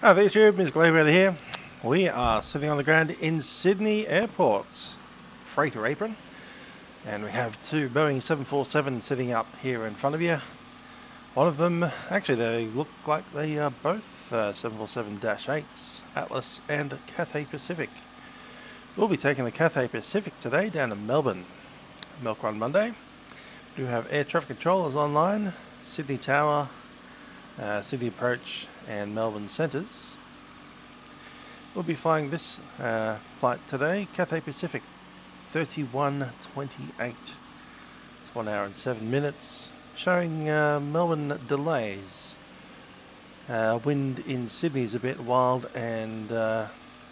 Hi there YouTube, Ms. Livery here. We are sitting on the ground in Sydney Airport's freighter apron, and we have two Boeing 747 sitting up here in front of you. One of them, actually they look like they are both 747-8s, Atlas and Cathay Pacific. We'll be taking the Cathay Pacific today down to Melbourne, Milkrun Monday. We do have air traffic controllers online, Sydney Tower, Sydney Approach and Melbourne Centres. We'll be flying this flight today, Cathay Pacific 3128. It's 1 hour and 7 minutes, showing Melbourne delays. Wind in Sydney is a bit wild, and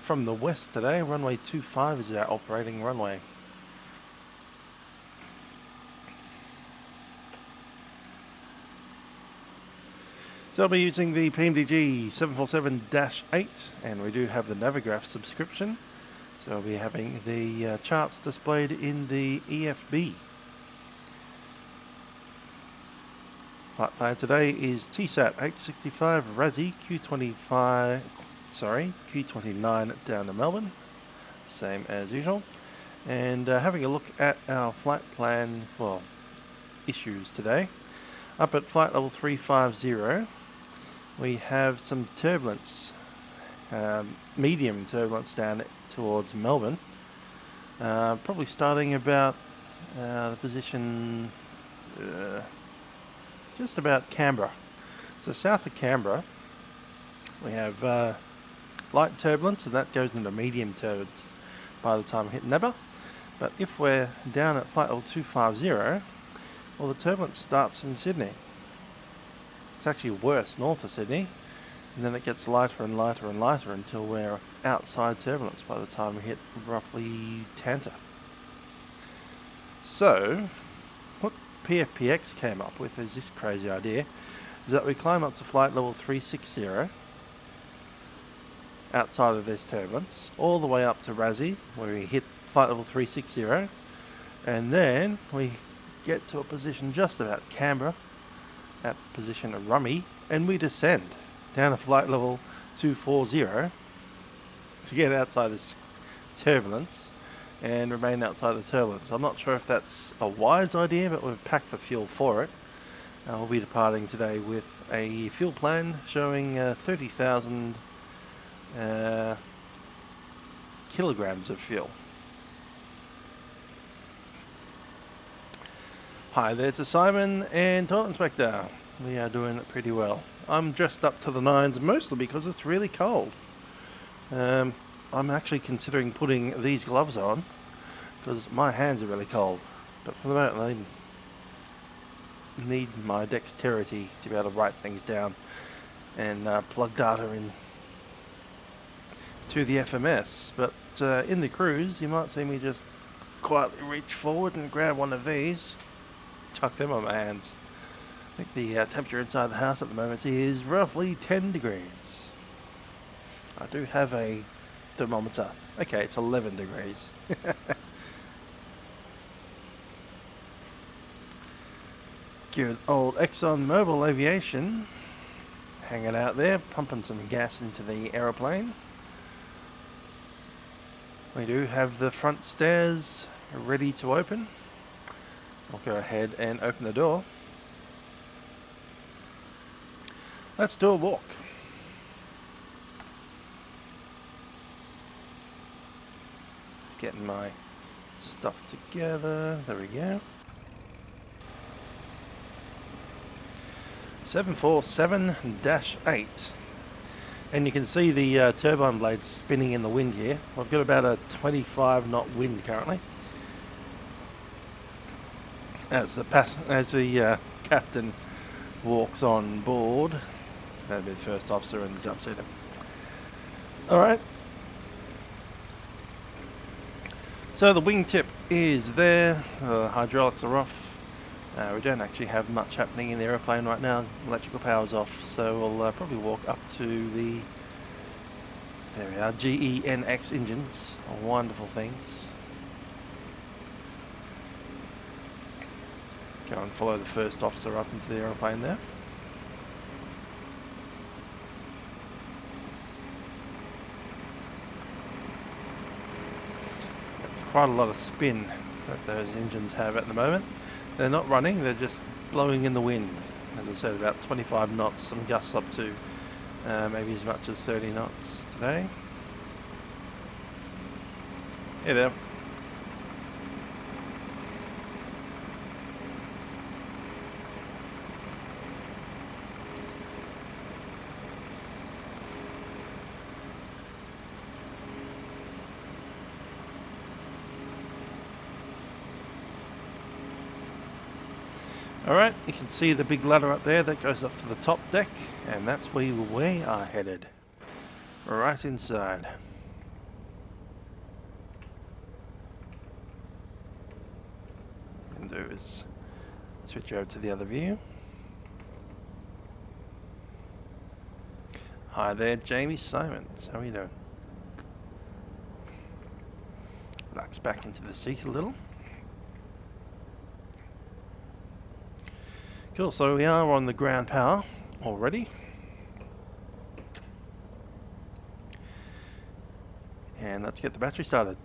from the west today, runway 25 is our operating runway. So I'll be using the PMDG 747-8, and we do have the Navigraph subscription. So I'll be having the charts displayed in the EFB. Flight plan today is TSAT 865 RASI Q29 down to Melbourne, same as usual. And having a look at our flight plan, well, issues today. Up at flight level 350, we have some turbulence, medium turbulence down towards Melbourne, probably starting about the position just about Canberra. So south of Canberra we have light turbulence, and that goes into medium turbulence by the time we hit Nebba. But if we're down at flight level 250, well, the turbulence starts in Sydney. It's actually worse north of Sydney, and then it gets lighter and lighter and lighter until we're outside turbulence by the time we hit roughly Tanta. So what PFPX came up with is this crazy idea, is that we climb up to flight level 360 outside of this turbulence, all the way up to RASI, where we hit flight level 360, and then we get to a position just about Canberra, at position of Rummy, and we descend down to flight level 240 to get outside this turbulence and remain outside the turbulence. I'm not sure if that's a wise idea, but we've packed the fuel for it. We'll be departing today with a fuel plan showing 30,000 kilograms of fuel. Hi there to Simon and Toilet Inspector. We are doing it pretty well. I'm dressed up to the nines mostly because it's really cold. I'm actually considering putting these gloves on because my hands are really cold. But for the moment I need my dexterity to be able to write things down and plug data in to the FMS. But in the cruise you might see me just quietly reach forward and grab one of these. Chuck them on my hands. I think the temperature inside the house at the moment is roughly 10 degrees. I do have a thermometer. Okay, it's 11 degrees. Good old Exxon Mobil Aviation hanging out there, pumping some gas into the aeroplane. We do have the front stairs ready to open. I'll go ahead and open the door. Let's do a walk. Just getting my stuff together. There we go. 747-8. And you can see the turbine blades spinning in the wind here. I've got about a 25 knot wind currently. As the captain walks on board, that'd be the first officer in the jump seat. Alright. So the wingtip is there, the hydraulics are off. We don't actually have much happening in the aeroplane right now, electrical power's off, so we'll probably walk up to the, there we are, GENX engines, wonderful things. Go and follow the first officer up into the aeroplane there. quite a lot of spin that those engines have at the moment. They're not running, they're just blowing in the wind. As I said, about 25 knots, some gusts up to maybe as much as 30 knots today. Hey there. Alright, you can see the big ladder up there that goes up to the top deck, and that's where we are headed. Right inside. What I can do is switch over to the other view. Hi there, Jamie Simons. How are you doing? Relax back into the seat a little. Cool, so we are on the ground power already. And let's get the battery started.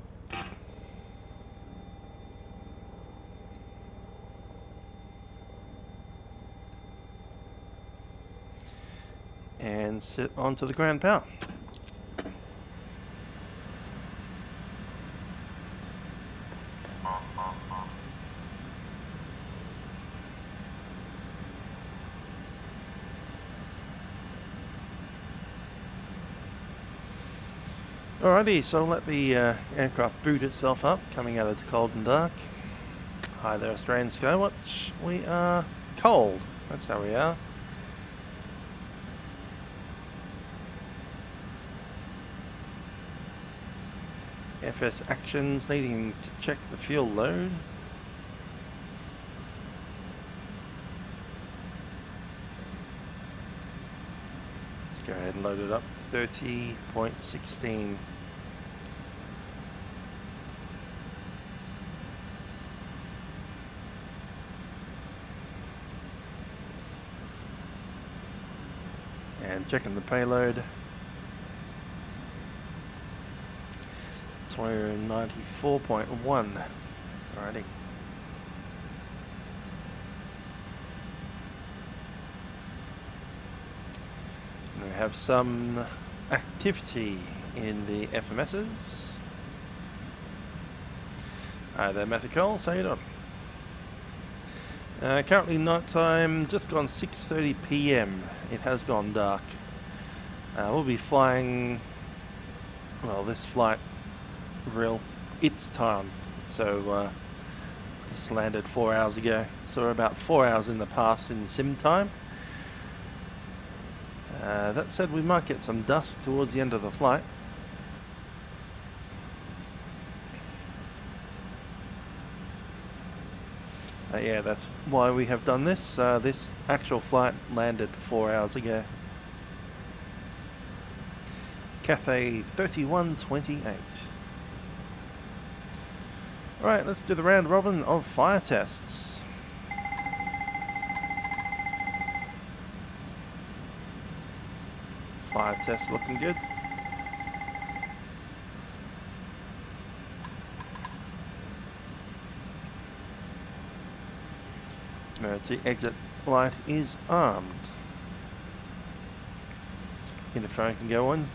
And sit onto the ground power. Alrighty, so I'll let the aircraft boot itself up, coming out of the cold and dark. Hi there, Australian Skywatch. We are cold, that's how we are. FS actions, needing to check the fuel load. Let's go ahead and load it up, 30.16. And checking the payload. 94.1. Alrighty. We have some activity in the FMSs. Hi there, Mathicol. How you doing? Currently night time, just gone 6:30 PM. It has gone dark. We'll be flying, well, this flight, its time. So this landed 4 hours ago. So we're about 4 hours in the past in sim time. That said, we might get some dusk towards the end of the flight. Yeah, that's why we have done this. This actual flight landed 4 hours ago. Cathay 3128. Alright, let's do the round robin of fire tests. Fire test looking good. Emergency exit light is armed. Interphone can go on.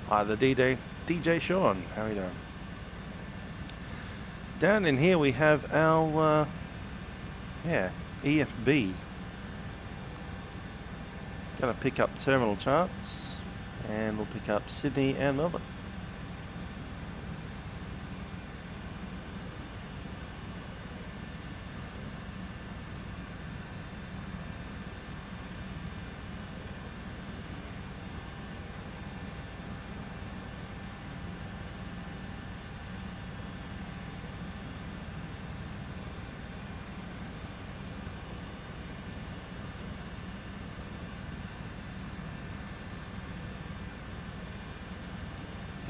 Hi, the DJ Sean. How are you doing? Down in here we have our EFB. Gonna pick up terminal charts, and we'll pick up Sydney and Melbourne.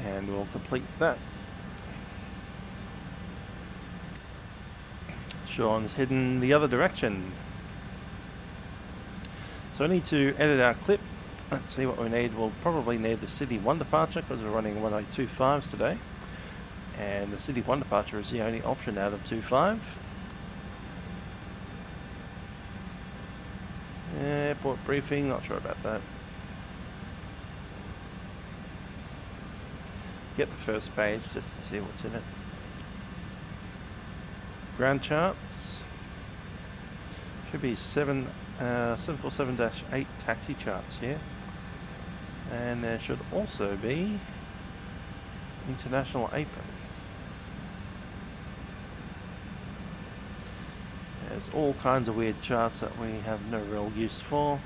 And we'll complete that. Sean's heading the other direction. So I need to edit our clip. Let's see what we need. We'll probably need the Sydney 1 departure because we're running 1025s today. And the City 1 departure is the only option out of 2-5. Airport briefing, not sure about that. Get the first page just to see what's in it. Ground charts. Should be 747-8 taxi charts here. And there should also be international apron. There's all kinds of weird charts that we have no real use for.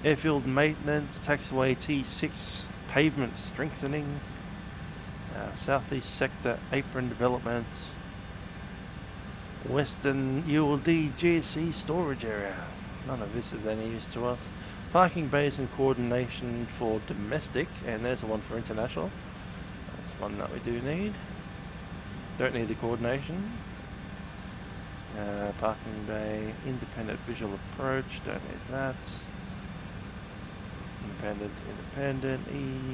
Airfield maintenance, taxiway T6, pavement strengthening, southeast sector apron development, western B-LJC storage area. None of this is any use to us. Parking bays and coordination for domestic, and there's the one for international. That's one that we do need. Don't need the coordination. Parking bay, independent visual approach, don't need that. Independent,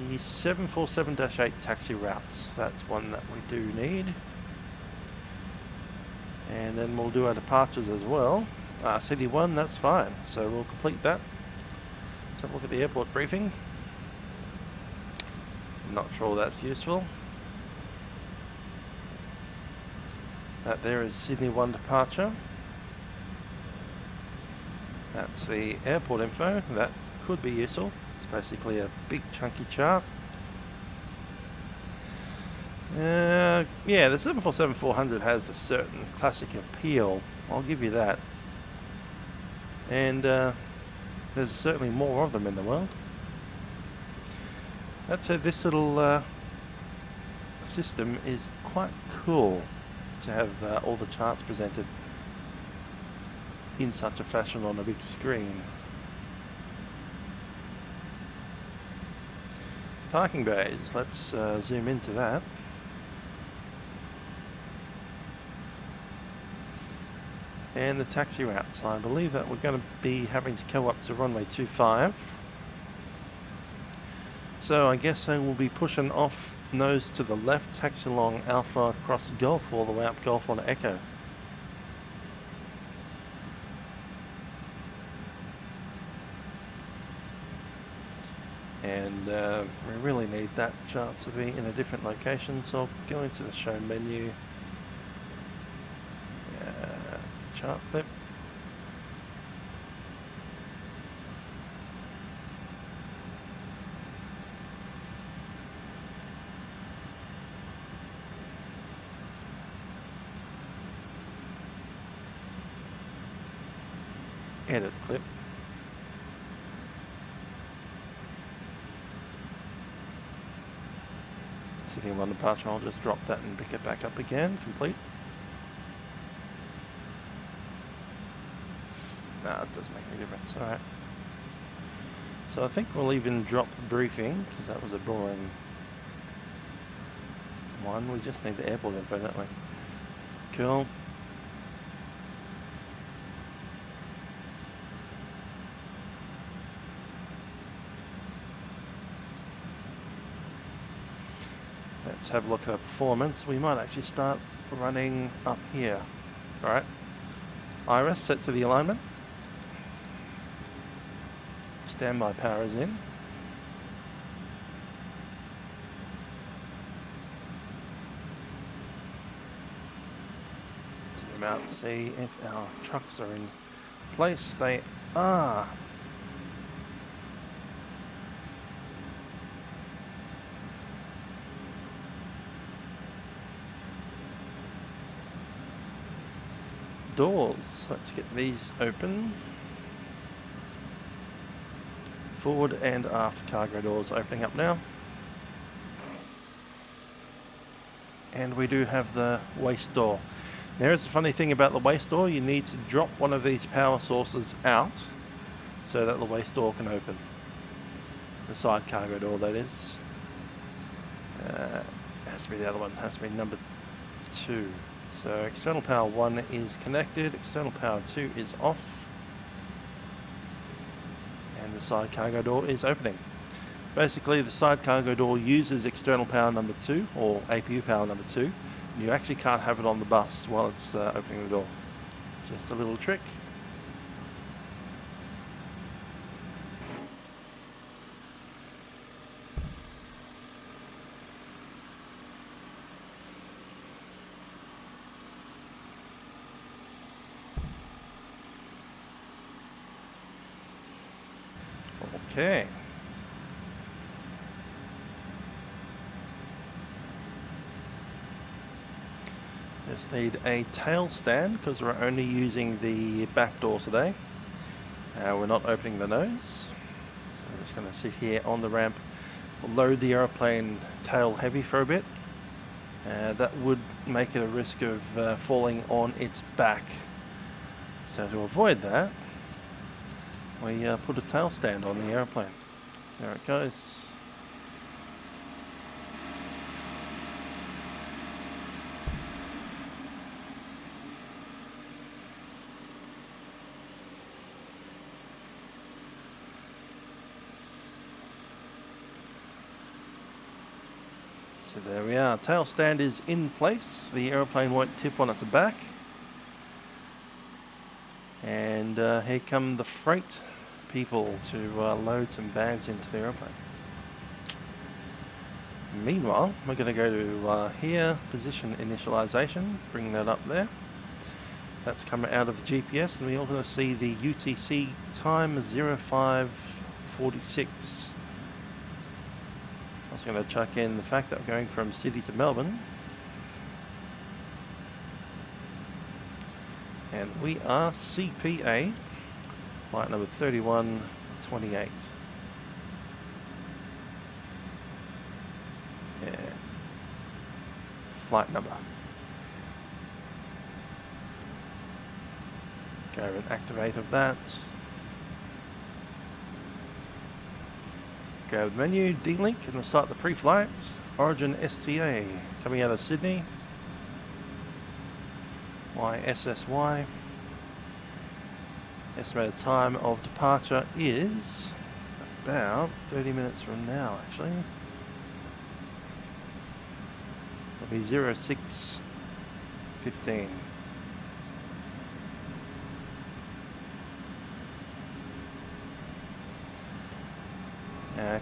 E747-8 taxi routes, that's one that we do need. And then we'll do our departures as well. City 1, that's fine, so we'll complete that. Let's have a look at the airport briefing. Not sure that's useful. That there is Sydney 1 departure. That's the airport info. That could be useful. It's basically a big chunky chart. Yeah, the 747-400 has a certain classic appeal. I'll give you that. And there's certainly more of them in the world. That said, this little system is quite cool to have all the charts presented in such a fashion on a big screen. Parking bays, let's zoom into that. And the taxi routes, I believe that we're going to be having to go up to runway 25. So I guess I will be pushing off nose to the left, taxi along Alpha across Golf all the way up Golf on Echo. And we really need that chart to be in a different location, so I'll go into the show menu, chart clip. Edit clip. City 1 departure, I'll just drop that and pick it back up again, complete. Nah, it doesn't make any difference, alright. So I think we'll even drop the briefing, because that was a boring one. We just need the airport info, don't we? Cool. Let's have a look at our performance. We might actually start running up here. Alright. Iris set to the alignment. Standby power is in. Zoom out and see if our trucks are in place. They are. Doors, let's get these open. Forward and after cargo doors opening up now. And we do have the waste door. There is a funny thing about the waste door, you need to drop one of these power sources out so that the waste door can open. The side cargo door, that is. It has to be the other one, it has to be number 2. So external power 1 is connected, external power 2 is off, and the side cargo door is opening. Basically, the side cargo door uses external power number 2 or APU power number 2. You actually can't have it on the bus while it's opening the door. Just a little trick. Okay. Just need a tail stand because we're only using the back door today. We're not opening the nose. So I'm just going to sit here on the ramp, load the aeroplane tail heavy for a bit. That would make it a risk of falling on its back. So to avoid that, we put a tail stand on the aeroplane. There it goes. So there we are, tail stand is in place, the aeroplane won't tip on its back. And here come the freight people to load some bags into the aeroplane. Meanwhile, we're going to go to here, position initialization, bring that up there. That's coming out of the GPS, and we also see the UTC time 05:46. I was going to chuck in the fact that we're going from Sydney to Melbourne. And we are CPA, flight number 3128. Yeah. Flight number. Let's go and activate of that. Go to the menu, D-Link, and we'll start the pre-flight. Origin STA, coming out of Sydney. YSSY. Estimated time of departure is about 30 minutes from now, actually. It'll be 06:15.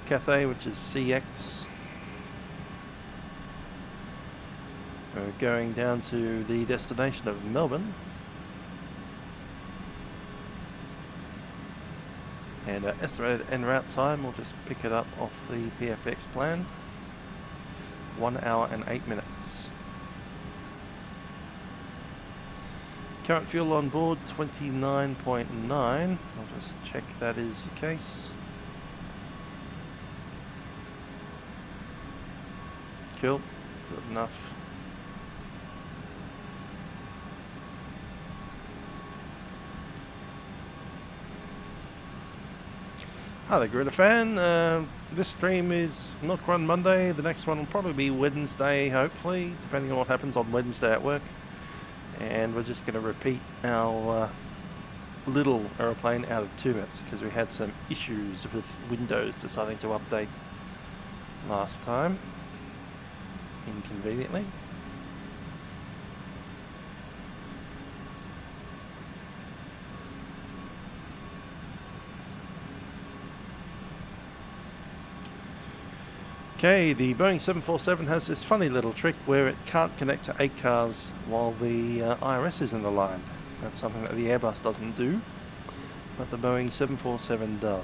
Cathay, which is CX. We're going down to the destination of Melbourne. And estimated en route time, we'll just pick it up off the PFX plan. 1 hour and 8 minutes. Current fuel on board 29.9. I'll just check that is the case. Cool, good enough. Hi there, Gritter fan. This stream is not run Monday. The next one will probably be Wednesday, hopefully, depending on what happens on Wednesday at work. And we're just going to repeat our little aeroplane out of 2 minutes because we had some issues with Windows deciding to update last time, inconveniently. Okay, the Boeing 747 has this funny little trick where it can't connect to 8 cars while the IRS is in the line. That's something that the Airbus doesn't do, but the Boeing 747 does.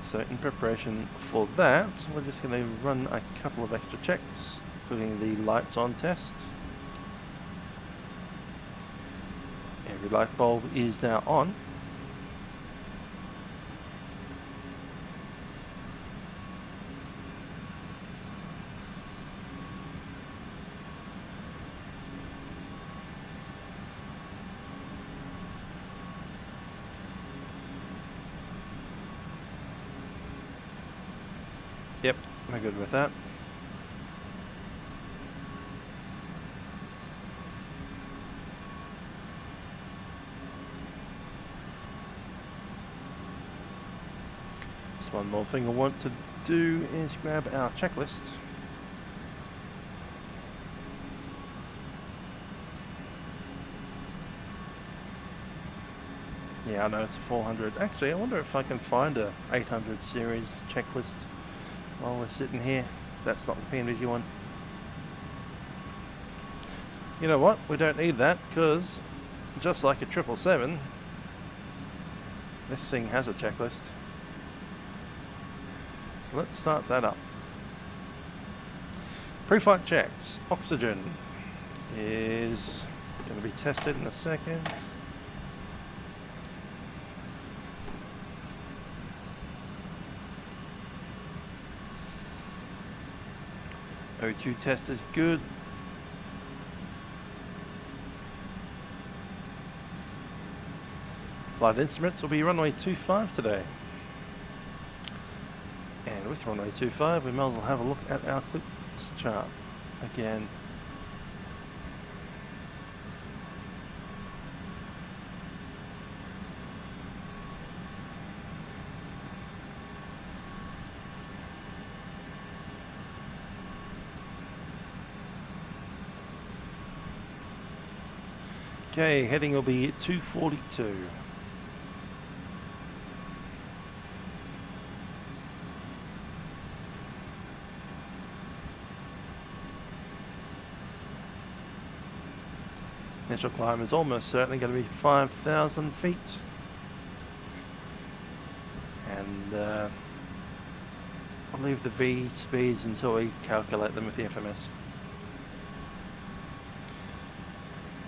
So in preparation for that, we're just going to run a couple of extra checks, including the lights on test. Every light bulb is now on. Yep, we're good with that. So one more thing I want to do is grab our checklist. Yeah, I know it's a 400. Actually, I wonder if I can find a 800 series checklist while we're sitting here. That's not the PMDG one. You know what? We don't need that, because just like a 777, this thing has a checklist. So let's start that up. Pre-flight checks. Oxygen is going to be tested in a second. O2 test is good. Flight instruments will be runway 25 today. And with runway 25, we might as well have a look at our eclipse chart again. Okay, heading will be 242. Initial climb is almost certainly going to be 5,000 feet. And I'll leave the V speeds until we calculate them with the FMS.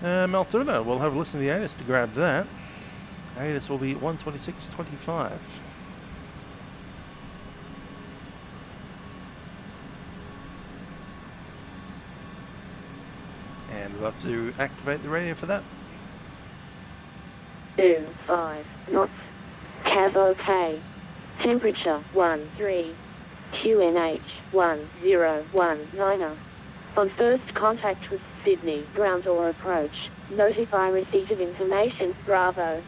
Maltuna, we'll have a listen to the ATIS to grab that. ATIS will be 126.25. And we'll have to activate the radio for that. 25 knots. Cav OK. Temperature 13. QNH 1019. On first contact with Sydney, ground or approach, notify receipt of information, Bravo.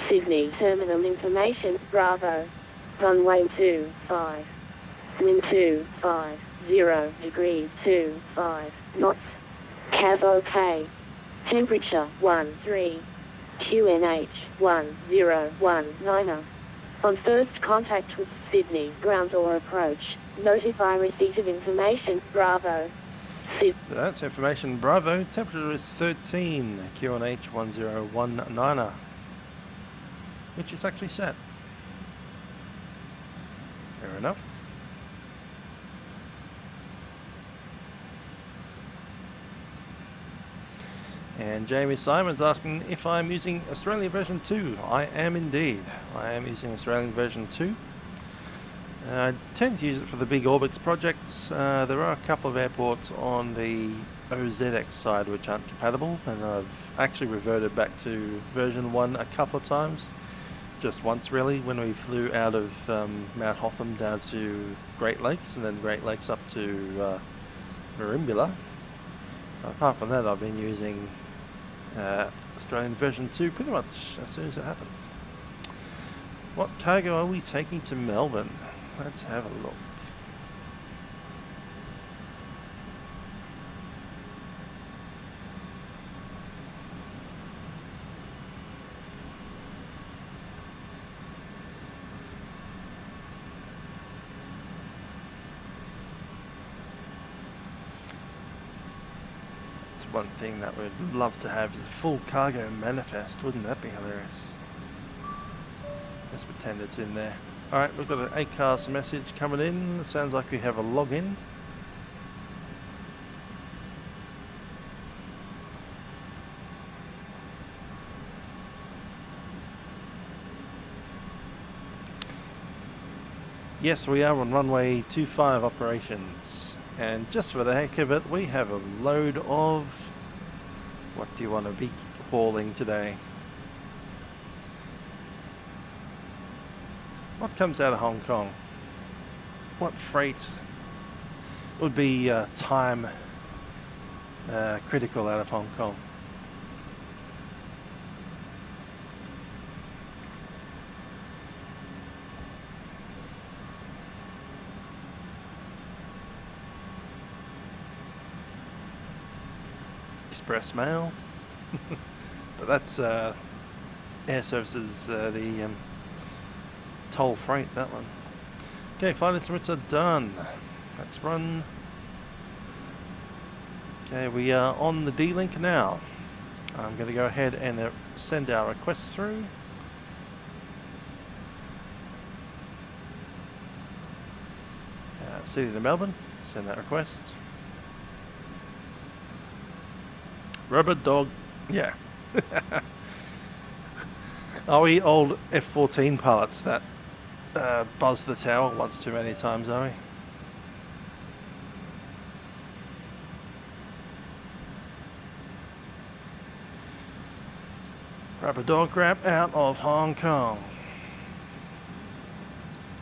Sydney terminal information, Bravo. Runway 25. Wind 250 degrees 25 knots. Cav OK. Temperature 13. QNH 1019. On first contact with Sydney, ground or approach, notify receipt of information, Bravo. That's information, Bravo. Temperature is 13, QNH 1019, which is actually set. Fair enough. And Jamie Simon's asking if I'm using Australian version 2. I am indeed. I am using Australian version 2. I tend to use it for the big Orbx projects. There are a couple of airports on the OZX side which aren't compatible, and I've actually reverted back to version 1 a couple of times. Just once really, when we flew out of Mount Hotham down to Great Lakes, and then Great Lakes up to Merimbula. Apart from that, I've been using Australian version 2 pretty much as soon as it happened. What cargo are we taking to Melbourne? Let's have a look. It's one thing that we'd love to have is a full cargo manifest. Wouldn't that be hilarious? Let's pretend it's in there. Alright, we've got an ACARS message coming in. It sounds like we have a login. Yes, we are on runway 25 operations. And just for the heck of it, we have a load of... What do you want to be hauling today? What comes out of Hong Kong? What freight would be time critical out of Hong Kong? express mail. But that's air services, the toll freight, that one. Okay, flight instruments are done. Let's run. Okay, we are on the D-Link now. I'm going to go ahead and send our request through. City to Melbourne, send that request. Rubber dog, yeah. Are we old F-14 pilots that buzz the tower once too many times, are we? Rubber dog grab out of Hong Kong,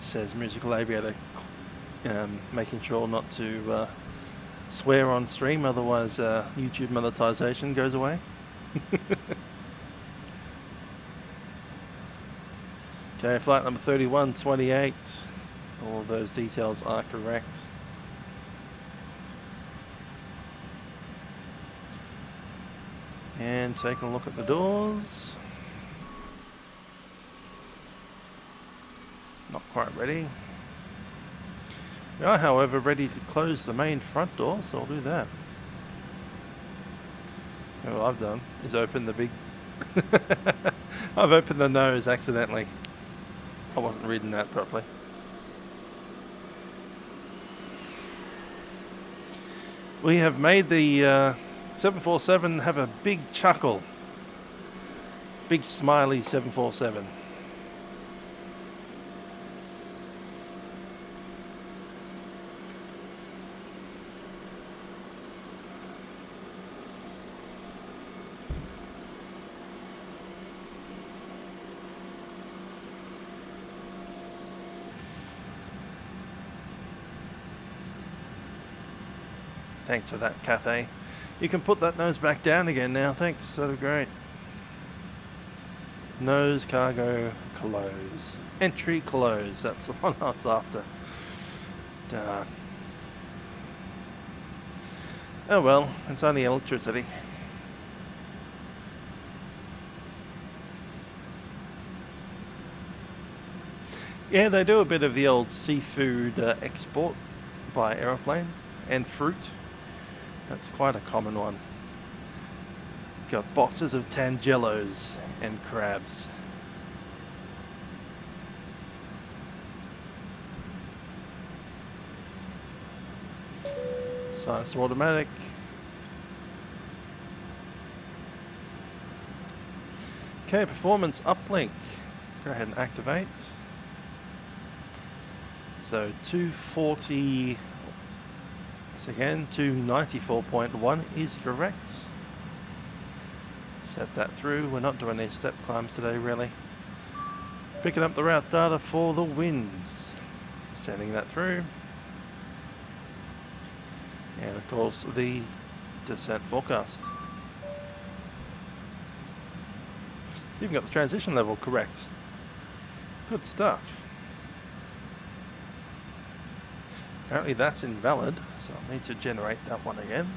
says Musical Aviator, making sure not to swear on stream, otherwise YouTube monetization goes away. Okay, flight number 3128, all of those details are correct. And taking a look at the doors. Not quite ready. We are, however, ready to close the main front door, so I'll do that. And what I've done is open the big... I've opened the nose accidentally. I wasn't reading that properly. We have made the 747 have a big chuckle. Big smiley 747. Thanks for that, Cathay. You can put that nose back down again now, thanks, that'll be great. Nose, cargo, close. Entry, close, that's the one I was after. Darn. Oh well, it's only electricity. Yeah, they do a bit of the old seafood export by aeroplane, and fruit. That's quite a common one. Got boxes of tangelos and crabs. Science automatic. Okay, performance uplink. Go ahead and activate. So 240. Again, 294.1 is correct. Set that through. We're not doing any step climbs today, really. Picking up the route data for the winds. Sending that through. And of course, the descent forecast. You've got the transition level correct. Good stuff. Apparently that's invalid, so I'll need to generate that one again.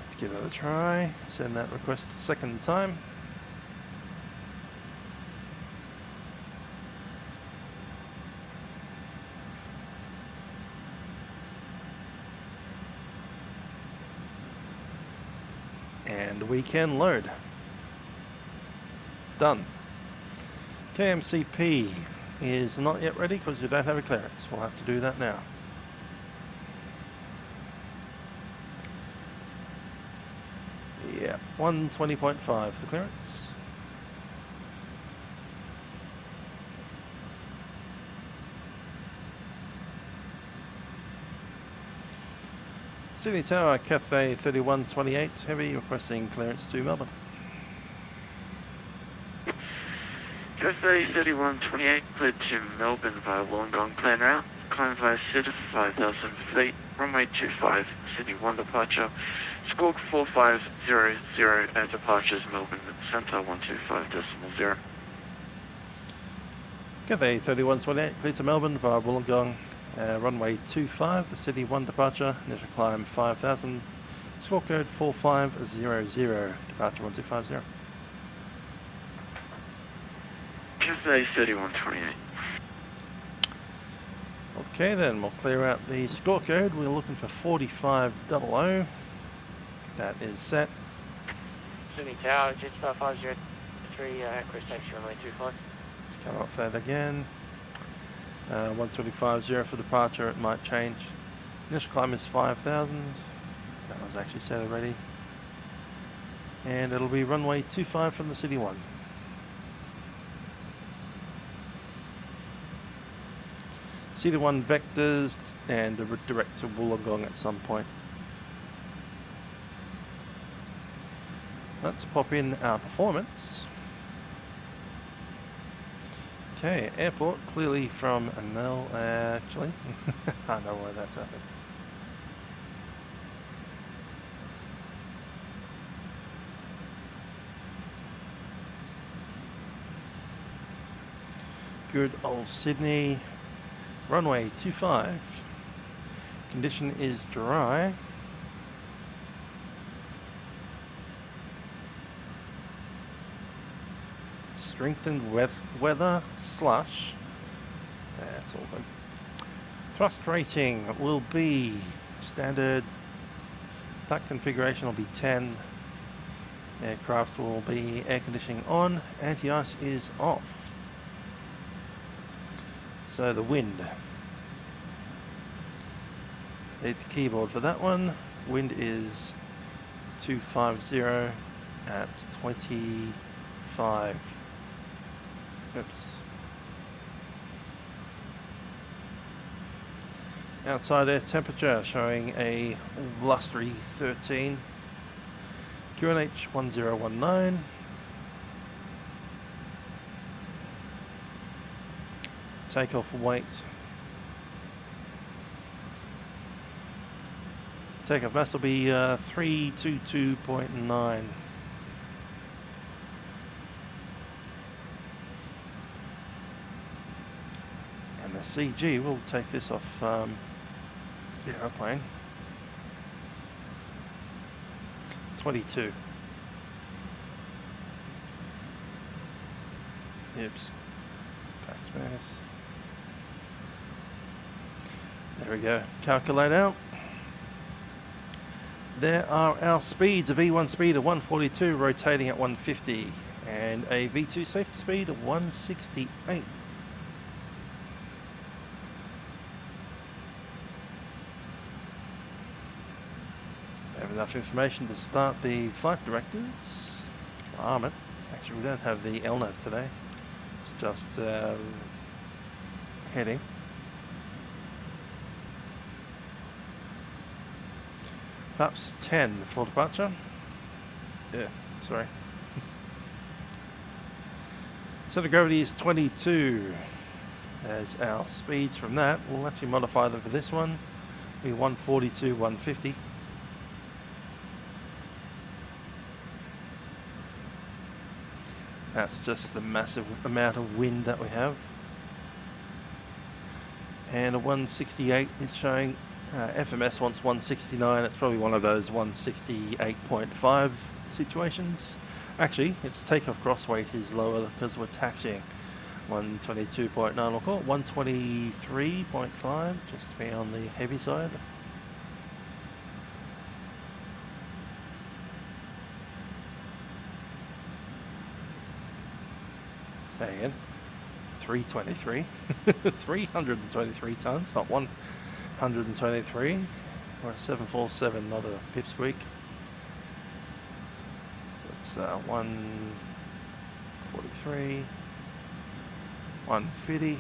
Let's give that a try. Send that request a second time. And we can load. Done. KMCP is not yet ready because you don't have a clearance. We'll have to do that now. Yeah, 120.5 the clearance. Sydney Tower, Cathay 3128, heavy, requesting clearance to Melbourne. Cathay 3128, cleared to Melbourne via Wollongong plan route, climb via Sydney 5,000 feet, runway 25, Sydney 1 departure, squawk 4500 at departures Melbourne Centre 125.0. Cathay 3128, clear to Melbourne via Wollongong, runway 25, the City 1 departure, initial climb 5000, score code 4500, departure 1250. Cathay 3128. Okay then, we'll clear out the score code. We're looking for 4500. That is set. Sydney Tower, Jetstar 503, Crest Taxi runway 25. Let's come off that again. 125.0 for departure, it might change. Initial climb is 5000. That was actually set already. And it'll be runway 25 from the City 1. City 1 vectors and direct to Wollongong at some point. Let's pop in our performance. Okay, airport clearly from Mel. Actually, I know why that's happened. Good old Sydney. Runway 25. Condition is dry. Strengthened weather, slush. That's all good. Thrust rating will be standard. That configuration will be 10. Aircraft will be air conditioning on. Anti-ice is off. So the wind. Need the keyboard for that one. Wind is 250 at 25. Oops. Outside air temperature showing a blustery 13. QNH 1019. Takeoff weight. Takeoff mass will be 322.9. And the CG will take this off the aeroplane. 22. Oops. Backspace. There we go. Calculate out. There are our speeds. A V1 speed of 142 rotating at 150 and a V2 safety speed of 168. Have enough information to start the flight directives. Arm it. Actually, we don't have the LNAV today. It's just heading. Perhaps 10 for departure. Yeah, sorry. Center of gravity is 22. As our speeds from that, we'll actually modify them for this one. Be 142, 150. That's just the massive amount of wind that we have. And a 168 is showing. FMS wants 169. It's probably one of those 168.5 situations. Actually, its takeoff cross weight is lower because we're taxiing. 122.9, we'll call it 123.5, just to be on the heavy side. Say again. 323. 323 tons, not 123. We're a 747, not a pipsqueak. So it's 143, 150,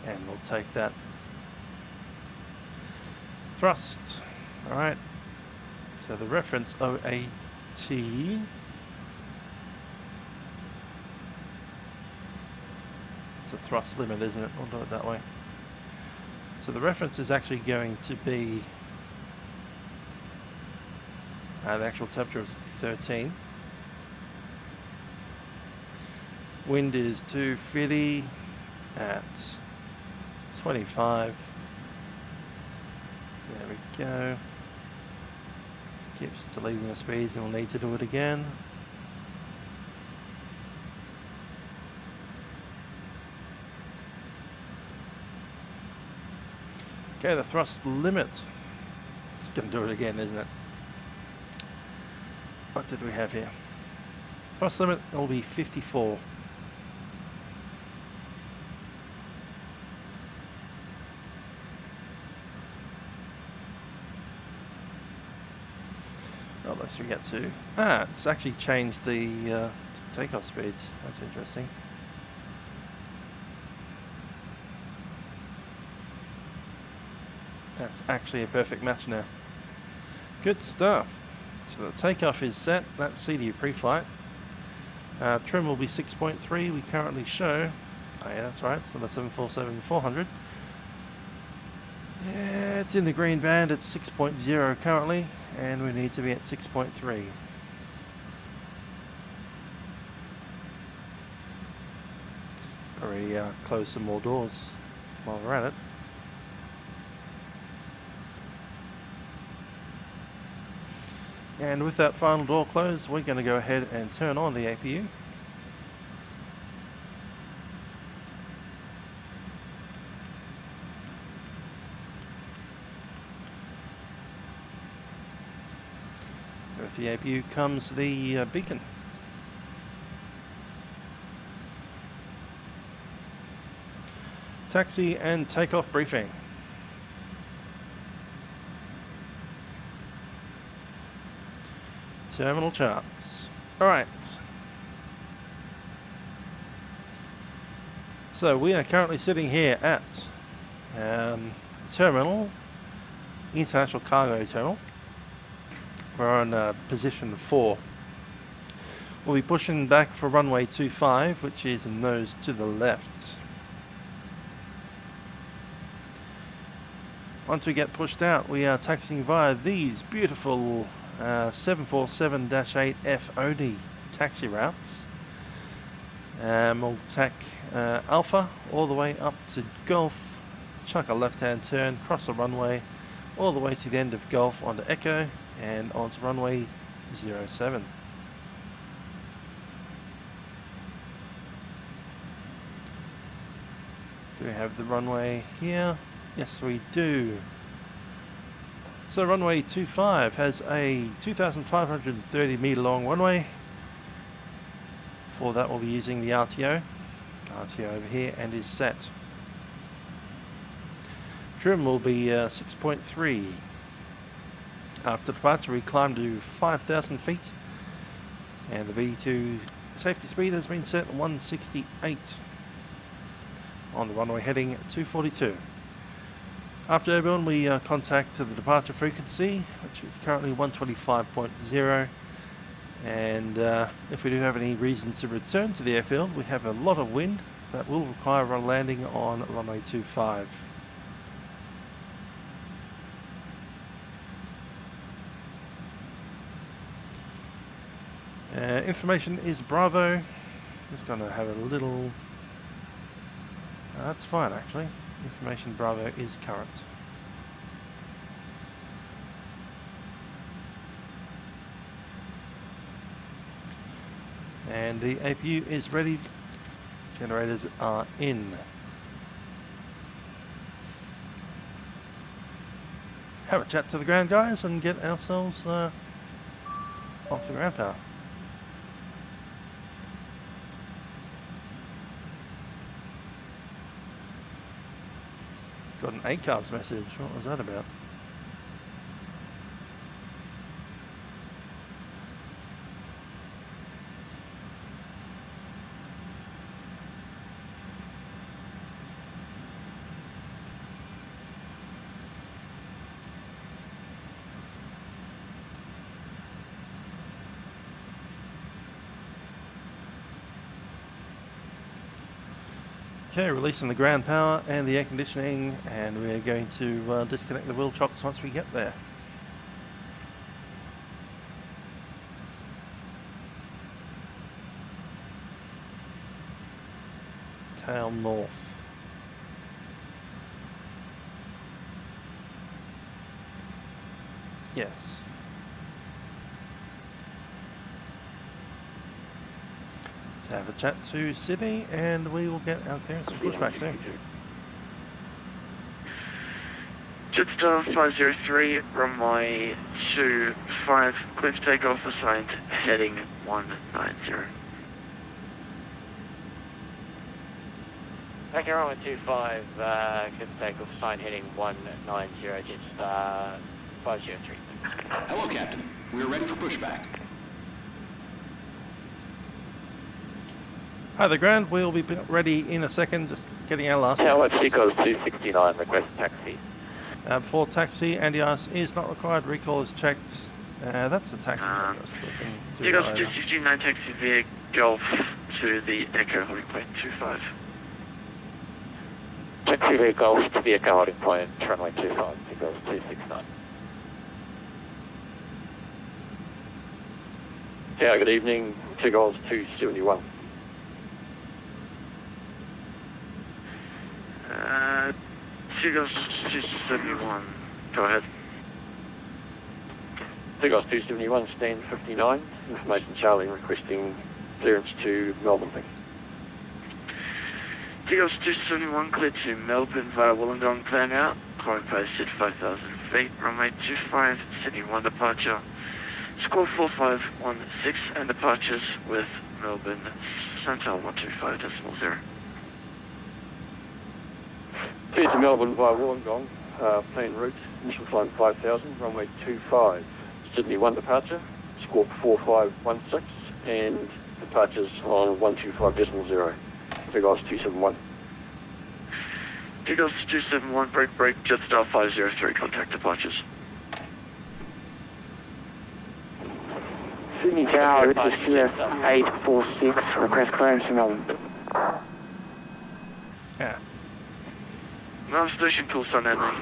and we'll take that. Thrust. All right. So the reference OAT. It's a thrust limit, isn't it? We'll do it that way. So the reference is actually going to be the actual temperature of 13. Wind is 250 at 25. There we go. Keeps deleting the speeds and we'll need to do it again. Okay, the thrust limit. It's going to do it again, isn't it? What did we have here? Thrust limit will be 54. Oh, let's get to. It's actually changed the takeoff speeds. That's interesting. That's actually a perfect match now. Good stuff. So the takeoff is set. That's CDU pre-flight. Trim will be 6.3. We currently show. Oh yeah, that's right. It's number 747-400. Yeah, it's in the green band. It's 6.0 currently, and we need to be at 6.3. Probably close some more doors while we're at it. And with that final door closed, we're going to go ahead and turn on the APU. With the APU comes the beacon. Taxi and takeoff briefing. Terminal charts. Alright. So we are currently sitting here at terminal, International Cargo Terminal. We're on position 4. We'll be pushing back for runway 25, which is nose to the left. Once we get pushed out, we are taxiing via these beautiful 747-8 FOD taxi routes. We'll tack Alpha all the way up to Golf, chuck a left-hand turn, cross the runway, all the way to the end of Golf onto Echo and onto runway 07. Do we have the runway here? Yes, we do. So runway 25 has a 2,530 metre long runway. For that we'll be using the RTO over here, and is set. Trim will be 6.3. After departure we climb to 5,000 feet, and the V2 safety speed has been set at 168 on the runway heading 242. After airborne, we contact the departure frequency, which is currently 125.0, and if we do have any reason to return to the airfield, we have a lot of wind that will require a landing on runway 25. Information is Bravo. Just going to have a little... that's fine actually. Information Bravo is current. And the APU is ready. Generators are in. Have a chat to the ground guys and get ourselves off the ground power. Got an ACARS message. What was that about? Okay, releasing the ground power and the air conditioning, and we're going to disconnect the wheel chocks once we get there. tail north. Yes. Let's have a chat to Sydney and we will get our clearance for pushback soon. Jetstar 503, runway 25, clear for takeoff, assigned heading 190. Okay, runway 25, clear for takeoff, sign heading 190, Jetstar 503. Hello, Captain. We are ready for pushback. Hi there, Grand. We'll be ready in a second, just getting our last. Tower Seagulls 269, request taxi. Before taxi, NDRs is not required, recall is checked. That's the taxi. Just looking to Seagulls the 269, taxi via Golf to the Echo holding point 25. Taxi via Golf to the Echo holding point, runway 25, Seagulls 269. Yeah, good evening, Seagulls 271. Seagulls 271, go ahead. Seagulls 271, stand 59, information Charlie requesting clearance to Melbourne, thank you. Seagulls 271, clear to Melbourne via Wollongong, plan out, climb posted 5,000 feet, runway 25, Sydney 1 departure, score 4516 and departures with Melbourne, Central 125.0. Clear to Melbourne via Wollongong, planned route, initial climb 5,000, runway 25, Sydney 1 departure, score 4516, and departures on 125.0. Seagulls 271. Seagulls 271, break, Jetstar 503, contact departures. Sydney Tower, this is QF 846, request clearance to Melbourne. Yeah. Melbourne Station, call sun ending.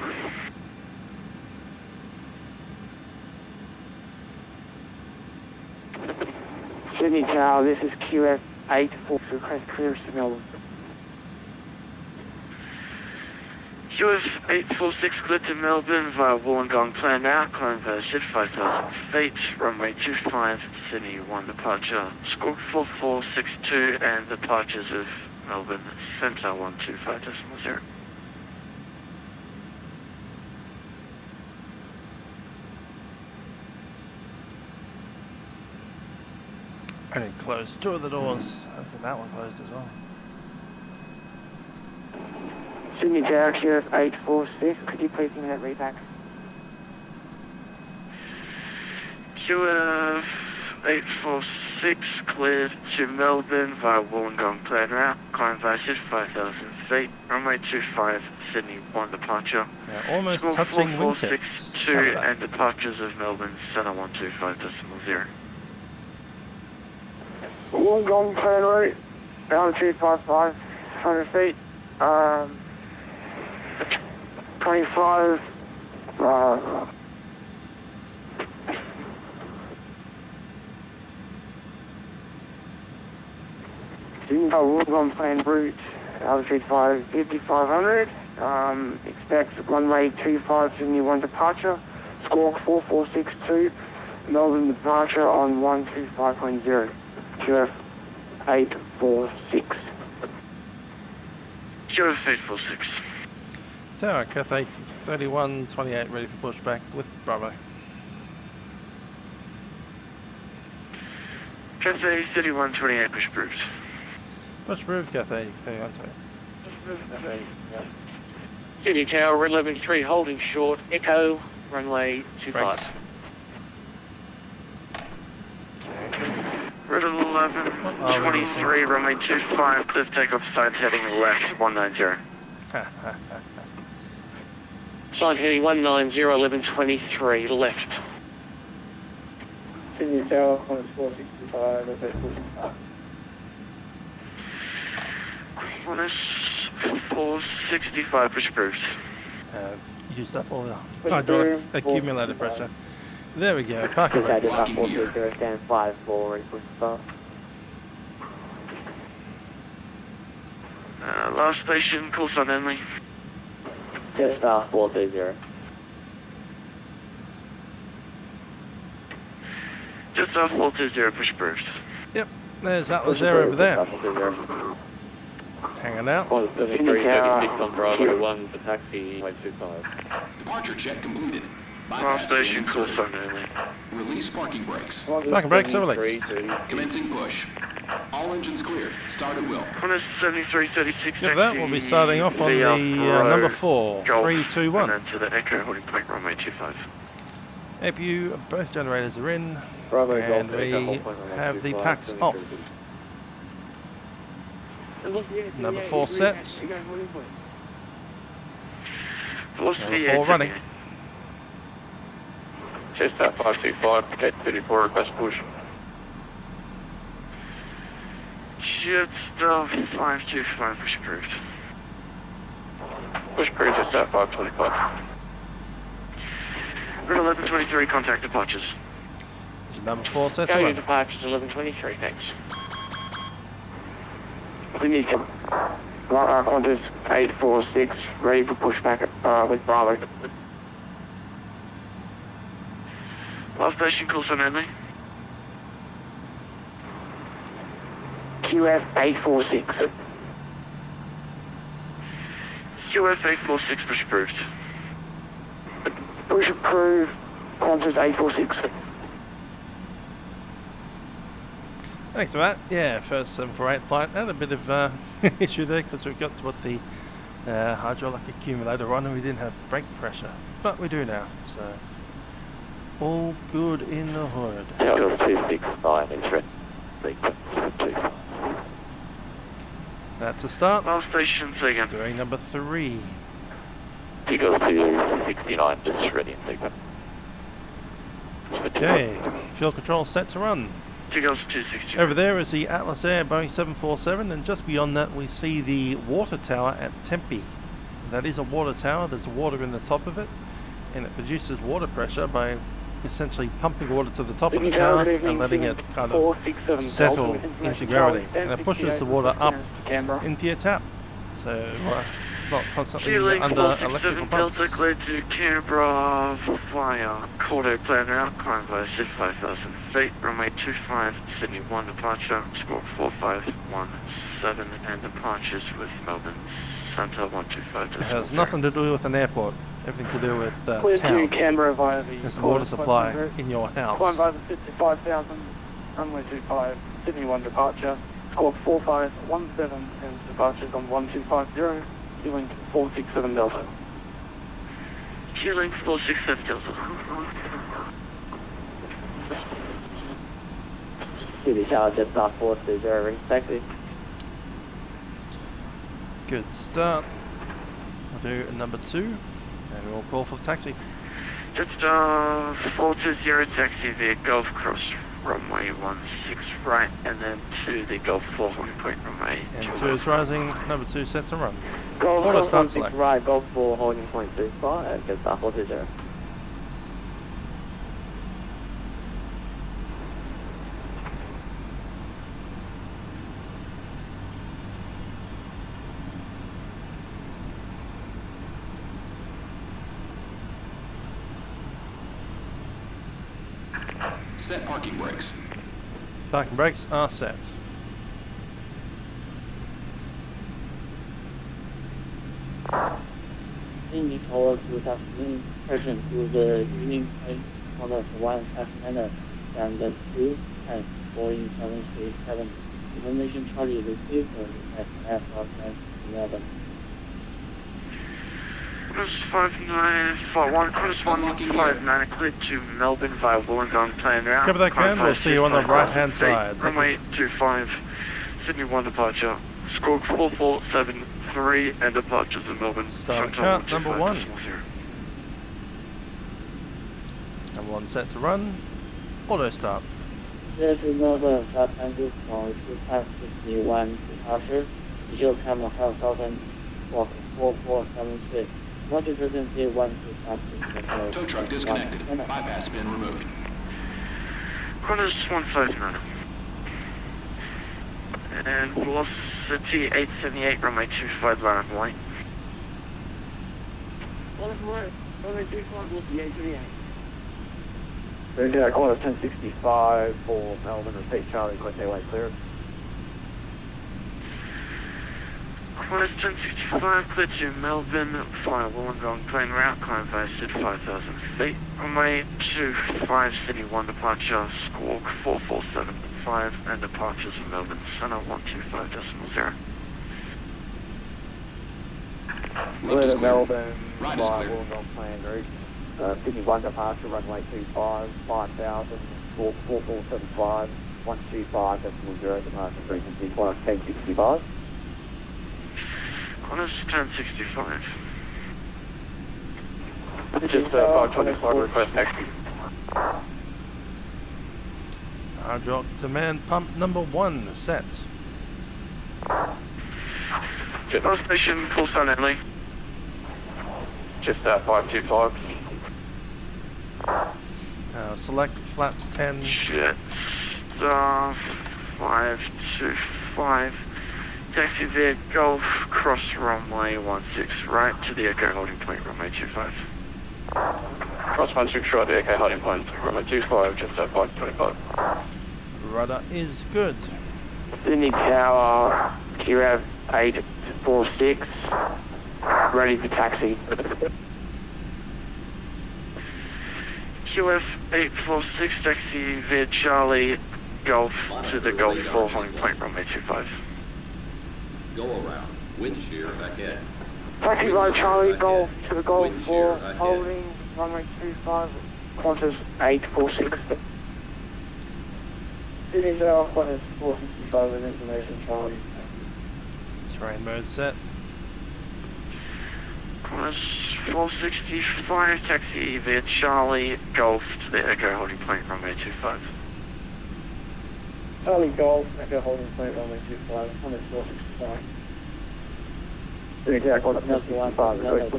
Sydney Tower, this is QF 846, request clearance to Melbourne. QF 846, clear to Melbourne via Wollongong, plan out, climb posted 5,000 feet, runway 25, Sydney 1 departure, score 4462 and departures of Melbourne, Centre 125.0. Only closed two of the doors. Hopefully that one closed as well. Sydney Tower, QF 846, could you please give me that repack? QF 846, cleared to Melbourne via Wollongong, plan route, climb posted 5,000 feet, runway 25, Sydney 1 departure. Yeah, almost score touching wingtips. 4462 and departures of Melbourne, Centre 125.0. Wollongong plan route, altitude 5,500 feet, 25, Wollongong plan route, altitude 5,500, expect runway 25, Sydney 1 departure, score 4462, Melbourne departure on 125.0, QF 846. QF 846. Tower, Cathay 3128, ready for pushback with Bravo. Cathay 3128, push approved. Push approved, Cathay 3128. Sydney Tower, Red 113, holding short, Echo, runway 25. Brakes. Red 1123, runway 25, clear for takeoff, side heading left 190. Sign heading 190, 1123, left. Sydney Tower, 465, request pushback. 465, push approved. Used up all the hydraulic accumulator pressure. There we go, parking brakes. Stand 5 for push start. Last station, call sign only. Jetstar 430. Jetstar 420, push approved. Yep, there's Atlas Air over there. Hanging out. 17336 on Bravo 1 for taxi 125. Departure check completed. Last station, call sign only. Release parking brakes. Parking brakes are released. Commencing push. All engines clear. Start at will. Qantas 7336. Yep, that will be starting off on the number 4, 3, 2, 1. And then to the Echo holding point runway 25. APU, both generators are in, Bravo and Golf, we Echo, hold point runway have the 25, packs off. Number 4 set, Velocity number 4 running. Jetstar 525, Gate 34, request push. Jetstar 525, push approved. Push approved, Jetstar 525. Route 1123, contact departures. Number 4 set to Go to run. departures 1123, thanks. Sydney, Qantas 846, ready for pushback with Bravo. Last station, call sign only. QF 846. QF 846, push approved. Push approved, Qantas 846. Thanks for that. Yeah, first 748 flight had a bit of issue there because we got to put the hydraulic accumulator on and we didn't have brake pressure, but we do now, so all good in the hood. Delta 269, interest. That's a start. Last station, say again. Doing number 3. Eagle 269, just ready and take that. Okay, fuel control set to run. Eagles 260. Over there is the Atlas Air Boeing 747, and just beyond that we see the water tower at Tempe. That is a water tower, there's water in the top of it, and it produces water pressure by essentially pumping water to the top of the tower and letting it kind of settle into gravity. And it pushes the water up into your tap, so it's not constantly Fueling under electrical 467 pumps. Delta, cleared to Canberra via Cordo plan route, climb via 5,000 feet, runway 25, Sydney 1 departure, score 4517, and departures with Melbourne Centre 125. It has nothing to do with an airport, everything to do with Clear to town. Canberra via the There's water supply in your Climb house. via the 55,000, runway 25, Sydney 1 departure, score 4517, and departures on 1250, fueling 467 Delta. Fueling 467 Delta. City Tower, Jetstar 430, taxi. Good start. We'll do number 2, and we'll call for the taxi. Jetstar 420 taxi via Gulf Cross runway 16 right, and then to the Gulf 4 holding point runway And 2 is rising, number 2 set to run. Golf Auto 4 start 16 select. right, Golf 4 holding point 35, Jetstar 420. Set parking brakes. Parking brakes are set. Sydney Tower 2000, person to the evening flight on the 1 minute and 2 and Boeing 737. Information Charlie received at airport 11. Qantas 5951, Qantas 159, cleared to Melbourne via Wollongong plan route. Cover that, climb Ken. via We'll see you on the 65,000 right-hand feet, side. Thank runway 25, Sydney 1 departure, score 4473, and departures in Melbourne. Start Centre count, number 1. 125.0. Number 1 set to run. Auto start. There's another substantive noise to pass 61 departure. Visual camera 5,000, walk 4476. Roger, frequency 125. Tow truck disconnected. Bypass has been removed. Qantas 159. And velocity Velocity 878, runway 25, line up light. Runway 25, velocity 878. Okay, Qantas 1065 for Melbourne, repeat Charlie, request airway clearance. Qantas 1065, clear to Melbourne, fly Wollongong, plane route, climb posted 5,000 feet. Runway 25, Sydney 1 departure, squawk 4475, and departures from Melbourne Centre 125.0. Clear to Melbourne, fly Right is clear. Wollongong, plane route. Sydney 1 departure, runway 25, 5,000, squawk 4475, 125.0, departure frequency, Qantas 1065. Qantas 1065. Just 525 request taxi. Hard rock demand pump number 1 set. North Station, full sun only. Just 525. Select flaps 10. Jet star 525. Taxi via Golf, cross runway 16 right to the Echo holding point, runway 25. Cross 16 right, the Echo holding point, runway 25, just 525. Rudder is good. Sydney Tower, QF 846, ready for taxi. QF 846, taxi via Charlie, Golf to the Golf 4 holding point, runway 25. Go around. Wind shear ahead. Taxi by Charlie, ahead. Golf to the Golf Wind 4, shear ahead. holding runway 25. Qantas 846. Sydney Tower, Qantas 465 with information, Charlie. Terrain mode set. Qantas 465, taxi via Charlie, Golf to the Echo holding point, runway 25. Charlie, Golf, Echo holding point, runway 25, Qantas 465. Sydney Tower, Qantas 1065, request.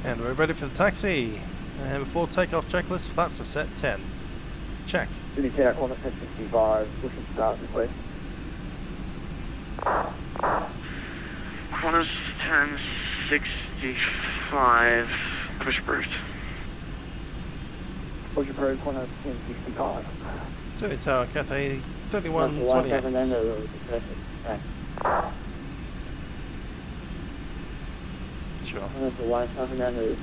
And we're ready for the taxi. And before takeoff checklist, flaps are set 10. Check. Sydney Tower, Qantas 1065, push and start request. Qantas 1065, push boost. Push approved, Qantas 1065. Sydney Tower, Cathay 3128. Sure. Qantas 159,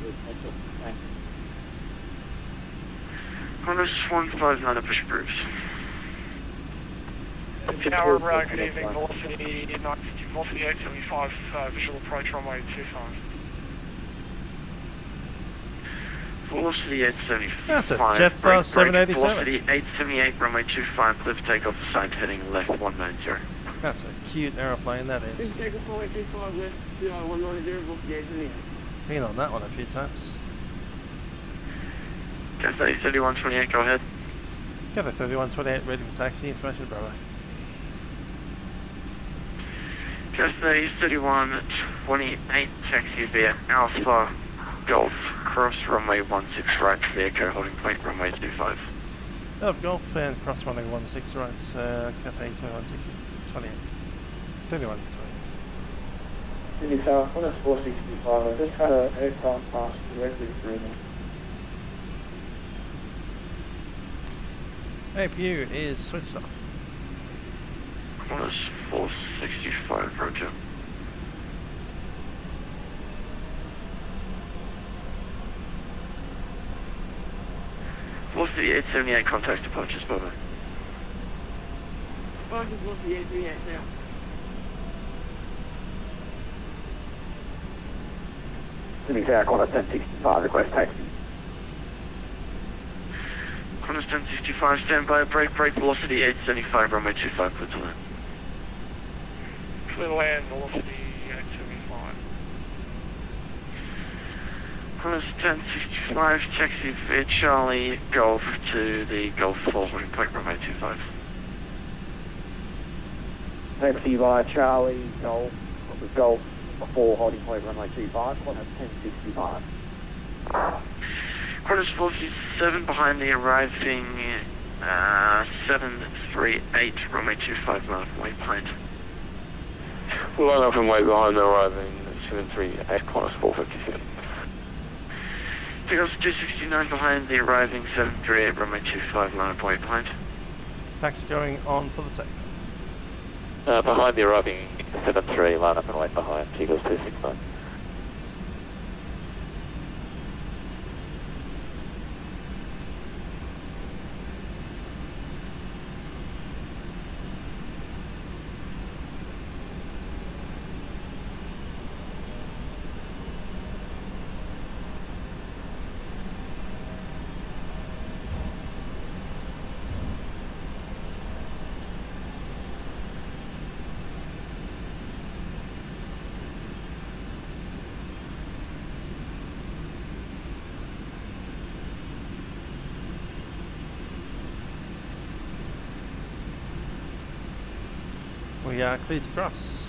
push boost. Tower, good evening, velocity 875, visual approach runway 25. Velocity 875. That's a Jetstar 787. Velocity 878, runway 25, clear for takeoff, assigned heading left 190. That's a cute aeroplane, that is. Been on that one a few times. Cathay 3128, go ahead. Cathay 3128, ready for taxi. Information, brother. Cathay 3128, taxi via Alpha Golf, cross runway 16 right to the Echo holding point, runway 25. Of Golf and cross runway 16 right, Cathay 2128. 3128. Sydney Tower, Qantas 465. I just had an aircraft pass directly through me. APU is switched off. Qantas 465, roger. Velocity 878, contact departures, bye-bye. Qantas velocity 838 now. Sydney Tower, Qantas 1065, request taxi. Qantas 1065, stand by, brake, velocity 875, runway 25, clear to land. Clear land, velocity 875. Qantas 1065, taxi via Charlie, Golf to the Golf 4 holding point, runway 25. Taxi by Charlie, Golf, Golf 4 holding point, runway 25, Qantas 1065. Qantas 457 behind the arriving 738, runway 25, left waypoint. We'll line up and wait behind the arriving 738 Qantas 457. Takeoff 269 behind the arriving 738, runway 25, line up wait behind. Taxi going on for the takeoff. Behind the arriving 73, line up and wait behind Eagles 269. We are clear to cross.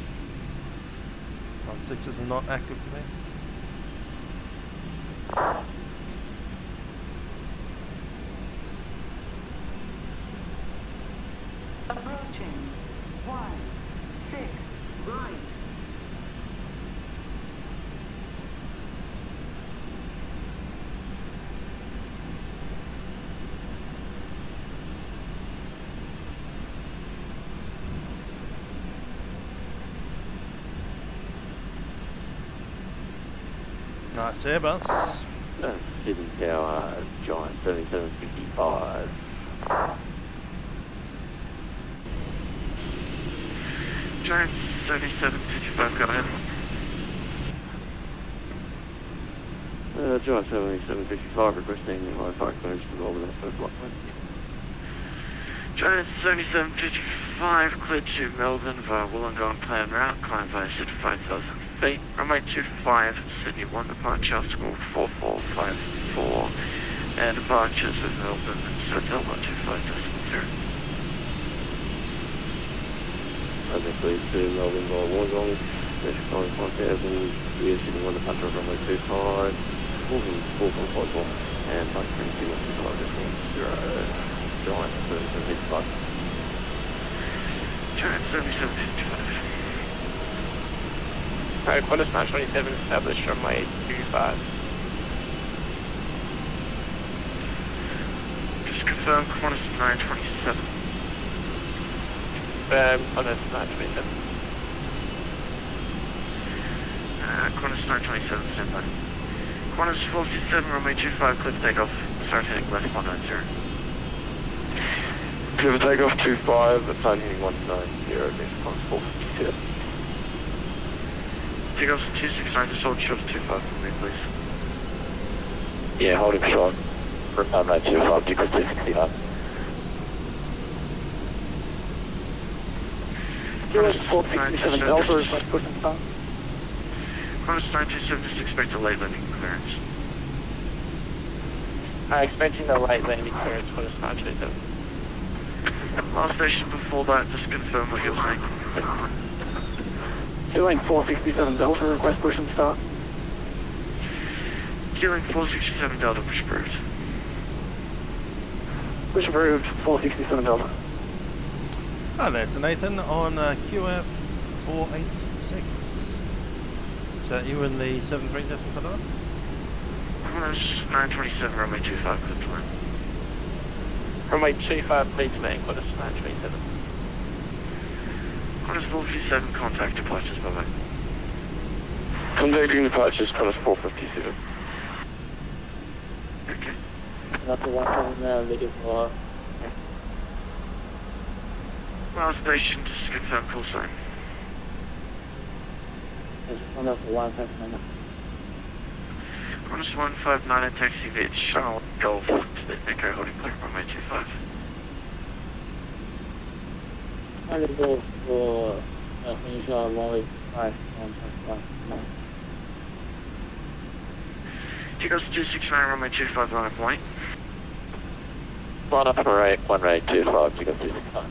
16s are not active today. Approaching 16 right. Nice Airbus. Sydney Tower, Giant 7755. Giant 7755, go ahead. Giant 7755 requesting the high fire clearance to Melbourne at first Lockheed. Giant 7755, clear to Melbourne via Wollongong plan route, climb via 5,000 feet. Runway 25, Sydney 1 departure, score 4454, and departures of Melbourne, Hotel 125.0. Please to Melbourne via Wollongong, National College 1000, via Sydney 1 departure, runway 25, 4454, and Mike 22 Giant 7755. Giant 7755. Alright, Qantas 927 established runway 25. Just confirm Qantas 927. Qantas 927. Qantas 927, stand by. Qantas 457, runway 25, clear for takeoff. Start heading west 190. Clear for takeoff 25, the plane heading 190, next Qantas 457. Takeoff 269, just hold short of 25 for me, please. Yeah, holding short. Runway 25, Tickle 269. Qantas 457 Delta is left pushing start. Qantas 927, just expect a late landing clearance. Expecting the late landing clearance, Qantas 927. Last station before that, just confirm what you're saying. Keeling 467 Delta, request push and start. Keeling 467 Delta, push approved. Push approved, 467 Delta. Hi there, it's Nathan on QF 486. Is that you in the 73 destined for us? Qantas 927, runway 25, clear to land. Runway 25, please land, Qantas 927. Qantas 457, contact departures, bye-bye. Contacting departures, Qantas 457. Okay. Not the one video for Last station, just confirm call sign. it's one of the 159. Qantas 159 and taxi via Charlotte Golf to the Echo holding clear runway 25. I will go for finish runway 5 on 1. Takeoff 269, runway 25, line up white. Line up for 1825, Tickle 269.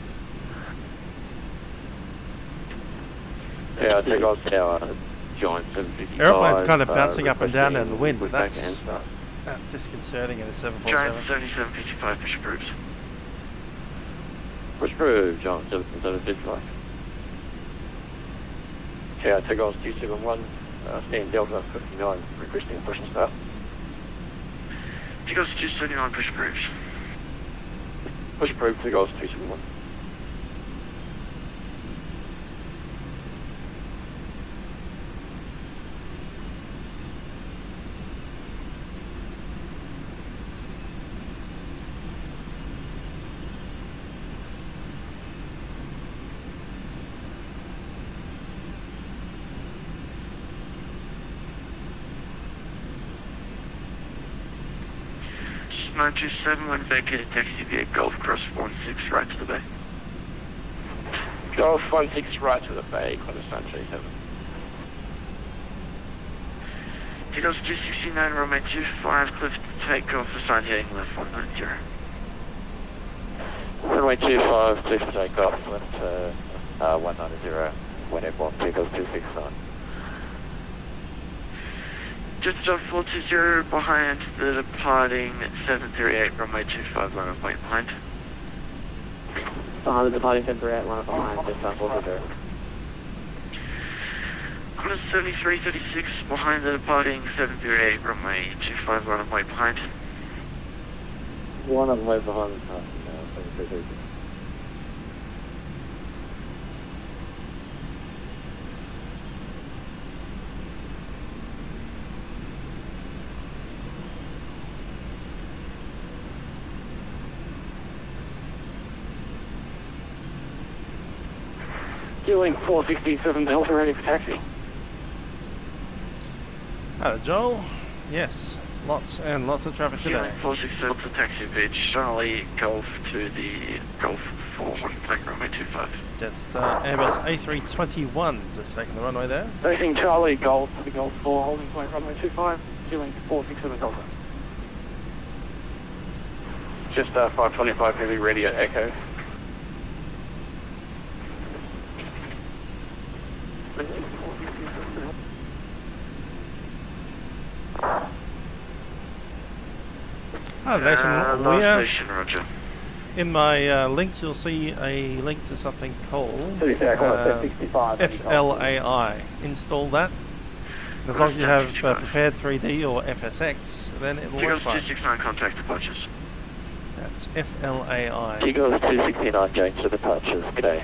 Yeah, takeoff tower, Giant 755. Aeroplane's kind of bouncing up and down in the wind. Pushback That's and start. disconcerting in a Giant 747. 7755, push approved. Push approved, Giant 7755. Tower Takeoff 271, stand Delta 59, requesting push and start. Takeoff 279, push approved. Push approved, Takeoff 271. Just 927, when vacated taxi via Golf Cross 16 right to the bay. Golf 16 right to the bay, Qantas 937. Takeoff 269, runway 25, cliff to takeoff, assign heading left 190. Runway 25, clear for takeoff, left 190, wind airborne, takeoff 269. Jetstar 420 behind the departing 738, runway 25, line of point behind. Behind the departing 738, line of behind, Jetstar 420. Qantas 7336 behind the departing 738, runway 25, line of point behind. One of them way behind the car, 7336. Link 467 Delta, ready for taxi. Hello, Joel. Yes, lots and lots of traffic today. Link 467 to taxi beach, Charlie Golf to the Golf 4, take runway 25. Jetstar Airbus A321 just taking the runway there. Taking Charlie Golf to the Golf 4, holding point runway 25, Link 467 Delta. Just 525 heavy ready at Echo. Hi, Nation. Last station, roger. In my links, you'll see a link to something called FLAi. Install that. As long as you have prepared 3D or FSX, then it will work fine. 269 contact departures. That's FLAi. Takeoff 269, going to departures, g'day.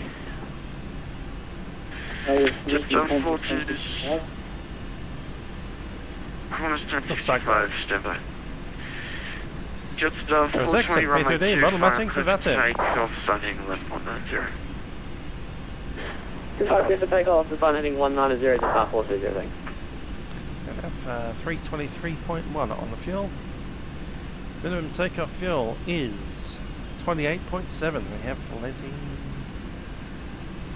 Jetstar 42, Qantas 1065, standby. Jetstar 420, runway 25, model matching for Vatsim. takeoff, sun heading left 190. Clear for takeoff, sun heading 190, Jetstar 420, thanks. And have 323.1 on the fuel. Minimum takeoff fuel is 28.7. We have plenty.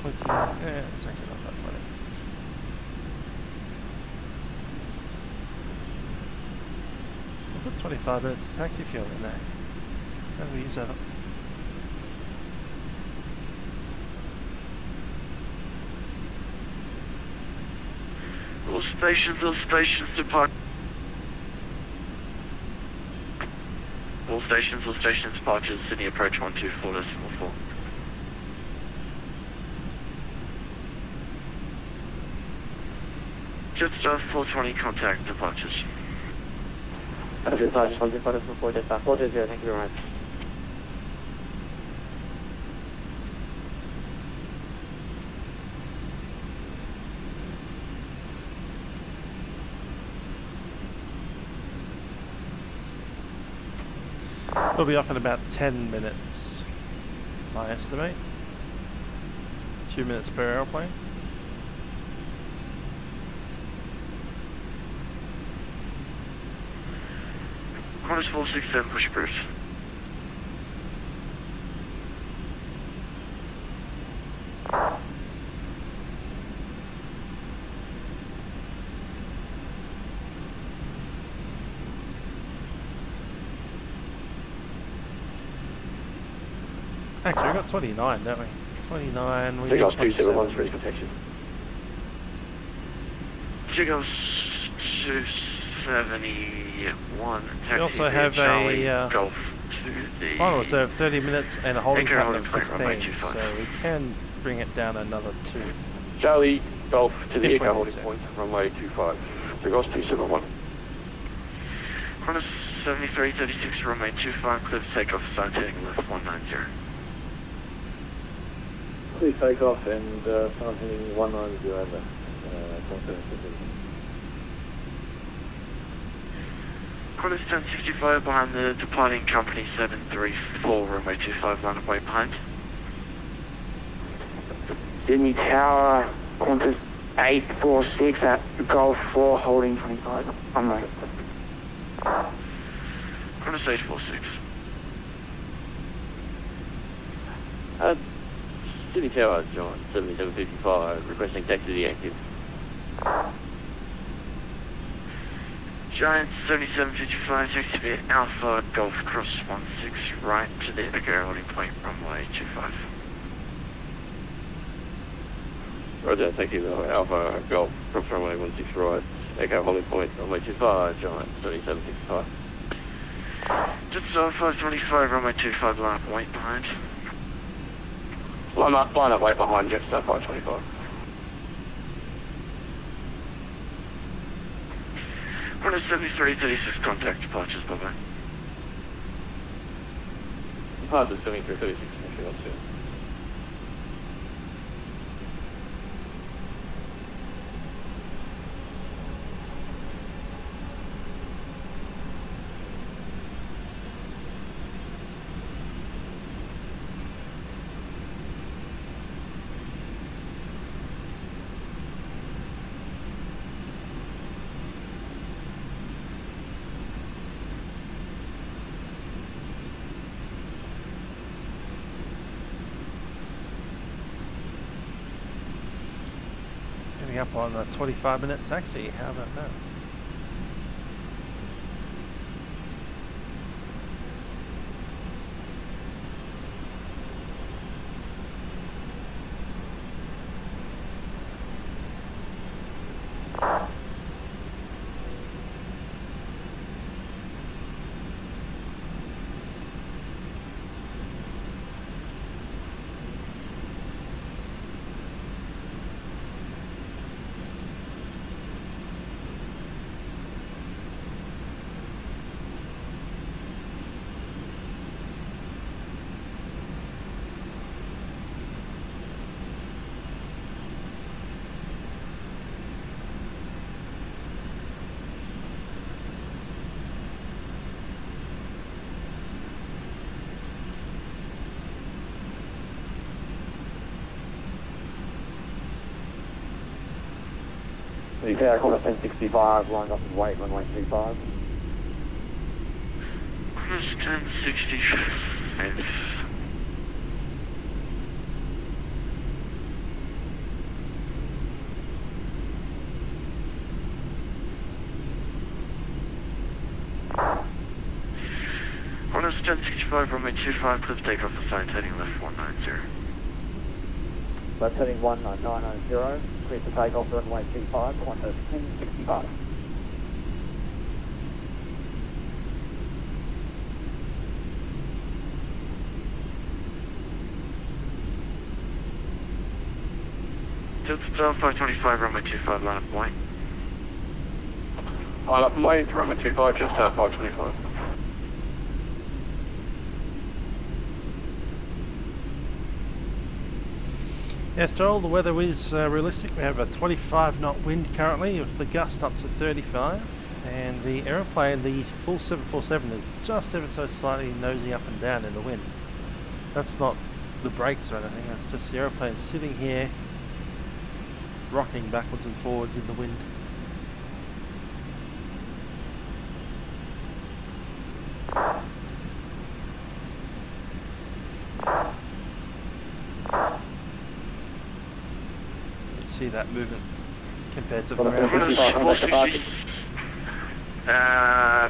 20. Yeah, it's actually not that funny. We'll put 25 minutes of taxi fuel in there. How do we use that up? All stations depart. All stations departures, Sydney approach 124.4. Jetstar 420, contact departures. Departures, Jetstar 420, thank you very much. We'll be off in about 10 minutes, I estimate. 2 minutes per aeroplane. Qantas 467, push approved. Actually, we've got 29, don't we? 29, we Takeoff got 271's ready for taxi. Takeoff 271, taxi We also have Charlie, a Golf to the final reserve 30 minutes and a holding Anchor pattern of holding point, runway 15, 25. so we can bring it down another 2. Charlie Golf to the If we Echo need holding to. point, runway 25. Regards 271. Qantas 7336, runway 25, clear for takeoff, start heading left 190. Please take off and start heading 190 over. Qantas 1065 behind the departing company 734, runway 25, line of way behind. Sydney Tower, Qantas 846 at Golf 4, holding 25. Runway. Qantas 846. Sydney Tower, John, 7755, requesting taxi to the active. Giant 7755, taxi to Alpha Golf Cross 16, right to the Echo holding point, runway 25. Roger, thank you. Alpha Golf, cross runway 16 right, Echo holding point, runway 25, Giant 7765. Just 525, runway 25, line up weight behind. Line up way behind Jetstar 525. Qantas 7336, contact departures, bye bye. Departures 7336, actually, that's it. Getting up on a 25-minute taxi, how about that? The Tower, Qantas 1065, lined up in weight, runway 25. Qantas 1065. Qantas 1065, runway 25, clear for takeoff, assigned heading left 190. Left heading 19990, clear to take off runway 25, Qantas 1065. Delta 525, runway 25, line up white. Line up way, runway 25, just 525. Yes, Joel, the weather is realistic. We have a 25 knot wind currently with the gust up to 35, and the aeroplane, the full 747, is just ever so slightly nosing up and down in the wind. That's not the brakes or anything, that's just the aeroplane sitting here rocking backwards and forwards in the wind. See that movement compared to the ground.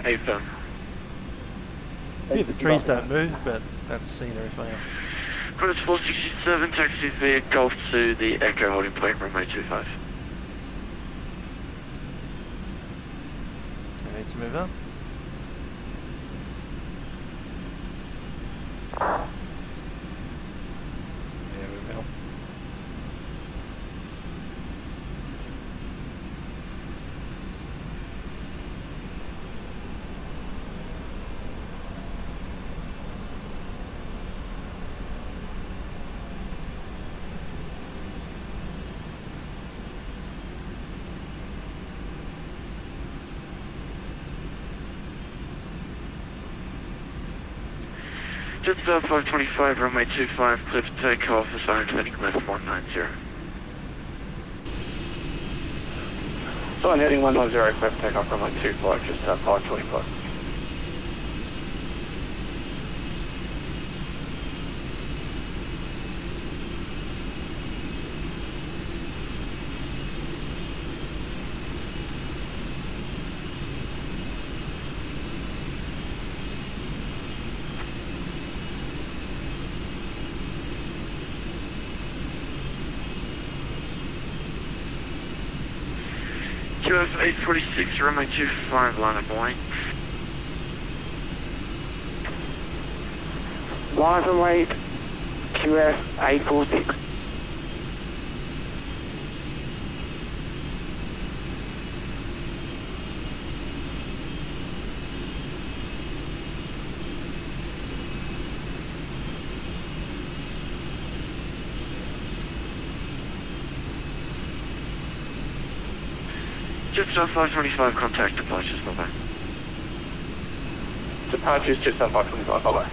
Affirm. Yeah, the trees don't move, but that's scenery for you. Qantas 467, taxi via Golf to the Echo holding point, runway 25. I need to move up. There we go. Jetstar 525, runway 25, clear for takeoff, assigned heading left 190. Sign heading 190, clear for takeoff, runway 25, just 525. QF 846, runway 25, line up away. Line and wait, QF 846. Jetstar 525, contact departures, bye-bye. Departures, Jetstar 525, bye-bye.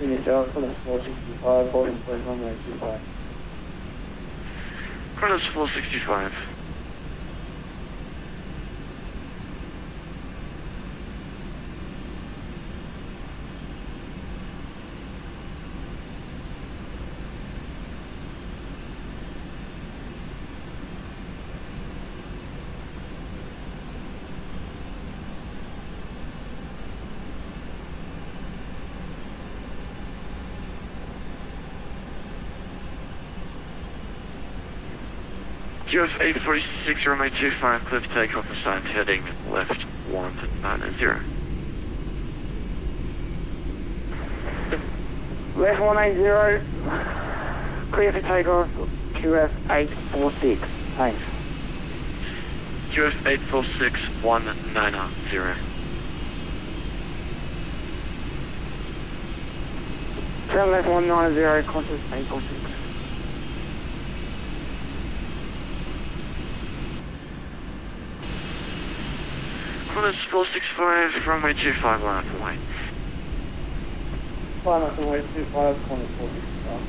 Unit Delta 465, holding point runway 25. Kronos 465. QF 846, runway 25, clear for takeoff, assigned heading left 190. Left 180, clear for takeoff, QF 846. Thanks. QF 846, 190. Turn left 190, contact 846. Kronos 465, runway 25, line up away. Line up and wait 25, corner 465.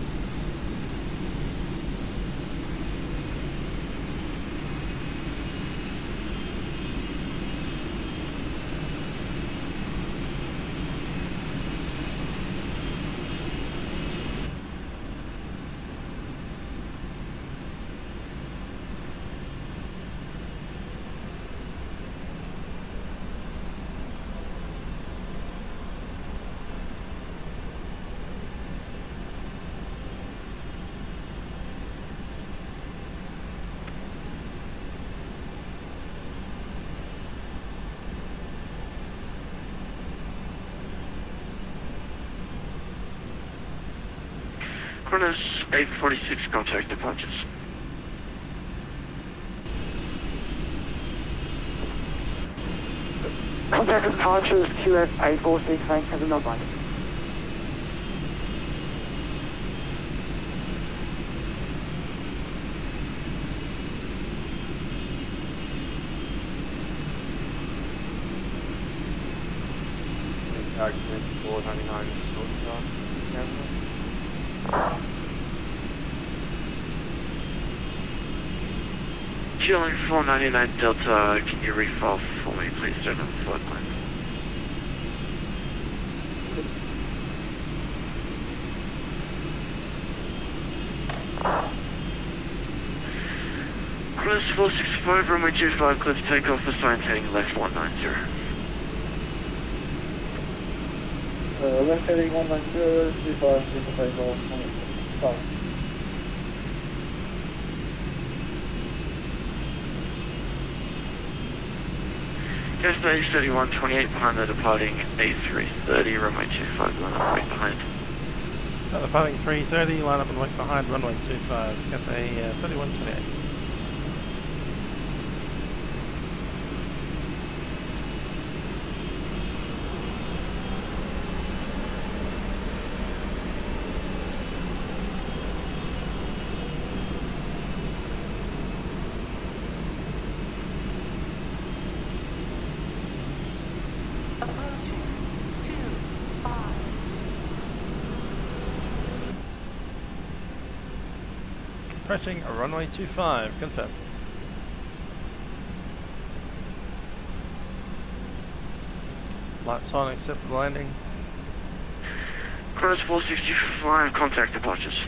Kronos 846, contact departures. Contact departures, QF 846, thanks, have a nice night. Accident 499, Chilling 499 Delta, can you refile for me, please? Don't have a flight plan. Kronos 465, runway 25, clear for takeoff, assigned heading left 190. Left heading 190, 25, clear for takeoff, 185. Cathay 3128 behind the departing A330, runway 25, line up wait behind. Departing 330, line up and wait behind runway 25, Cathay 3128. Approaching 25. Approaching a runway 25, confirm. Lights on except for the landing. Cross 465, contact departures.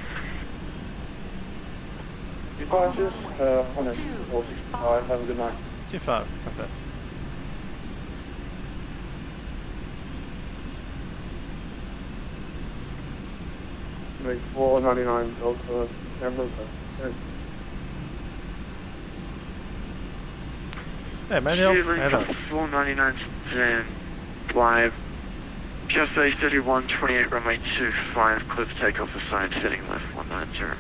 Departures, on it, 465, have a good night. 25, confirm. Make 499 Delta, December, Hey, manual. Link 499 stand live. Cathay 3128 runway 25, cliff takeoff assigned, heading left 190.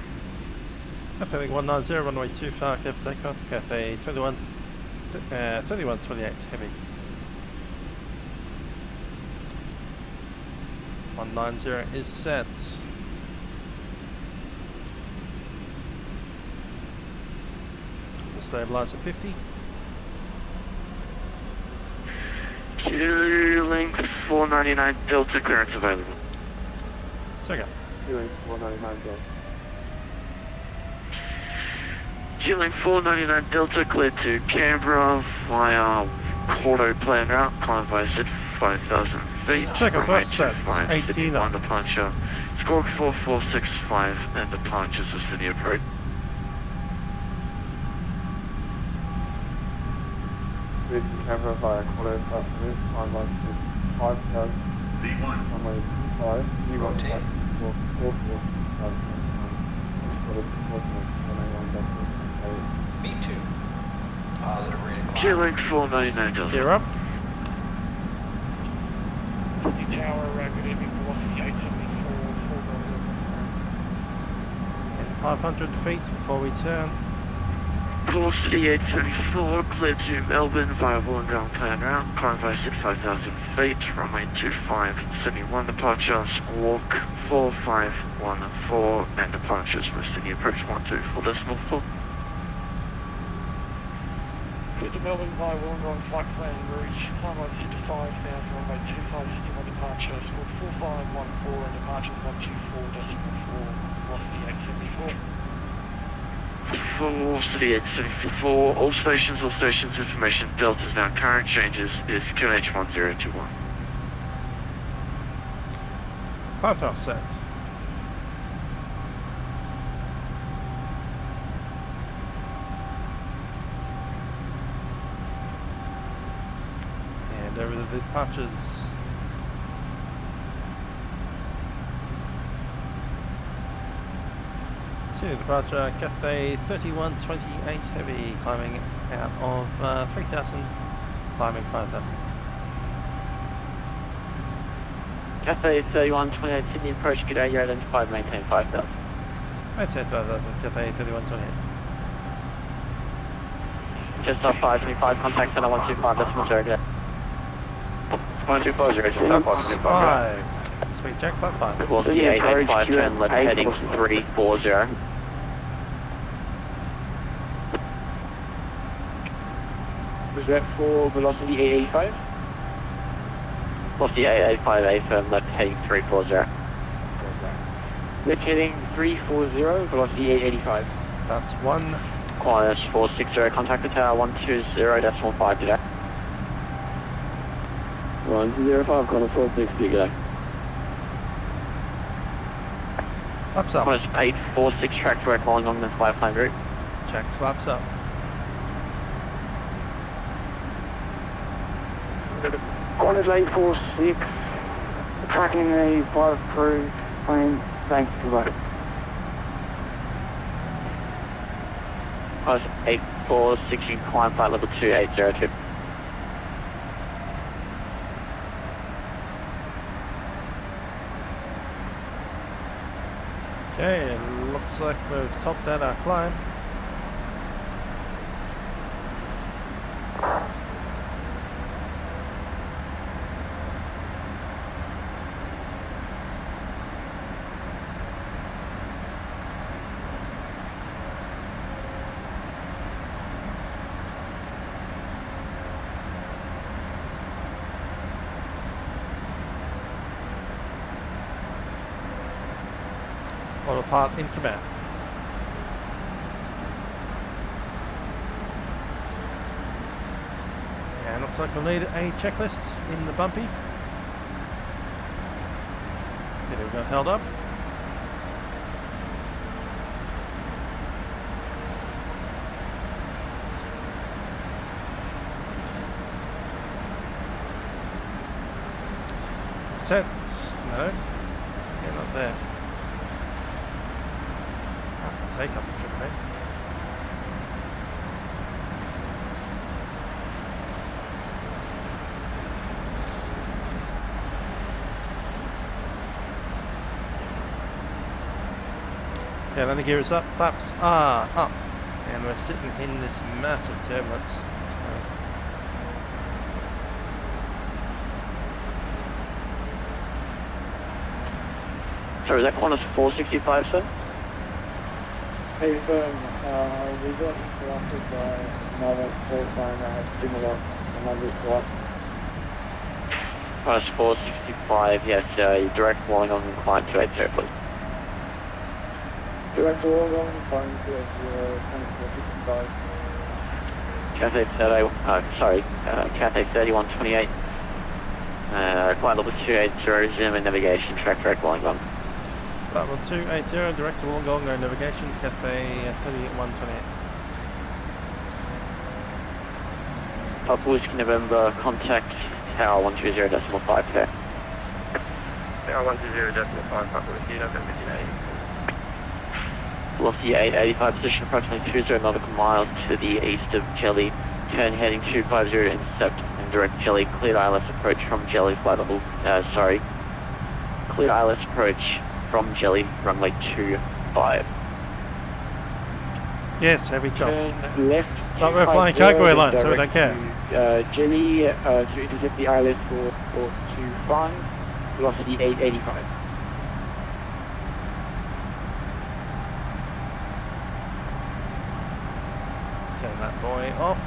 Cathay 190, runway 25, cliff takeoff. Cathay 3128, heavy. 190 is set. Stabilize at 50. Link 499 Delta, clearance available. Check out. Link 499 Delta. Link 499 Delta, cleared to Canberra via auto plan route, climb by set 5,000 feet. Check out first set, 18 on departure. Squawk 4465 and departures of Sydney approach. Camera via auto plan climb by set 5,000 runway 5. You want to squawk 4465. B2. Positive rate. Link 499 Delta. You're up. Sydney Tower, good evening, velocity 874, And 500 feet before we turn. Velocity 874, cleared to Melbourne via Wollongong plan route, climb by set 5,000 feet, runway 25, Sydney 1 departure, squawk 4514, and departures for Sydney approach 124.4. Cleared to Melbourne via Wollongong flight plan route, climb by set 5,000, runway 25, Sydney 1 departure, squawk 4514, and departures 124.4, velocity 874. Velocity 874, all stations information, Delta's now current changes is QNH 1021. Climb file set. And over the departures. Departure, Cathay 3128 heavy, climbing out of 3000, climbing 5000. Cathay 3128 Sydney approach, g'day, you're identified, maintain 5000. Maintain 5000, Cathay 3128. Just off 525, contact center 125, decimal 0, g'day. 125, just Flat 5. Sweet Jack, flat 5. Velocity 885, turn left heading 340. Was that for velocity 885? Velocity 885, firm left heading 340. Left heading 340, velocity 885. That's 1. Qantas 460, contact the tower 120.5 today. 105, Qantas 460, g'day. Flaps up. Qantas 846, track to work along the flight plan route. Jack, flaps up. Qantas 846, tracking a 5 crew plane, thanks, goodbye. Qantas 846, you can climb flight level 2802. Okay, it looks like we've topped out our climb. Autopilot in command. And looks like we'll need a checklist in the bumpy. Okay, we've got held up. Set. No. Yeah, not there. That's a take up, should be. Okay, landing gear is up, flaps are up, and we're sitting in this massive turbulence. Sorry, that Qantas 465, sir? Hey, firm, we got interrupted by another call sign that had similar numbers to us. Qantas 465, yes, direct Wollongong and climb 280, please. Direct Wollongong, climb 280, Qantas 465. Cathay 30, Cathay 3128. Climb level 280, zoom and navigation, track direct Wollongong. Level 280, direct to Wollongong, no navigation, Cathay 3128. Papa Whiskey November, contact Tower 120.5 today. Tower 120.5, Papa Whiskey November today. Velocity 885, position approximately 20 nautical miles to the east of Jelly. Turn heading 250 to intercept and direct Jelly. Cleared ILS approach from Jelly, flight level, cleared ILS approach from Jelly, runway 25. Yes, heavy chop. Turn left. But we're flying cargo airline, so we don't care. Jelly to intercept the ILS for 425, velocity 885. Turn that boy off.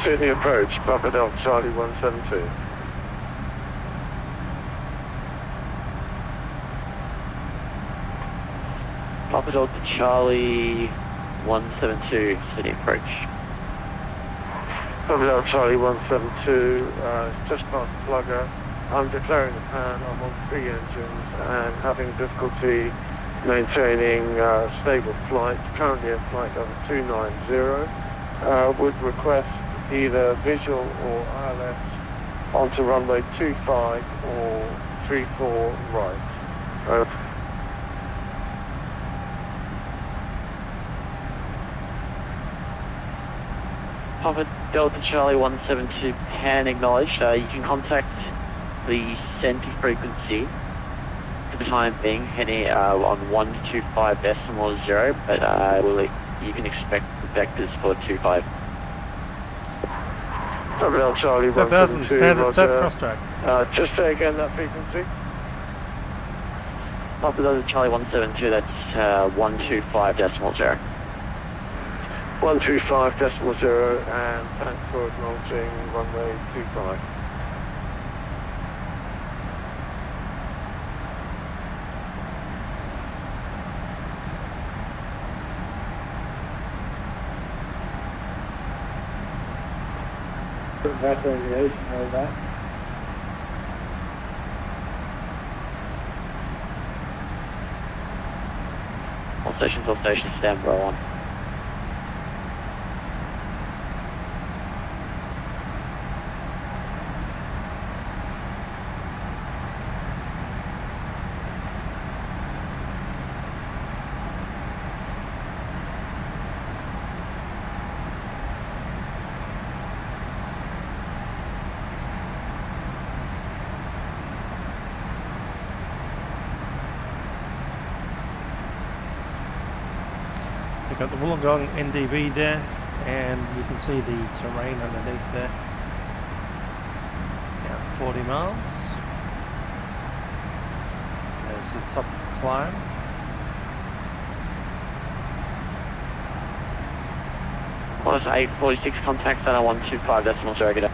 Sydney approach, Papa Delta Charlie 172. Papa Delta Charlie 172, Sydney approach. Papa Delta Charlie 172, just past Plugger. I'm declaring the pan, I'm on 3 engines and having difficulty maintaining stable flight, currently at flight level 290. Would request either visual or ILS onto runway 25 or 34 right. Papa Delta Charlie 172, pan acknowledged. You can contact the center frequency for the time being, heading on 125.0, but you can expect the vectors for 25. Papa Delta Charlie 10,000, 172, standard set cross track. just say again that frequency. Papa Delta Charlie 172, that's 125.0. 125.0 and thanks for acknowledging runway 25. That's aviation, know that. All stations, stand by 1. We've got the Wollongong NDB there, and you can see the terrain underneath there. About 40 miles. There's the top climb. Qantas 846, contact center 125.0, get up.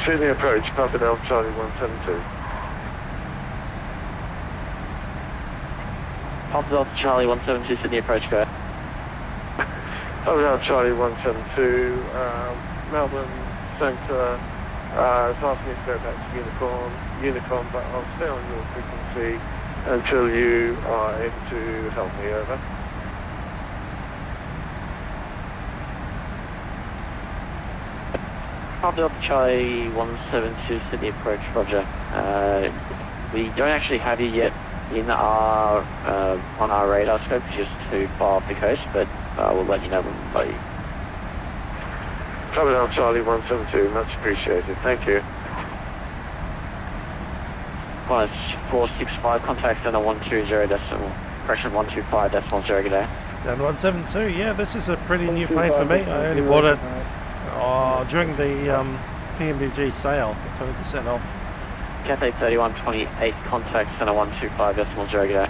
Sydney approach, Papa Delta Charlie 172. Papa Delta Charlie 172, Sydney approach, go ahead. Papa Delta Charlie 172, Melbourne Centre, it's asking me to go back to Unicorn, but I'll stay on your frequency until you are able to help me, over. Papa Delta Charlie 172, Sydney approach, roger. We don't actually have you yet in our on our radar scope, just too far off the coast, but we'll let you know when we've got you. Papa Delta Charlie 172, much appreciated, thank you. 465, contact center 120 decimal, correction 125 decimal 0, good day. Down 172, yeah, this is a pretty new plane for me. I only bought it during the PMDG sale, 20% off. Cathay 3128, contact center 125 decimal 0, good day.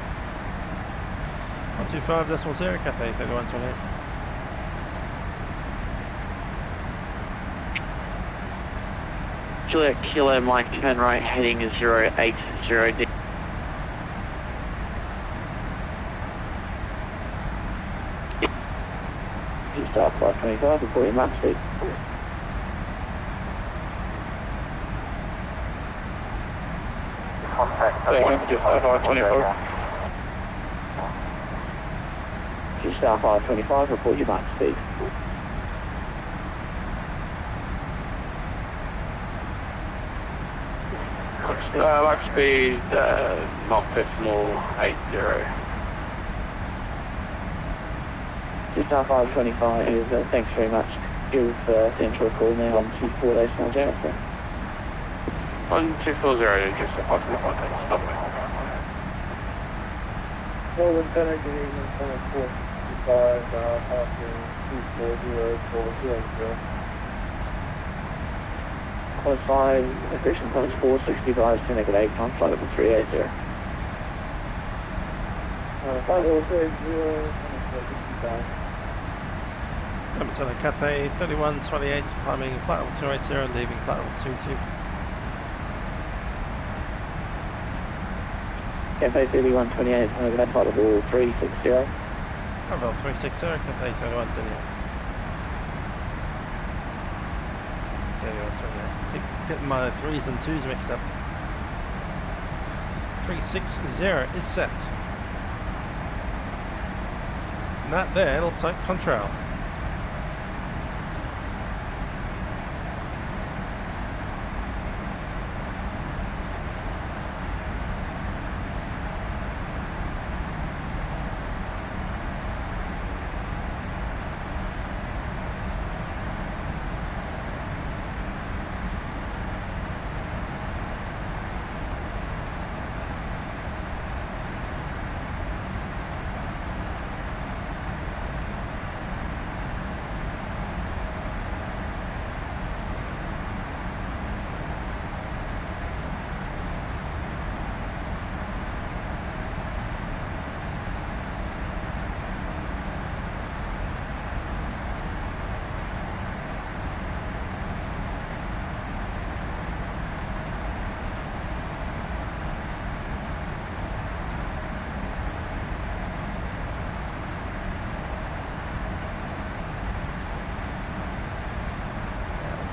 125 decimal 0, Cathay 3128. Juliet Kilo Mike, turn right, heading 080D. Start 525, report your max speed. Contact. Star 525, report your max speed. Max speed, Mach decimal 80. Star 525 is, thanks very much. Give Central a call now on 24 decimal 0. 1240, just a possible contact. Stop. Melbourne Center, good evening, Center 465, passing 240, Close 5, official close 465, Center, good 8, on flight level 380. 5060, Melbourne Centre Cathay 3128, climbing flight level 280, leaving flight level 22. Cathay 3128, flight level 360. Level 360, Cathay 3128. 3128. Keep getting my 3s and 2s mixed up. 360 is set. And that there looks like contrail.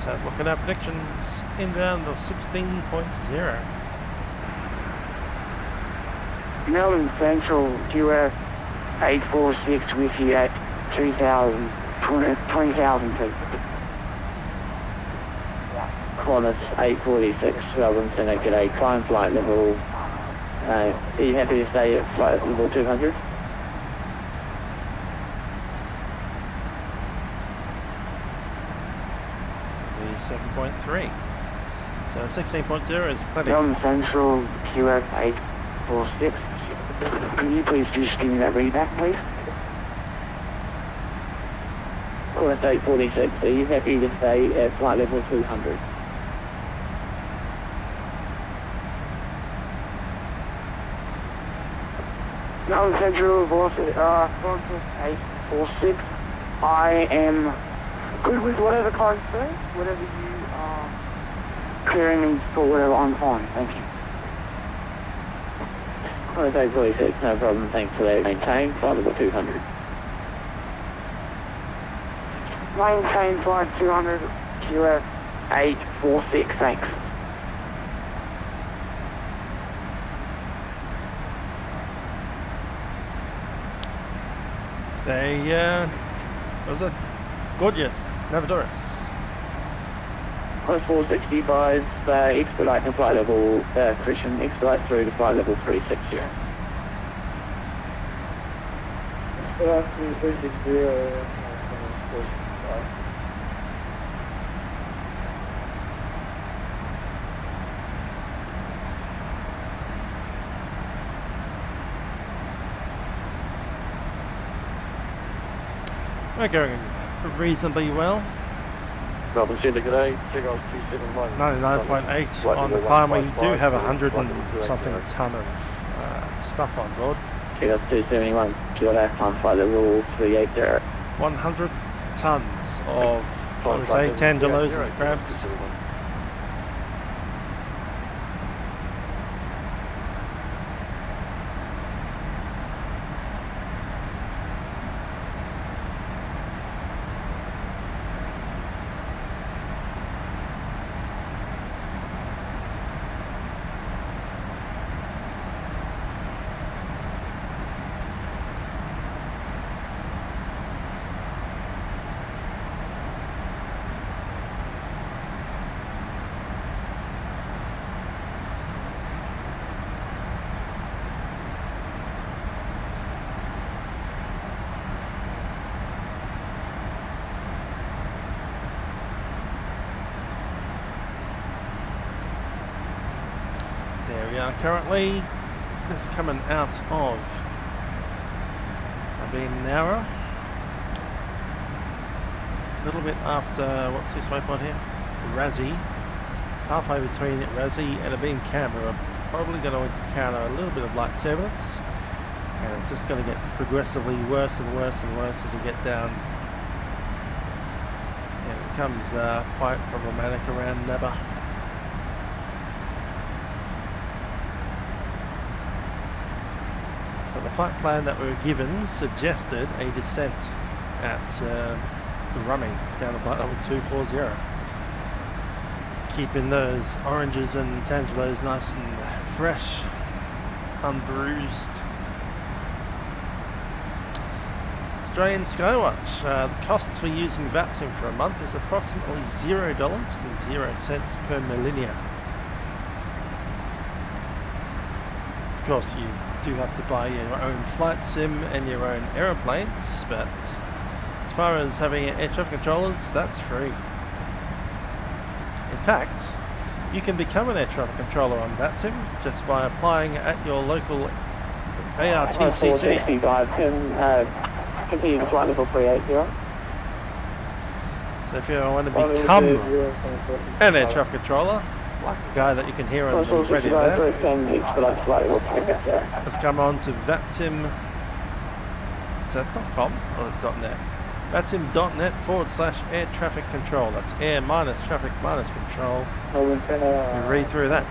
Let's look at our predictions. Inbound of 16.0. Melbourne Central, QF 846 with you at 20,000 feet. Qantas 846, Melbourne Centre, g'day, climb flight level, are you happy to stay at flight level 200? The 7.3. So 16.0 is plenty. Melbourne Central, QF 846. Can you please just give me that readback, please? Qantas 846, are you happy to stay at flight level 200? Melbourne Central, Qantas 846. I am good with whatever code say, whatever you clearing me for whatever, I'm fine, thank you. Contact 46, no problem, thanks for that. Maintain, flight level 200. Maintain flight 200, QF 846, thanks. Was it gorgeous? Navigraph. Close 465, expedite to flight level, correction, expedite through to flight level 360. Expedite through 360, We're going reasonably well. Melbourne Centre, g'day. Seagulls 271. 99.8 on the climb. We do have 100 and something a ton of stuff on board. Seagulls 271, Kilo, on flight level 380. 100 tons of, what would we say, tangelos and crabs. There we are currently, just coming out of Narrow. A little bit after, what's this waypoint here? Razzie. It's halfway between Razzie and Cam. We're probably going to encounter a little bit of light turbulence. And it's just going to get progressively worse and worse and worse as we get down. And it becomes quite problematic around Nabba. So the flight plan that we were given suggested a descent at Rummy down to flight level 240. Keeping those oranges and tangelos nice and fresh, unbruised. Australian Skywatch, the cost for using Vatsim for a month is approximately $0.00 per millennia. Of course, you do have to buy your own flight sim and your own aeroplanes, but as far as having air traffic controllers, that's free. In fact, you can become an air traffic controller on Vatsim just by applying at your local ARTCC. Continue to flight level 380. So if you want to become an air traffic controller, like the guy that you can hear on the radio there, let's come on to Vatsim. Is that .com or .net? Vatsim.net/air traffic control. That's air minus traffic minus control. You read through that.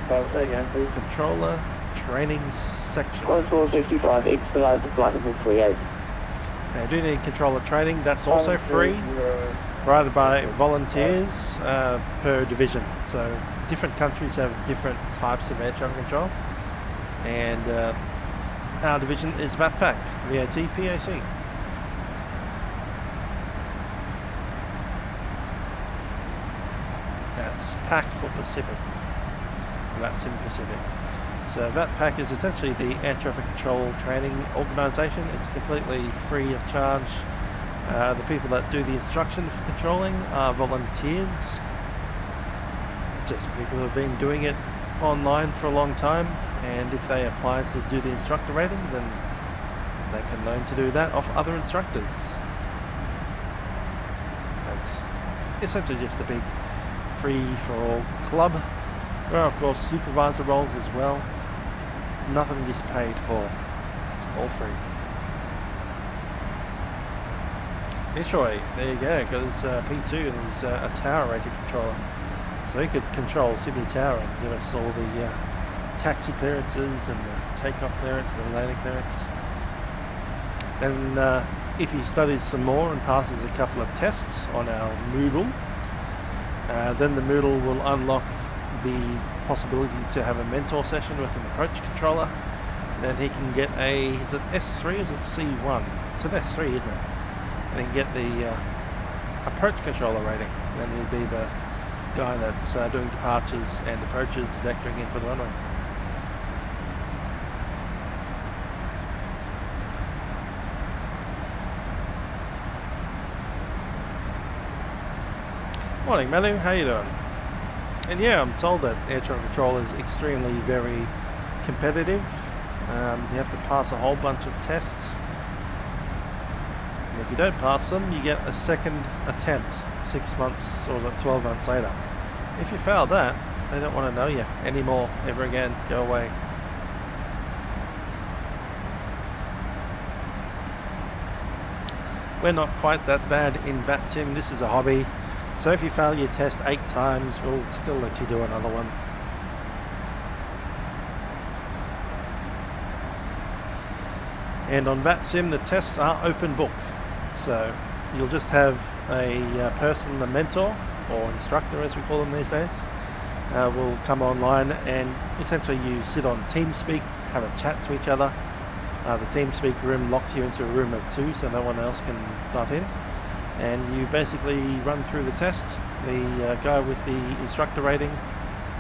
Controller training section. Close 465, expedite to flight level 380. Now, you do need controller training. That's also free, provided by volunteers per division. So different countries have different types of air traffic control, and our division is VATPAC, VATPAC. That's PAC for Pacific. That's in Pacific. So VATPAC is essentially the air traffic control training organisation. It's completely free of charge. The people that do the instruction for controlling are volunteers. Just people who have been doing it online for a long time, and if they apply to do the instructor rating, then they can learn to do that off other instructors. It's essentially just a big free-for-all club. There are of course supervisor roles as well. Nothing is paid for. It's all free. Ishoy, there you go, got his P2 and his a tower rated controller. So he could control Sydney Tower and give us all the taxi clearances and the takeoff clearance and the landing clearance. And if he studies some more and passes a couple of tests on our Moodle, then the Moodle will unlock the possibility to have a mentor session with an approach controller. Then he can get a, is it S3 or is it C1? It's an S3, isn't it? And he can get the approach controller rating. Then he'll be the guy that's doing departures and approaches, vectoring in for the runway. Morning Melu, how you doing? And yeah, I'm told that air traffic control is extremely very competitive. You have to pass a whole bunch of tests. And if you don't pass them, you get a second attempt 6 months or 12 months later. If you fail that, they don't want to know you anymore, ever again. Go away. We're not quite that bad in Vatsim. This is a hobby. So if you fail your test 8 times, we'll still let you do another one. And on Vatsim, the tests are open book. So you'll just have a person, a mentor, or instructor as we call them these days, will come online and essentially you sit on TeamSpeak, have a chat to each other. The TeamSpeak room locks you into a room of 2 so no one else can butt in. And you basically run through the test. The guy with the instructor rating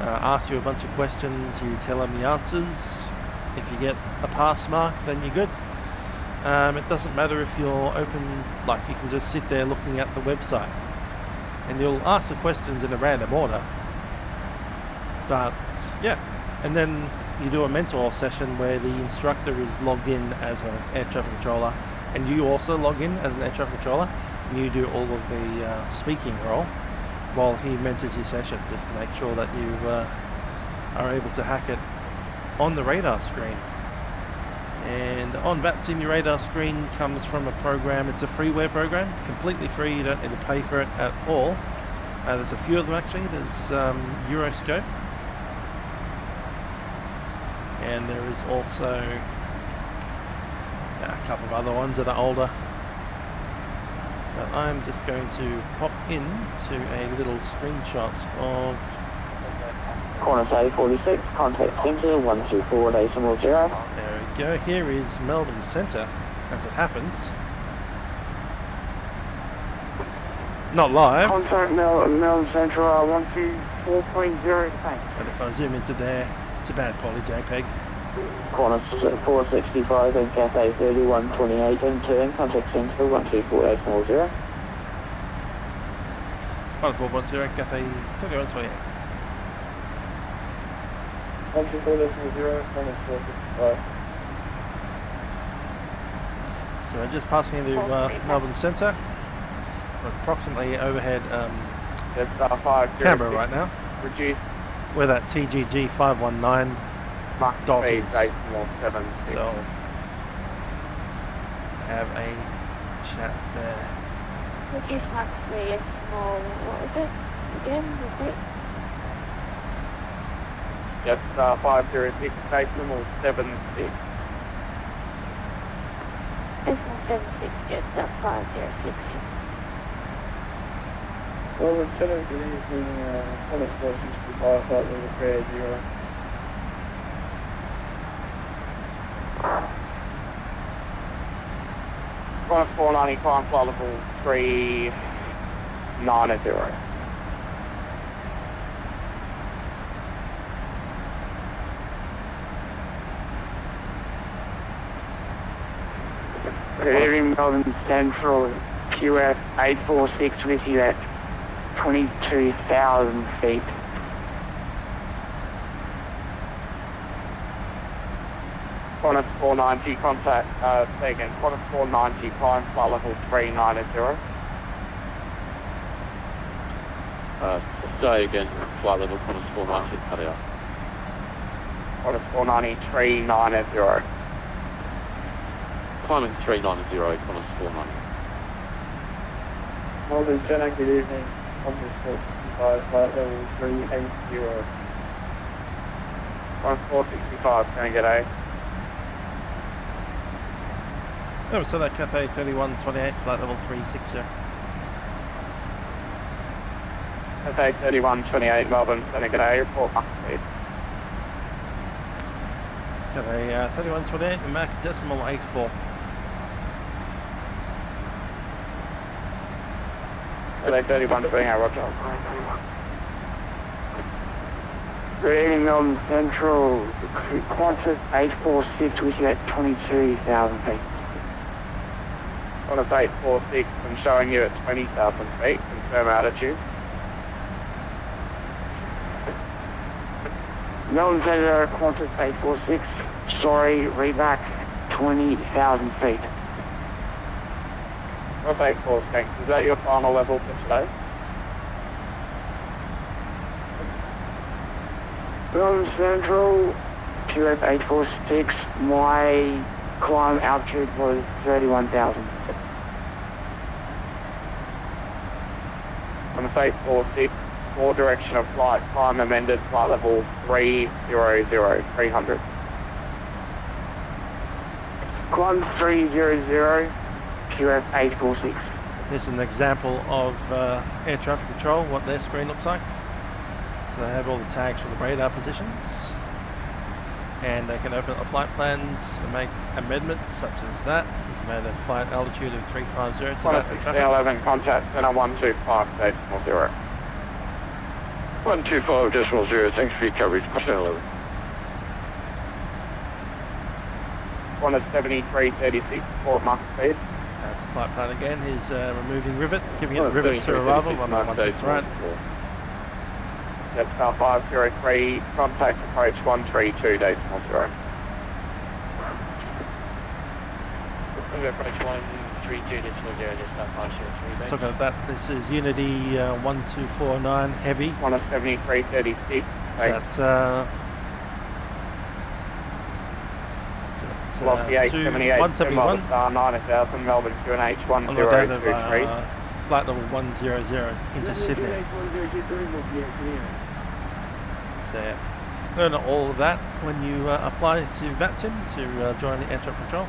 asks you a bunch of questions, you tell him the answers. If you get a pass mark, then you're good. It doesn't matter if you're open, like you can just sit there looking at the website. And you'll ask the questions in a random order. But yeah, and then you do a mentor session where the instructor is logged in as an air traffic controller and you also log in as an air traffic controller. You do all of the speaking role while he mentors your session, just to make sure that you are able to hack it on the radar screen. And on Vatsim, your radar screen comes from a program. It's a freeware program, completely free. You don't need to pay for it at all. There's a few of them actually. There's Euroscope, and there is also a couple of other ones that are older. But I'm just going to pop into a little screenshot of Corner say 46, contact centre 124 decimal 0. There we go. Here is Melbourne Centre, as it happens. Not live. Contact Melbourne Centre 124.0. Thanks. But if I zoom into there, it's a bad quality JPEG. Corner 465 and Cathay 3128 and turn, contact centre 124 decimal 0. 1410, Cathay 3128. 124 decimal 0, corner 465. So we're just passing into Melbourne Centre. We're approximately overhead Canberra right now. Reduce. We're that TGG 519. Dolphins. So have a chat there. Which is actually a small, what was it? Again, repeat. Yes, 506, decimal 76. Decimal 76, yes, that's 506. Well, Lieutenant, good evening, corner 465, flight level 380. Corner 490, climb flight level 390. Good evening, Melbourne Central, QF 846 with you at 22,000 feet. Corner 490, contact, say again, corner 490, climb flight level 390. Say again, flight level corner 490, cut out. Corner 490, 390. Climbing 390, corner 490. Well, Lieutenant, good evening, corner 465. 5, flight level 380. 1465, can I get A? Oh, so that Cathay 3128, flight level 360. Cathay 3128, Melbourne, can I get A? Report Mach speed. Cathay 3128, Mach decimal 84. Cathay 3128, roger. Good evening, Melbourne Central. Qantas 846, we should at 22,000 feet. Qantas 846, I'm showing you at 20,000 feet, confirm altitude. Melbourne Central, Qantas 846, sorry, read back 20,000 feet. Qantas 846, is that your final level for today? Melbourne Central, QF 846, my climb altitude was 31,000. Qantas 846, for direction of flight, climb amended, flight level 300, 300. Climb 300, QF 846. This is an example of air traffic control, what their screen looks like. So they have all the tags for the radar positions, and they can open up the flight plans and make amendments such as that. It's made a flight altitude of 350 to that. 1611, contact center 125.0. 125.0, thanks for your coverage, 1611. 7336, Port Mach speed. That's a flight plan again. He's removing rivet, giving it rivet to arrival, 116 right. That's Star 503, contact approach 132.0. Approach 132.0, just Star 503. Let's look at that. This is Unity 1249 heavy. 173.36. That's Lockheed 878, 171. Star 9000, Melbourne QNH On the down of 1023. flight level 100 into Sydney. So yeah, learn all of that when you apply to Vatsim to join the air traffic control.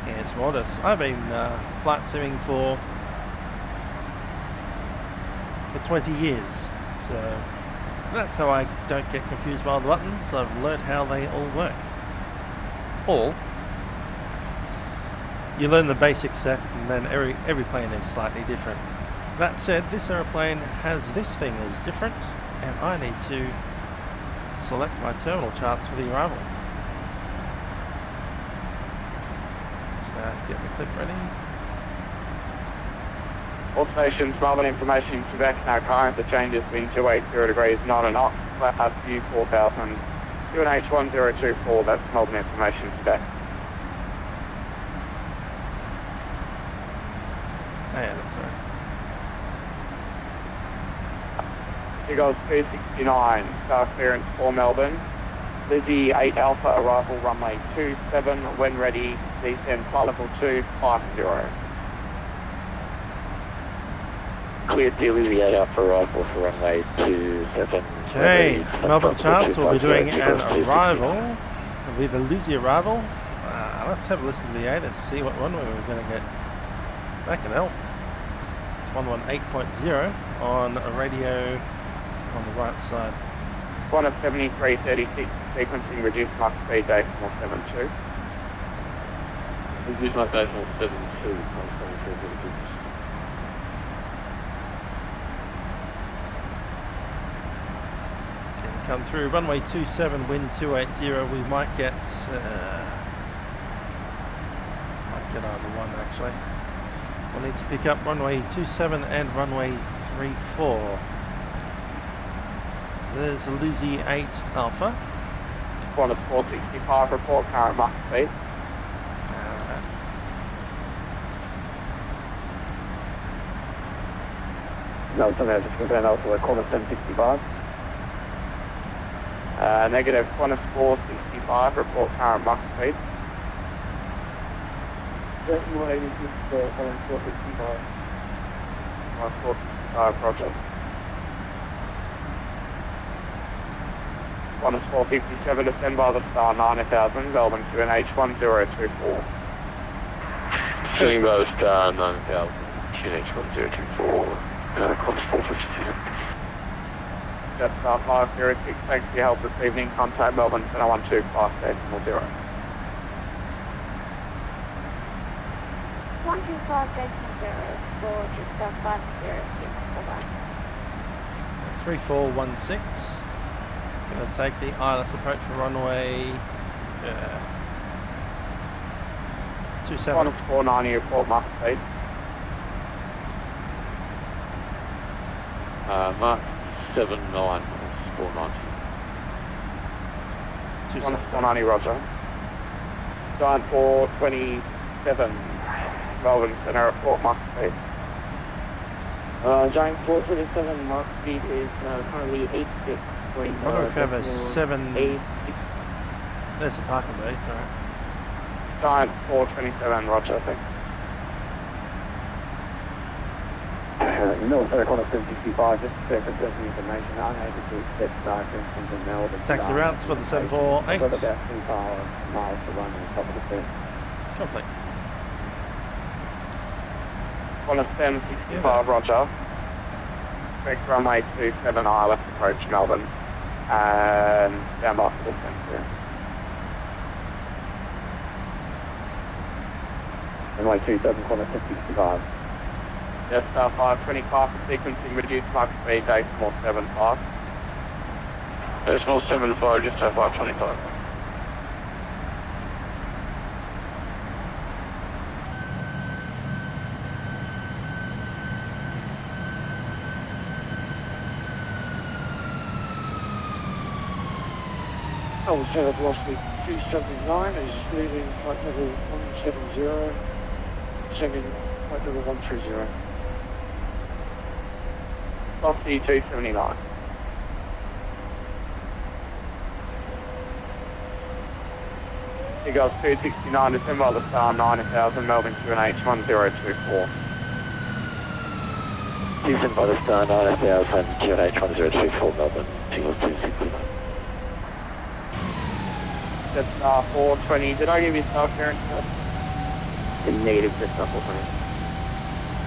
Yeah, it's modest. I've been flight simming for 20 years, so that's how I don't get confused by the buttons. I've learned how they all work. You learn the basic set, and then every plane is slightly different. That said, this aeroplane has this thing is different, and I need to select my terminal charts for the arrival. Let's get the clip ready. All stations, Melbourne information, Quebec, no current, the changes being 280 degrees, not a knot, cloud view 4000, QNH 1024, that's Melbourne information, Quebec. Oh yeah, that's right. Seagulls 269, star clearance for Melbourne. Lizzie 8 Alpha, arrival runway 27, when ready, descend flight level 250. Cleared Lizzie 8 Alpha, arrival for runway 27. Okay, Melbourne Charts will be doing an arrival. It'll be the Lizzie arrival. Let's have a listen to the ATIS, see what runway we're going to get. That can help. It's 118.0 on a radio on the right side. 173.36, sequencing reduced Mach speed, decimal 72. Reduce Mach decimal 72, Come through runway 27, wind 280. We might get either one actually. We'll need to pick up runway 27 and runway 34. So there's a Lizzie 8 Alpha. Qantas 465, report current Mach speed. No, something else, just confirm also Qantas 765. Negative, Qantas 465, report current Mach speed. runway is following 465. 465, roger. 1 is 457, descend by the star 9000, Melbourne to NH1024. Sitting by the star 9000, QNH1024, cross 452. Jet star 506, thanks for your help this evening. Contact Melbourne 1012 5840. 125.0 for just 506. Bye-bye. 3416. Going to take the ILS approach for runway 27. 1 is 490, report mark speed. Mark 79, 490. 1 is 490, roger. Giant 427, Melbourne Centre, report mark speed. Giant 427 Mark speed is currently 86. I wonder if we have a 7... There's the parking bay, sorry. Giant 427, roger, thanks. Military Corner 765, just to check the information, unable to accept directions from Melbourne. Taxi routes for the 748. Got about 25 miles to run on top of the fence. Complete. 1 is 765, roger. Expect runway 27, ILS approach Melbourne. And stand by for the sensor. Runway 27, corner 765. Yes, 525 for sequencing, reduced mark speed, decimal 75. Decimal 75, just 525. Center velocity 279 is leaving flight level 170, descending flight level 130. Velocity 279. Seagulls 269, descend by the star 9000, Melbourne QNH1024. Descend by the star 9000, QNH1024, Melbourne, Seagulls 269. Jet star 420, did I give you star clearance? Negative, Jet star 420.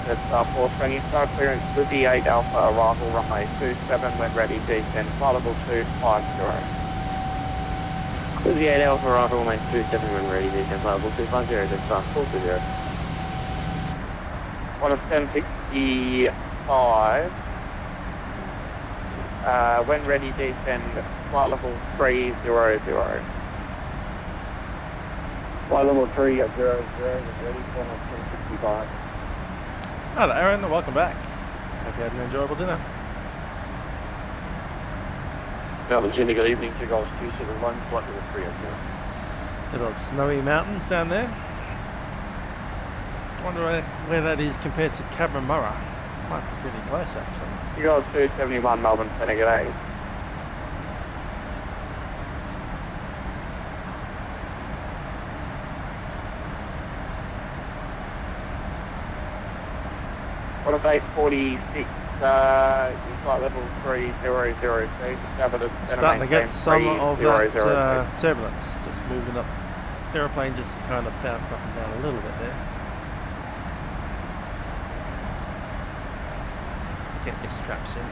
Jet star 420, star clearance, Livery 8 Alpha, arrival runway 27, when ready, descend, flight level 250. Livery 8 Alpha, arrival runway 27, when ready, descend, flight level 250, Jet star 420. 1 is 1065, when ready, descend, flight level 300. Flight level 300 is ready, corner 1065. Hi there, Aaron, and welcome back. Hope you had an enjoyable dinner. Melbourne Centre, good evening, Seagulls 271, flight level 300. Little snowy mountains down there. I wonder where that is compared to Cabramatta. Might be pretty close actually. Seagulls 271, Melbourne Centre, good day. What of 846, flight level 300, starting to get some of that turbulence, just moving up. The aeroplane just kind of bounced up and down a little bit there. Get your straps in.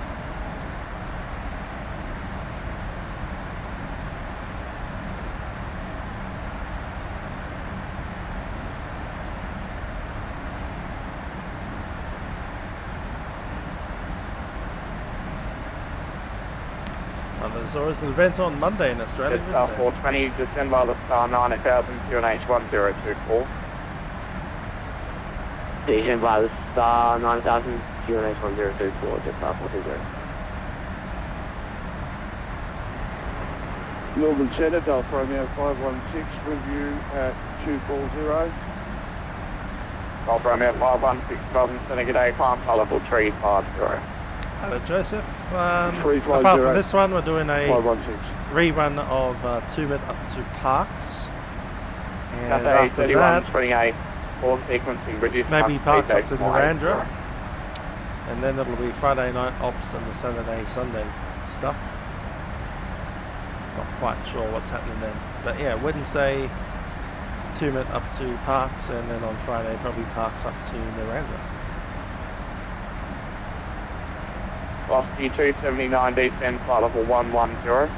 There's always an event on Monday in Australia, isn't Star there? 420, descend by the star 9000, QNH1024. Descend by the star 9000, QNH1024, Jet star 420. Melbourne Centre, Delta Romeo 516, review at 240. Delta Romeo 516, Melbourne Centre, good day, climb flight level 350. Hello Joseph. Apart from this one, we're doing a rerun of 2 minute up to Parks. And Cathay after 31, that, spreading 8. 4 sequencing, reduce maybe parks up to Narrandera. Narrandera, and then it'll be Friday night ops and the Saturday, Sunday stuff. Not quite sure what's happening then, but yeah, Wednesday 2-minute up to Parks, and then on Friday probably Parks up to Narrandera. Velocity 279, descend flight level 110.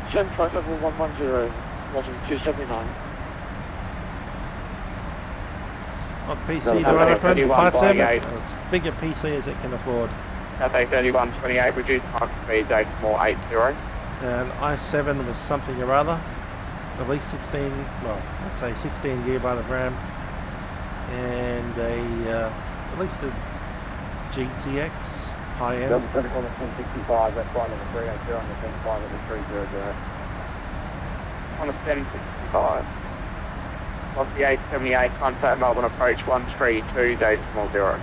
Descend flight level 110, velocity 279. What PC No, do I open? 31.8. As big a PC as it can afford. Cathay 3128, reduce Mach speed, decimal 80. And i7 was something or other. At least 16, well, I'd say 16 gigabyte of RAM. And at least a GTX high-end. 1065, that's flight level 380 on the 10.5 at the 300. On the 1065. Velocity 878, contact Melbourne approach 132, decimal 0.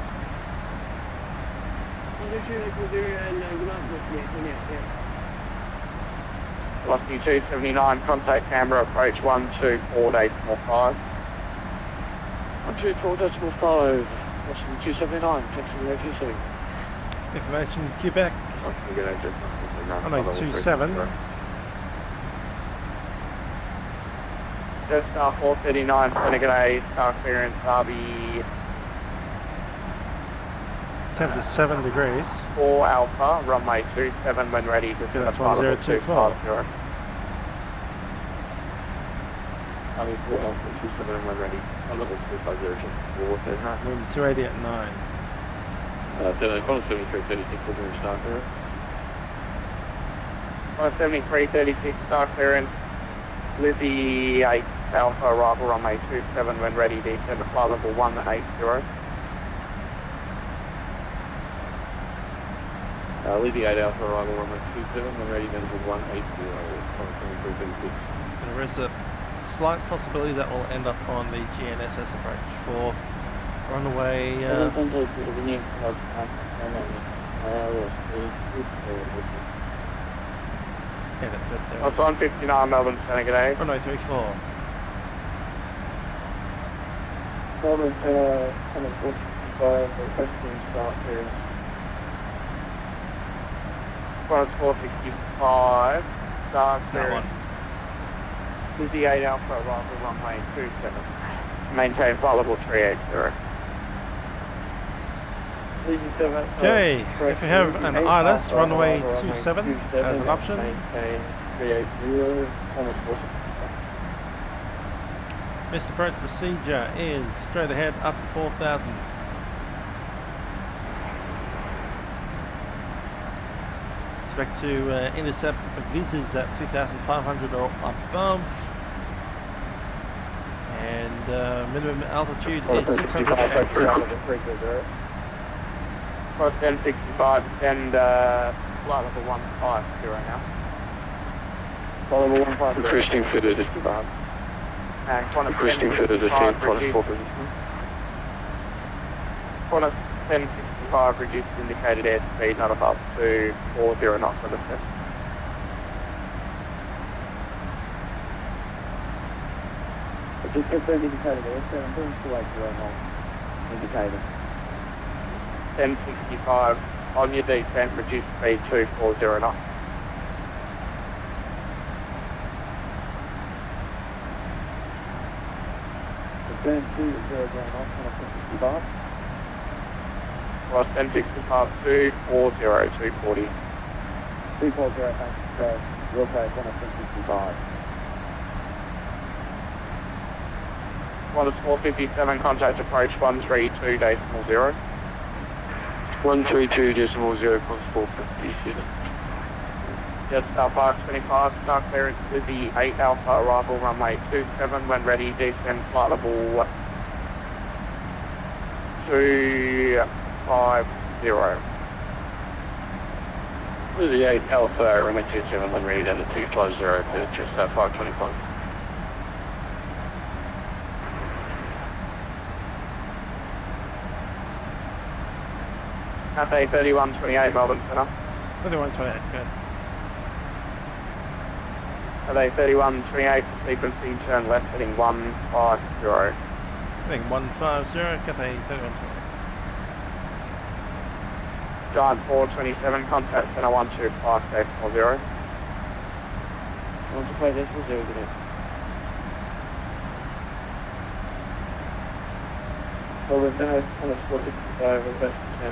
Velocity 279, contact Canberra approach 124, decimal 5. 124 decimal 5, velocity 279, taxi ATC. Information Quebec. Oh no, 27. Just star 439, Senegale, star clearance, RB Temperature 7 degrees. 4 Alpha, runway 27 when ready. Okay, that's 1024. Only 4 Alpha 27 when ready. Level 250. Moving 280 at 9. 173.36 will be in star clearance. 173.36, star clearance. Lizzie 8 Alpha, arrival runway 27 when ready. Descend to flight level 180. Lizzie 8 Alpha, arrival runway 27 when ready. Then to 180. 173.36. There is a slight possibility that will end up on the GNSS approach for runway. That's 159 Melbourne, Senegale. Runway 34. Melbourne, 145, requesting start clearance. 465, start That clearance. one. Lizzie 8 Alpha, arrival runway 27. Maintain flight level 380. Okay, if you have an ILS, runway 27 as an option. Maintain 380, Missed approach procedure is straight ahead up to 4,000. Expect to intercept visitors at 2,500 or above. And minimum altitude is 610. 1065, and flight level 150 now. Flight level 150. Requesting further distance. And Requesting further descent, flight 4 position. 1065, reduced indicated airspeed, not above 240 knots for descent. Just confirm indicated airspeed, I'm doing 280 knots indicated. 1065, on your descent, reduced speed 240 knots. Confirm 200 knots on a 1065. Well, 1065, 240, 240. 240, thanks. Real code, 1065. One is 457, contact approach 132, decimal 0. 132 decimal 0, 457. Just Park 25, start clearance with the 8 Alpha, arrival runway 27 when ready, descend flight level 250. With the 8 Alpha, runway 27 when ready, then the 250 to just Park 25. Cathay 3128, Melbourne Centre. 3128, good. Cathay 3128, sequencing, turn left heading 150. Heading 150, Cathay 3120. Giant 427, contact center 125, safe 40. 125 decimal 0, good day. Over now, almost 465, over best 10.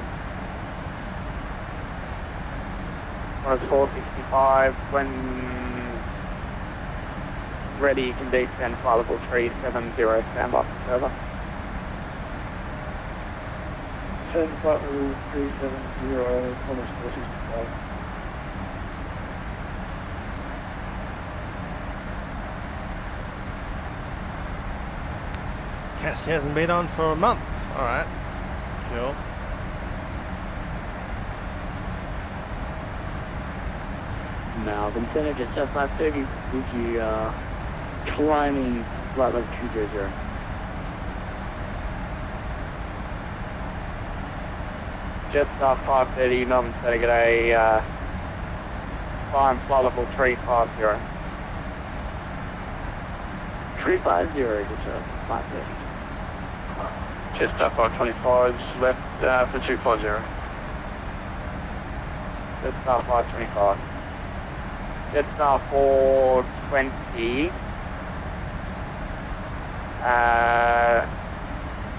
465, when ready you can descend flight level 370, stand by for server. Send flight level 370, almost 465. Cassie hasn't been on for a month. Alright. Cool. Melbourne Center, just at 530, with you climbing flight level 200. Jetstar 530, Melbourne Center, get a climb flight level 350. 350, Jetstar 530. Jetstar 525's left for 250. Jetstar 525. Jetstar 420.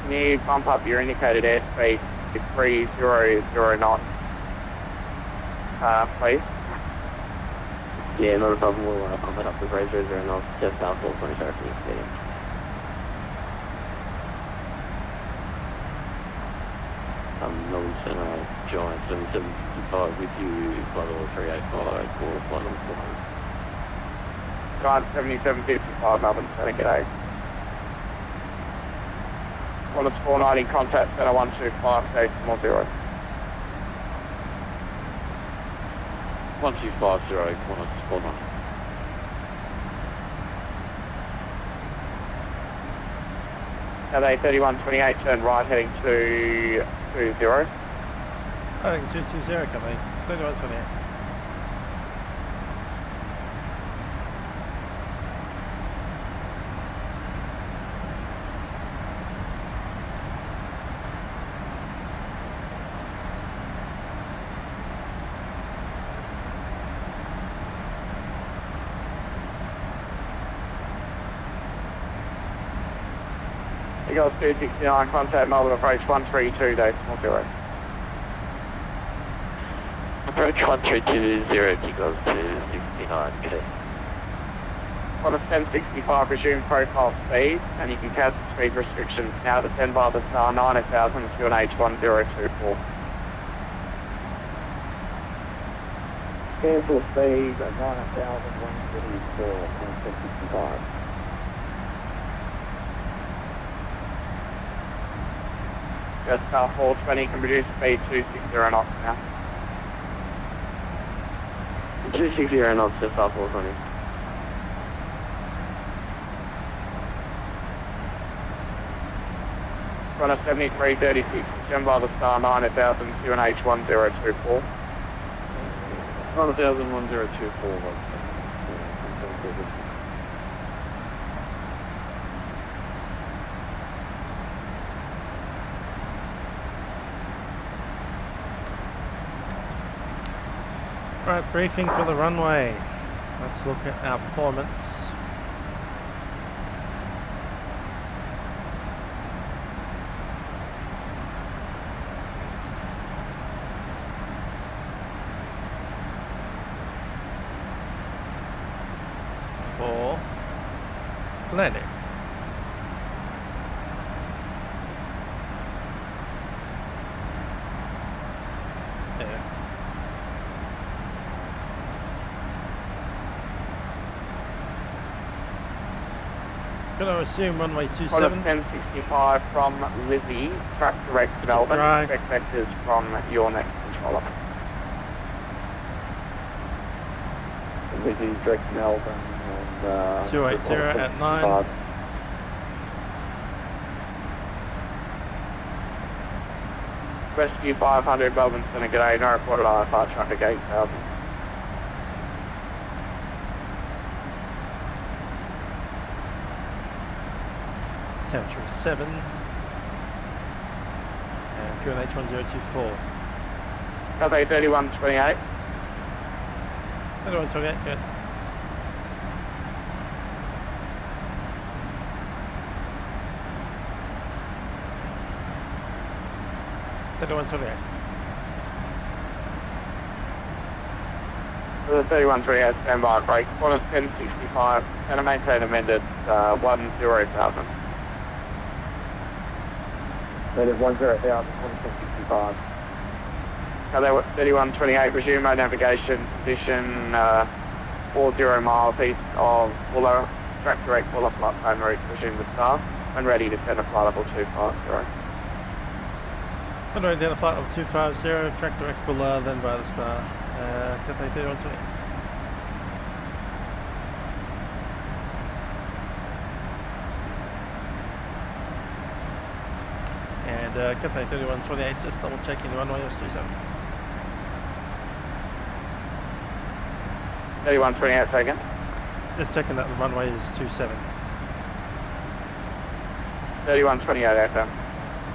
Can you bump up your indicated airspeed to 300 knots, please? Yeah, not a problem. We'll pump it up to 300 knots. Jetstar 420, sorry for the stadium. Melbourne Center, Giant 775 with you, flight level 385 for flight level 400. Giant 7755, Melbourne Center, g'day. Qantas 490, contact center 125, decimal 0. 1250, Qantas 490. Cathay 3128, turn right heading to 20. Heading 220, Cathay 3128. Eagles 269, contact Melbourne approach 132, decimal 0. Approach 1320, Eagles 269, okay. Qantas 1065, resume profile speed, and you can cancel speed restrictions now to descend by the star 9000 to an H1024. Cancel speed at 9,134, 1065. Jetstar 420 can produce speed 260 knots now. 260 knots, Jetstar 420. Qantas 7336, descend by the star 9000 to an H1024. 1024. Right, briefing for the runway. Let's look at our performance. For landing. There. Gonna assume runway 27. 1065 from Lizzie, track direct to Melbourne, Right. expect vectors from your next controller. Lizzie, direct to Melbourne, and 280 at 9. Rescue 500, Melbourne Center, g'day, no reported IFR traffic 8000. temperature is 7. And QNH 1024. Cathay 3128. 3128, good. The 3138 standby break, quarter 1065, and I maintain amended 10,000. Amended 10,000, 1065. Cathay 3128, resume my navigation position 40 miles east of Buller, track direct Buller flight plan route, resume the star, and ready to send a flight level 250. Runway down a flight level 250, track direct Buller, then by the star. Cathay 3128. And Cathay 3128, just double checking the runway is 27. 3128 second. Just checking that the runway is 27. 3128 FM.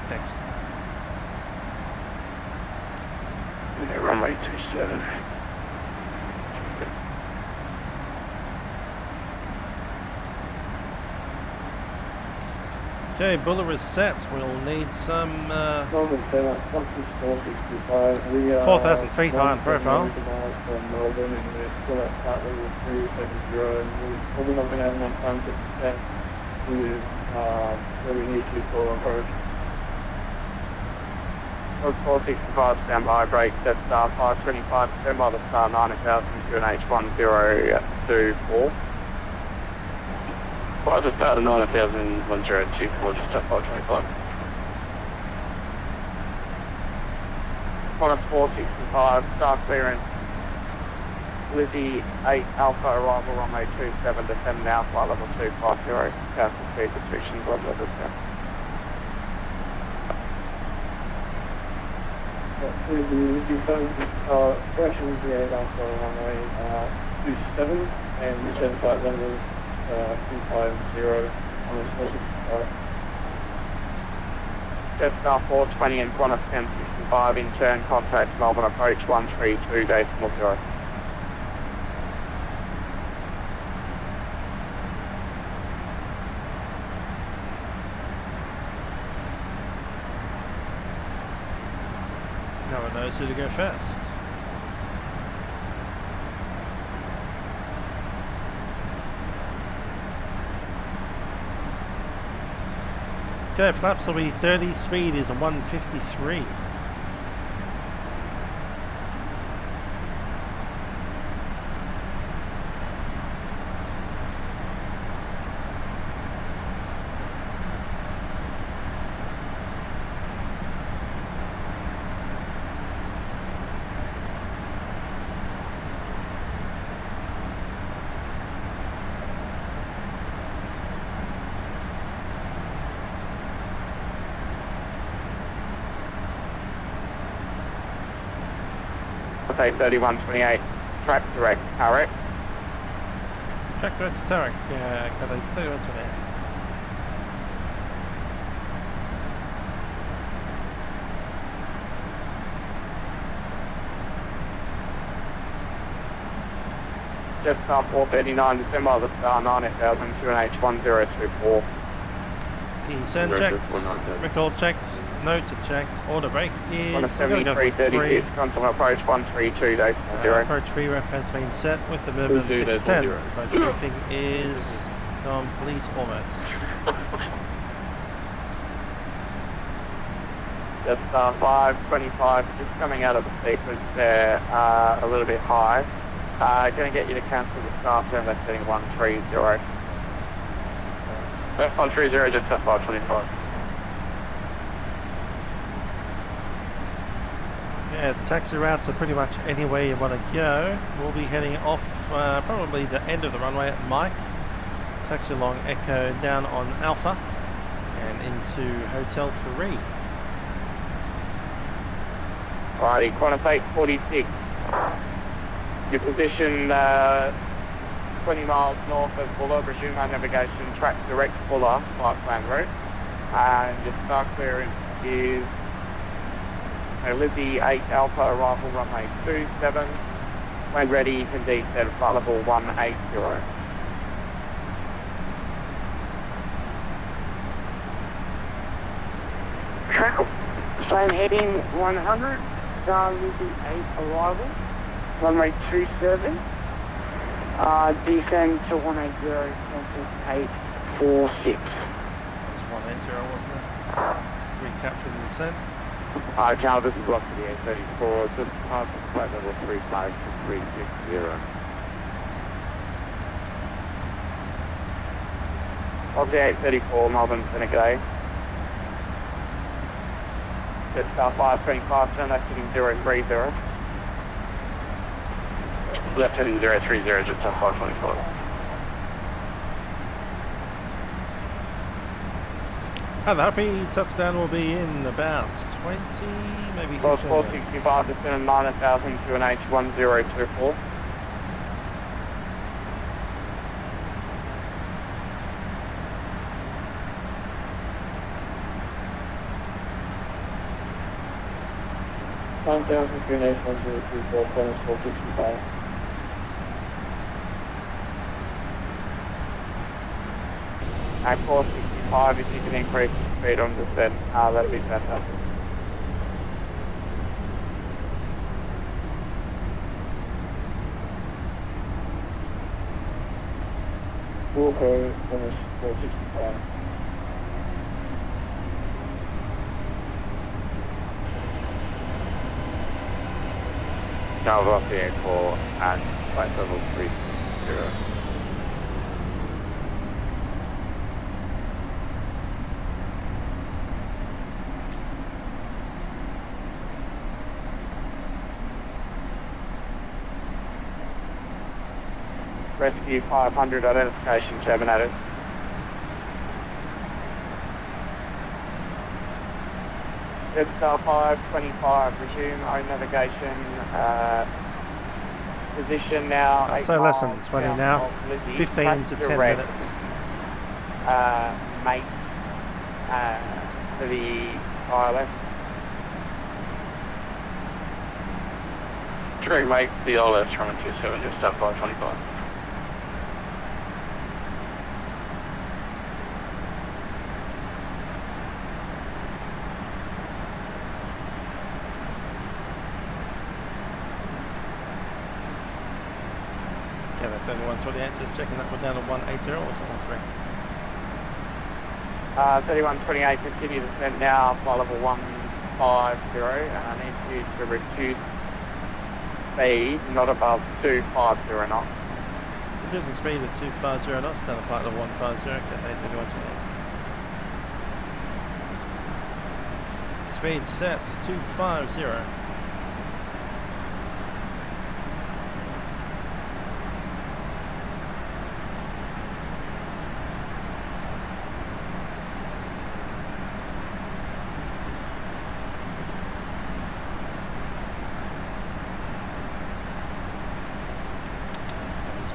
Thanks. Yeah, runway 27. Okay, Buller is set. We'll need some 4,000 feet high in profile. From Melbourne, and we're still at flight level 370, and we're probably not going to have enough time to set with where we need to for approach. 465 standby break, set star 525, stand by the star 90,000 QNH 1024. Flight to start at 90,000, 1024, just up 525. Qantas 465, star clearance, Lizzie 8 Alpha arrival runway 27, descend now, flight level 250, cancel speed restrictions, level discount. Corrections, the 8 Alpha runway 27, and return flight level 250 on the special flight. Jetstar 420 and Qantas 1065, in turn contact Melbourne approach 132.0. No one knows who to go first. Okay, flaps will be 30, speed is a 153. Cathay 3128, track direct, Tarek. Track direct to Tarek, Cathay 3128. Jetstar 439, December the star 90,000, QNH 1024. Descend checked, record checked, notes are checked, order break is... On a 7336, contact approach 132.0. Approach VREF has been set with the movement 610. Approach briefing is complete almost. Jetstar 525, just coming out of the sequence there, a little bit high. Going to get you to cancel the start term, that's setting 130. 130, just at 525. Yeah, taxi routes are pretty much anywhere you want to go. We'll be heading off probably the end of the runway at Mike. Taxi along Echo down on Alpha and into Hotel 3. Alrighty, Qantas 846. Your position 20 miles north of Buller, resume our navigation, track direct Buller, flight plan route. And your start clearance is Livery 8 Alpha, arrival runway 27. When ready, you can descend at flight level 180. Same heading 100, Livery 8 arrival, runway 27. Descend to 180, 846. That's 180, wasn't it? Recaptured the descent. Channel, this is block to the A34, just past flight level 35 to 360. Of the 834, Melbourne, Cathay. Jet star 525, turn left heading 030. Left heading 030, jet star 525. Have a happy touchdown will be in about 20, maybe 15 Course 465, descend 9,000 to an H1024. Course 465. At course 65, if you can increase the speed on descent, that'd be fantastic. Course 465. Now off the A4 and flight level 30. Rescue 500, identification terminated. Jet star 525, resume own navigation, position now. So less than 20 now, 15 to 10 minutes. Mate, to the ILS. Direct mate, the ILS running 27, jet star 525. Yeah, 3128, just checking that we're down to 180 or 73. 3128, continue descent now, flight level 150, and I need you to reduce speed, not above 250 knots. Reducing speed at 250 knots, down to flight level 150, Cathay 3128. Speed set 250.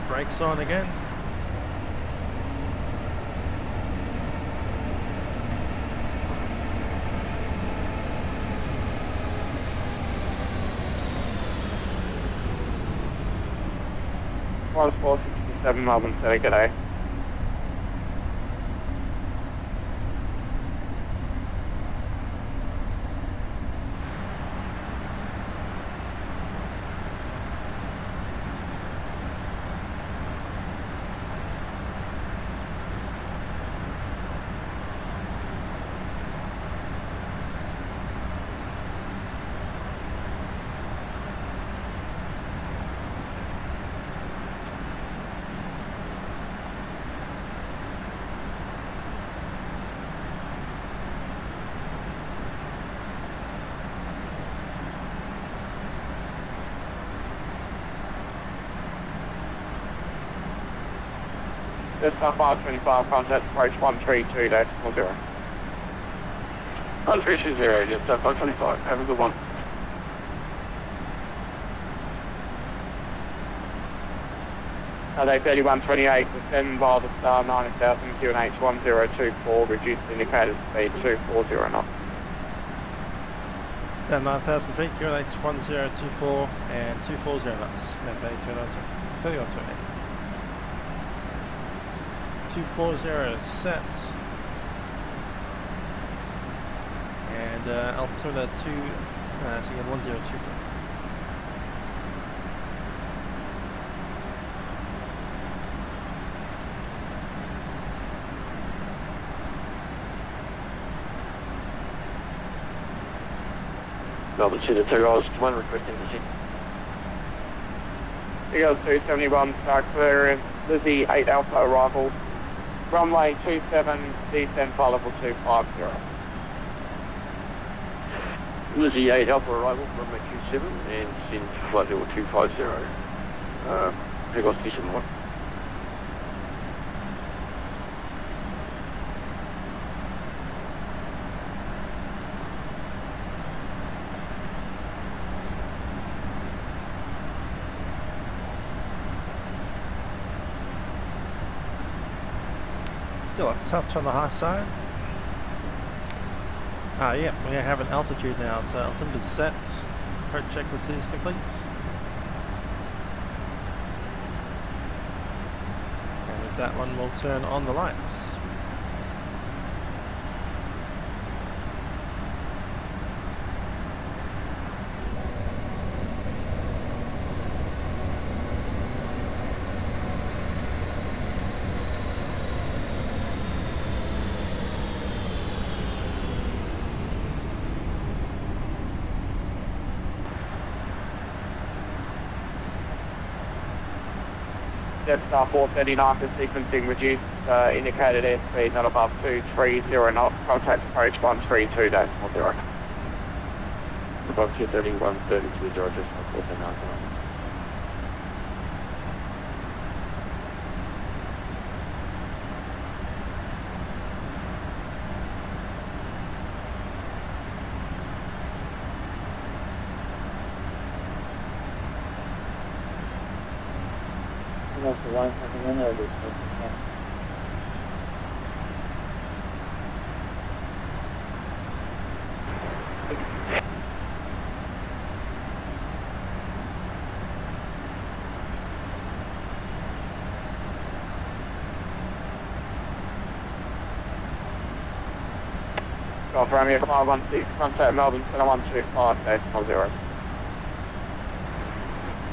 Brakes on again. One 467 Melbourne, City, g'day. Jet star 525, contact approach 132-0. 1320, jet star 525, have a good one. Cathay 3128, descend via the star 90,000 QNH 1024, reduced indicated speed 240 knots. Down 9,000 feet, QNH 1024 and 240 knots. Cathay 3128. 240 set. And altimeter 1024. Melbourne City 2, I was one requesting to see. Eagles 271, start clearance, Lizzie 8 Alpha arrival, runway 27, descend flight level 250. Lizzie 8 Alpha arrival, runway 27 and descend flight level 250. Eagles 271. Still a touch on the high side. Yeah, we have an altitude now, so altimeter set. Approach checklist is complete. And with that one, we'll turn on the lights. Jetstar 439 for sequencing reduced, indicated airspeed not above 230 knots, contact approach 132.0. Above 230, 132, 0, just 439. That's the one second in over. Golf Romeo 516, contact Melbourne 125.0.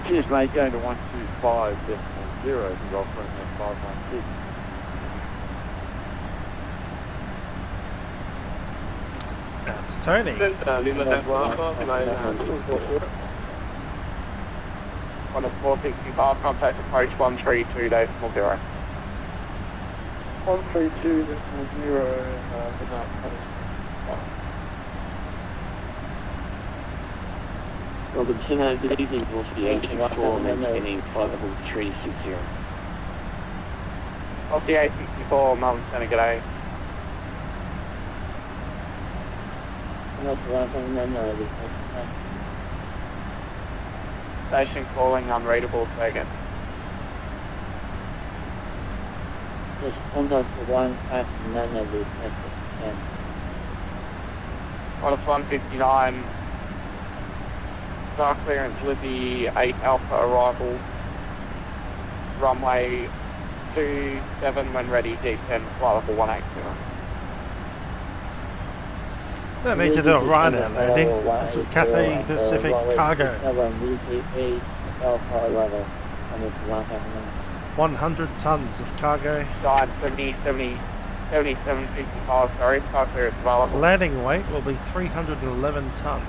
Cheers mate, going to 125.0 from Golf Romeo 516. That's Tony. On a 465, contact approach 132.0. 132.0, Melbourne Center, good evening, velocity 864, maintaining flight level 360. Velocity 864, Melbourne Center, g'day. That's the one second in over. Station calling unreadable, say again. Just contact the one second in over. On a 159, start clearance, Lizzie 8 Alpha arrival, runway 27 when ready, descend, flight level 180. Don't need to do a Ryanair landing. This is Cathay Pacific Cargo. 100 tons of cargo. Giant 7755, sorry, start clearance available. Landing weight will be 311 tons.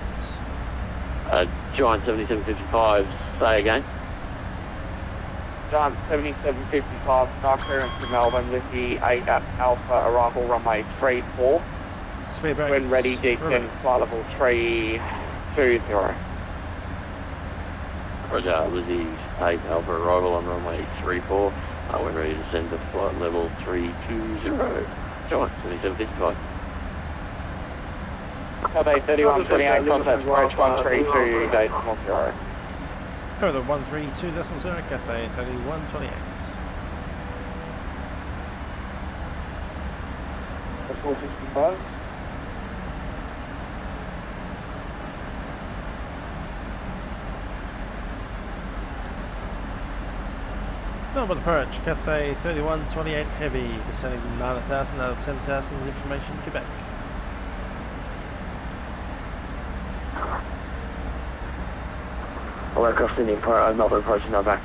Giant 7755, say again. Giant 7755, start clearance to Melbourne, Lizzie 8 Alpha arrival, runway 34. Speed brakes. When ready, descend flight level 320. Roger, Lizzie 8 Alpha arrival on runway 34. When ready to descend to flight level 320. Giant 7755. Cathay 3128, contact approach 132.0. Over the 132.0, Cathay 3128. 465. Melbourne approach, Cathay 3128 heavy, descending 9,000 out of 10,000, information Quebec. All across Sydney, Melbourne approach, now back.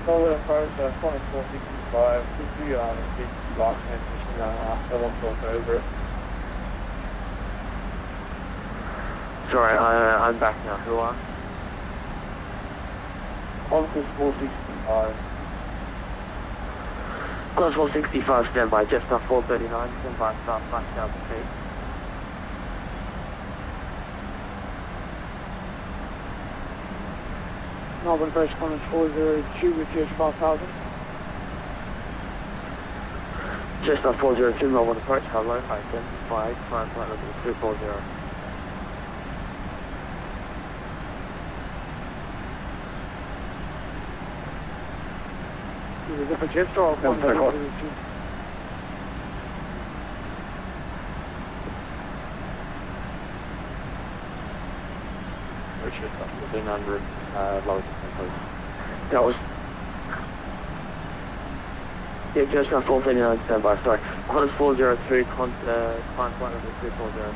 Melbourne approach, Qantas 465, could you speak last transition after 1 over it? Sorry, I'm back now. Who are? Qantas 465. Qantas 465, standby, Jetstar 439, standby, start 5,000 feet. Melbourne approach, Qantas 402 with you 5,000. Jetstar 402, Melbourne approach, hello, hi, 10-5, climb flight level 240. Is it for Jetstar or Qantas 402? Richard, 1500, lowest please. That was... Yeah, Jetstar 439, standby, sorry. Qantas 402, climb flight level 240.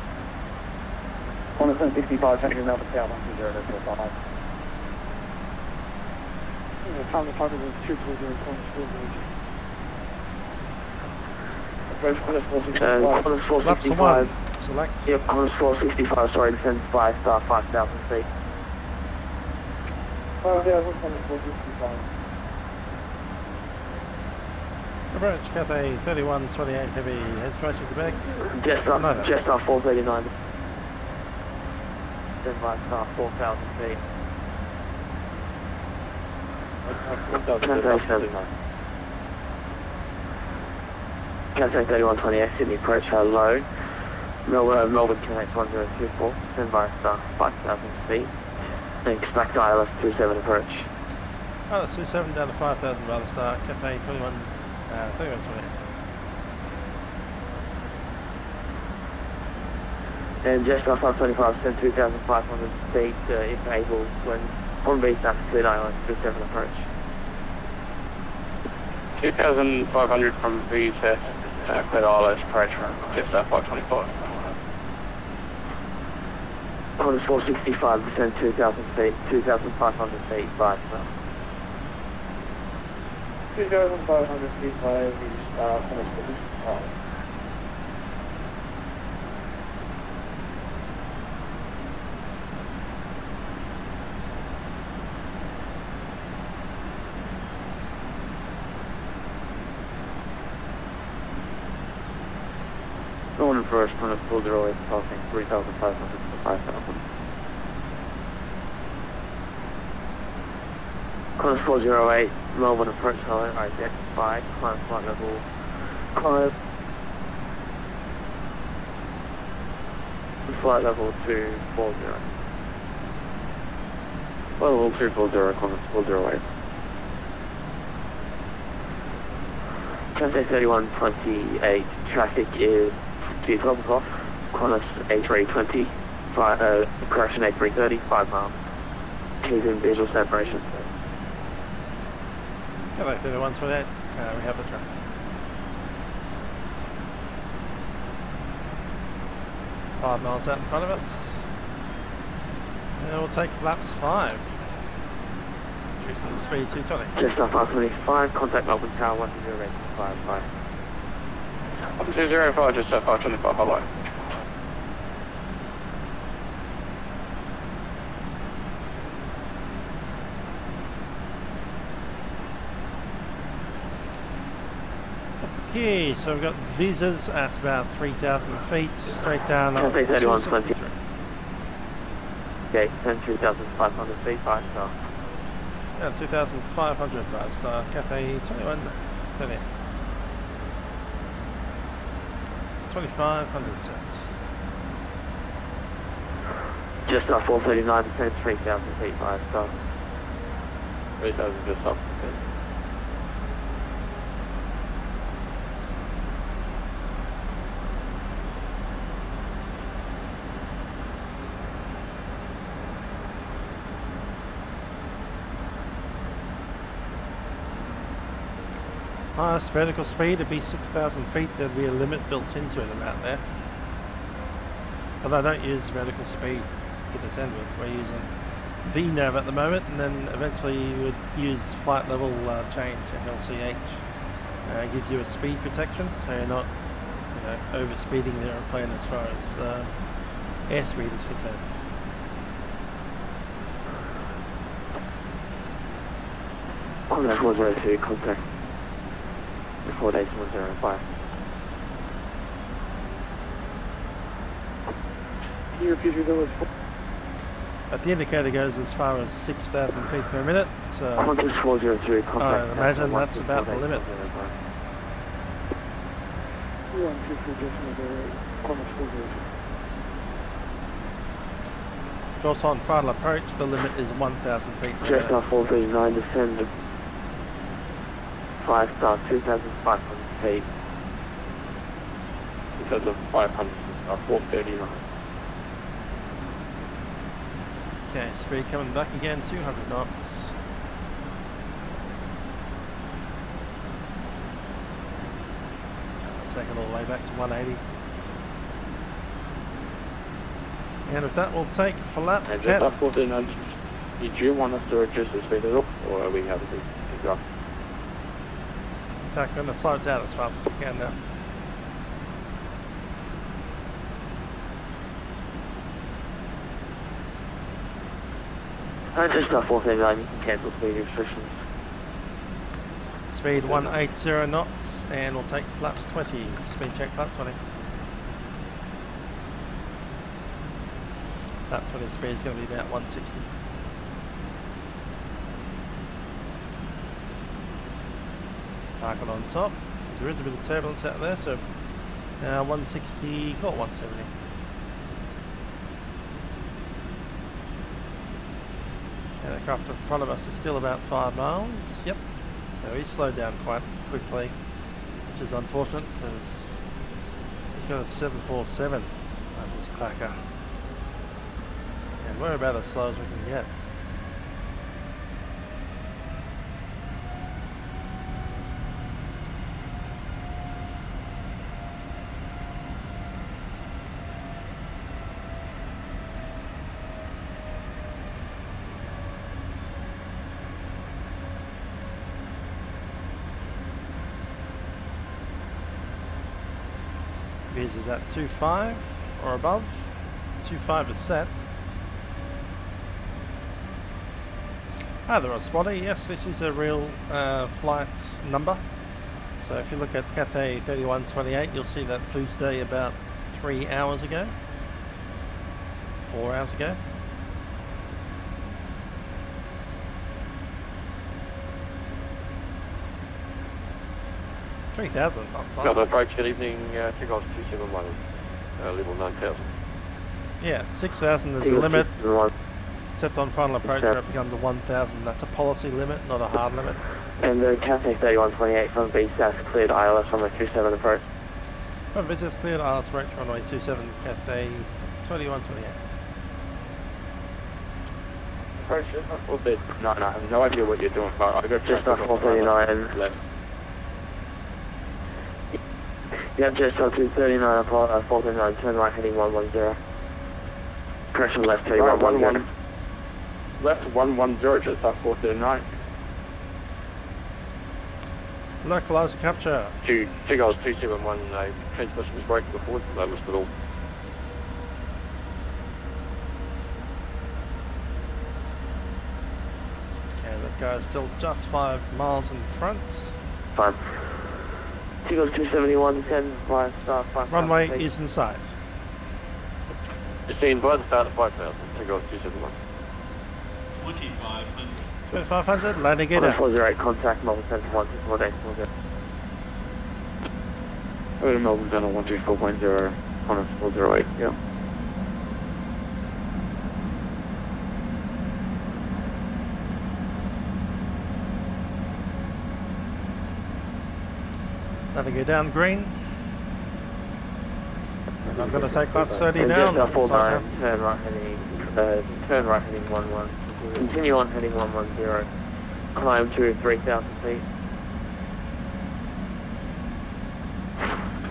Qantas 165, changing Melbourne Tower 120.5. Time to park is 240, Qantas 402. Approach Qantas 465. Select. Yep, Qantas 465, sorry, descend 5 star 5,000 feet. Oh, yeah, what's Qantas 465? Approach, Cathay 3128 heavy, information Quebec. Jetstar 439. Descend 5 star 4,000 feet. Cathay 3128, Sydney approach, hello. Melbourne Connect 1024, send by star 5,000 feet. Thanks, back to ILS 27 approach. ILS 27 down to 5,000 by the start, Cathay 3128. And Jetstar 525, send 2,500 feet if able when on B starts to clear ILS 27 approach. 2,500 from VSS, clear ILS approach from Jetstar 525. Qantas 465, descend 2,000 feet, 2,500 feet by star. 2,500 feet by Qantas 465. Northern first, Qantas 408, passing 3,500 to 5,000. Qantas 408, Melbourne approach, hello, IZ 5, climb flight level 5. Flight level 240. Flight level 240, Qantas 408. Cathay 3128, traffic is 12 o'clock, Qantas A320, correction A330, 5 miles. Keep in visual separation. Hello, 3128, we have the track. Five miles out in front of us. And we'll take laps 5. Choosing the speed 220. Jetstar 525, contact Melbourne Tower 108.5, bye. 1205, Jetstar 525, hello. Okay, so we've got visas at about 3,000 feet, straight down. Cathay 3120. Okay, 2,500 feet, 5 star. Yeah, 2,500 by star, Cathay 2128. 2,500 cents. Jetstar 439, descend 3,000 feet, 5 star. 3,000 just up. Highest vertical speed would be 6,000 feet. There'd be a limit built into it about there. But I don't use vertical speed to descend with. We're using VNav at the moment, and then eventually you would use flight level change, FLCH. Gives you a speed protection, so you're not, over speeding the aeroplane as far as airspeed is concerned. On the 402, contact. The 48105. Can you repeat your numbers? But the indicator goes as far as 6,000 feet per minute, so Qantas 402, contact. I imagine that's about the limit. Of course, on final approach, the limit is 1,000 feet per minute. Jetstar 439, descend 5 star, 2,500 feet. 2,500, 439. Okay, speed coming back again, 200 knots. Take it all the way back to 180. And with that, we'll take flaps 10. Jetstar 439, did you want us to reduce the speed at all, or are we happy to go? In fact, I'm going to slow it down as fast as I can now. Jetstar 439, you can cancel speed restrictions. Speed 180 knots, and we'll take flaps 20. Speed check flap 20. Flap 20 speed is going to be about 160. Park it on top. There is a bit of turbulence out there, so 160, got 170. And the craft in front of us is still about 5 miles. Yep. So he's slowed down quite quickly, which is unfortunate because he's got a 747 on his clacker. And we're about as slow as we can get. Is at 2.5 or above. 2.5 is set. Hi there, spotter. Yes, this is a real flight number. So if you look at Cathay 3128, you'll see that flew today about 3 hours ago. 4 hours ago. $3,000, not far. Got approach, good evening, takeoff 271, level 9,000. Yeah, 6,000 is the limit, except on final approach where it becomes a 1,000. That's a policy limit, not a hard limit. And the Cathay 3128 from BSAS cleared ILS from the 27 approach. From BSAS cleared ILS approach runway 27, Cathay 2128. Approach, a little bit. No, I have no idea what you're doing, but I've got just off 439 left. Yep, just up to 39, 439, turn right heading 110. Correction left heading 110. Left 110, just up 439. Localizer capture. Takeoff 271, transmission was breaking before, so that was the all. And that guy's still just 5 miles in front. Fine. Takeoff 271, 10, 5 star, 5. Runway is in sight. It's seen by the start of 5,000, takeoff 271. 2,500. 2,500, landing it out. 408, contact Melbourne Centre 124.8. Over to Melbourne Centre 124.0, on 408, yeah. That'll go down green. And I'm going to take flaps 30 now. Turn right heading 11. Continue on heading 110. Climb to 3,000 feet.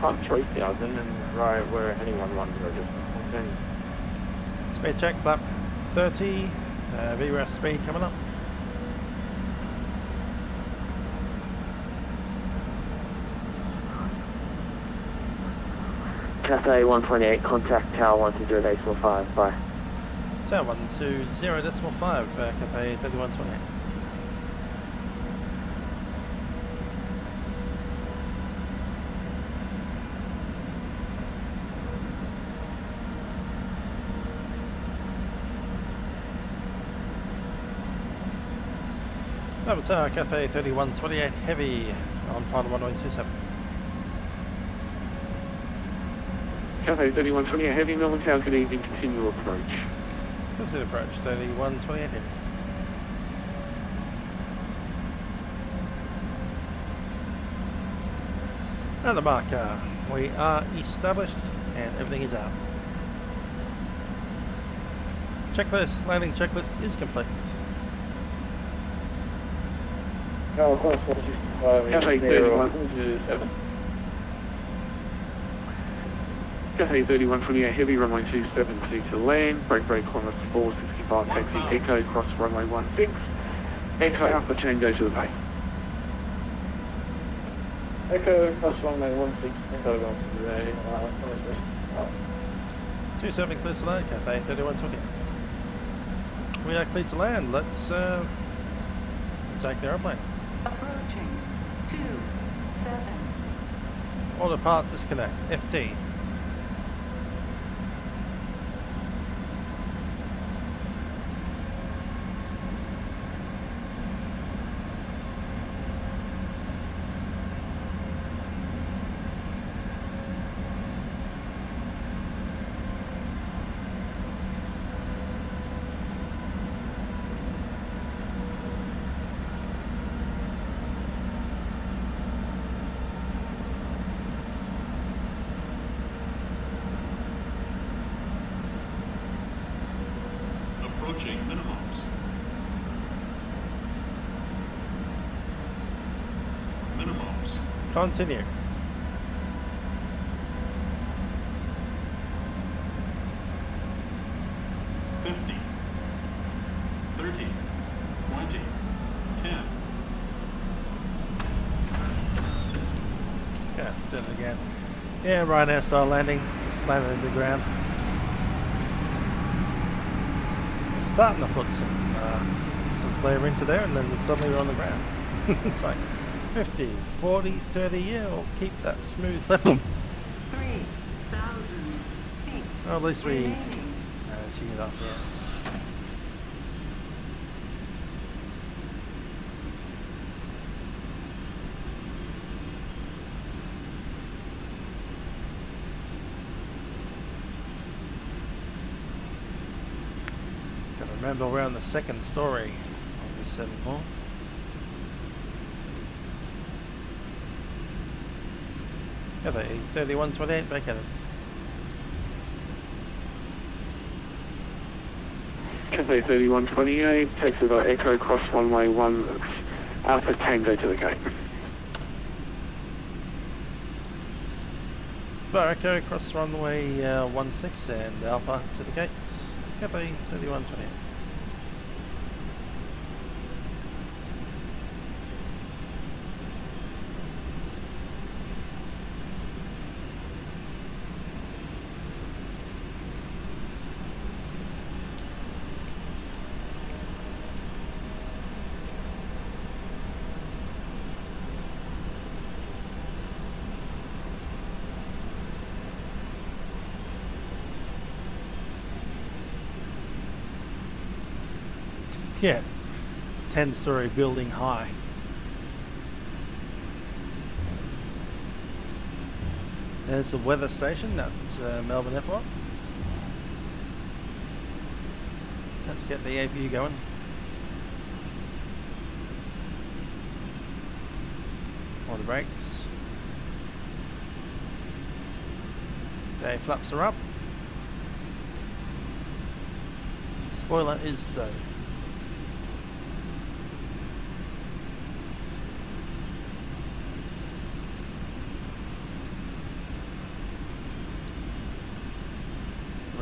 climb 3,000 and right where anyone runs are just continue. Speed check, flap 30, VRAF speed coming up. Cathay 128, contact tower 120.5, bye. Tower 120.5, Cathay 3128. Level tower, Cathay 3128 heavy on final runway 27. Cathay 3128 heavy, Melbourne Tower, good evening, continue approach. Continue approach, 3128 heavy. And the marker, we are established and everything is out. Checklist, landing checklist is complete. Cathay 3127. Cathay 3128 heavy, runway 270 to land, break climate 465, taxi echo, cross runway 16, echo alpha change go to the bay. Echo, cross runway 16, echo go to the bay. 27 clear to land, Cathay 3128. We are clear to land, let's take the airplane. Approaching 27. Auto part disconnect, FT. Approaching minimums. Minimums. Continue. Yeah, did it again. Yeah, Ryanair style landing, just landed into the ground. Starting to put some flavour into there, and then suddenly we're on the ground. It's like 50, 40, 30, yeah, we'll keep that smooth level. 3,000 feet. Well, at least we remaining. she get up there. Remember, we're on the second story of this 74. Cathay 3128 back at it. Cathay 3128, takes about echo, cross runway 1, alpha tango to the gate. Bar echo, cross runway 16 and alpha to the gates. Cathay 3128. Yeah, 10-story building high. There's the weather station at Melbourne Airport. Let's get the APU going. All the brakes. Okay, flaps are up. Spoiler is stowed.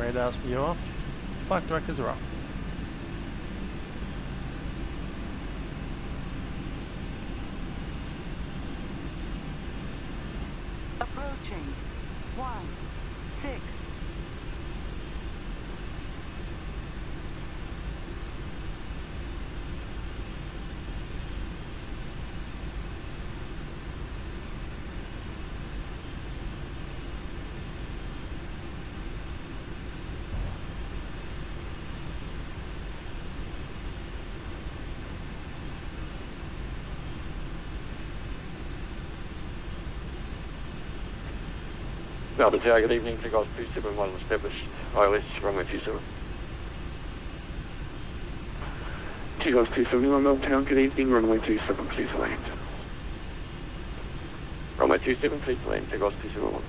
Radar skew off. Flight directors are off. Approaching 16. Melbourne Tower, good evening. Figures 271 established. ILS runway 27. Figures 271 Melbourne Tower, good evening. Runway 27, please land. Runway 27, please land. Figures 271.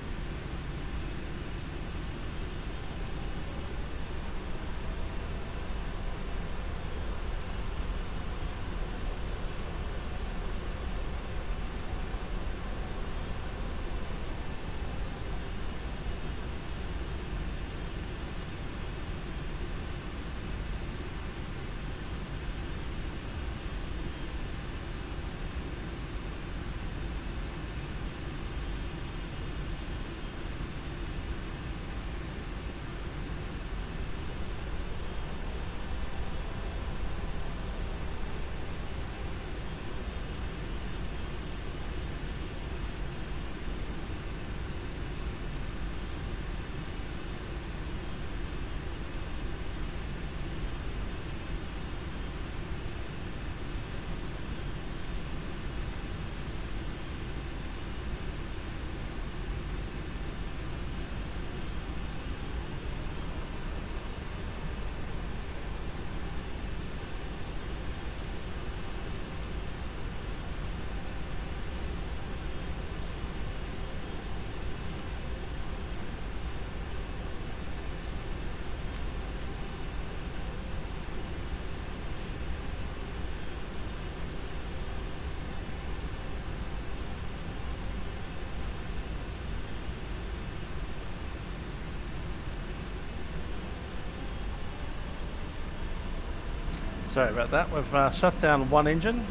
Sorry about that. We've shut down one engine.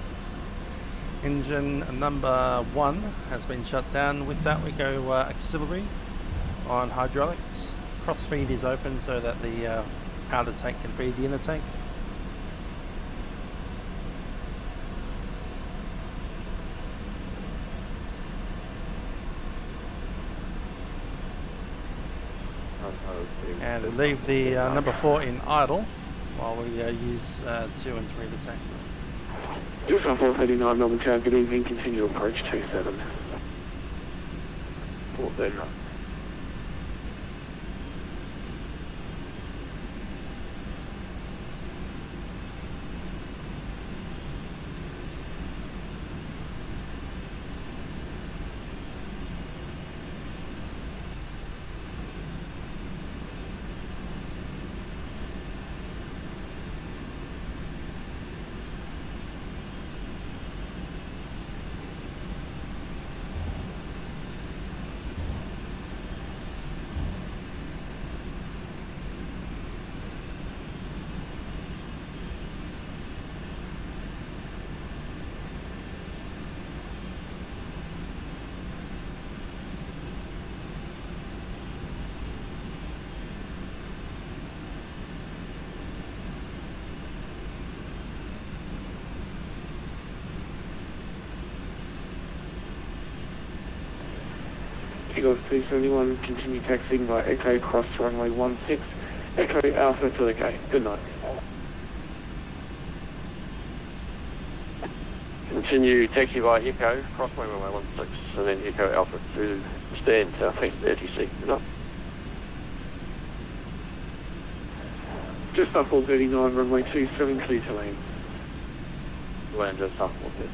Engine number 1 has been shut down. With that we go auxiliary on hydraulics. Crossfeed is open so that the outer tank can feed the inner tank. And we leave the number 4 in idle while we use 2 and 3 of the tanks. Just on 439 Melbourne Tower, good evening. Continue to approach 27. 439. Eagle 371, continue taxiing by Echo cross runway 16, Echo Alpha to the gate. Good night. Continue taxi by Echo, cross runway 16, and then Echo Alpha to stand southeast ATC. Good night. Just up 439, runway 27, clear to land. Land just up 439.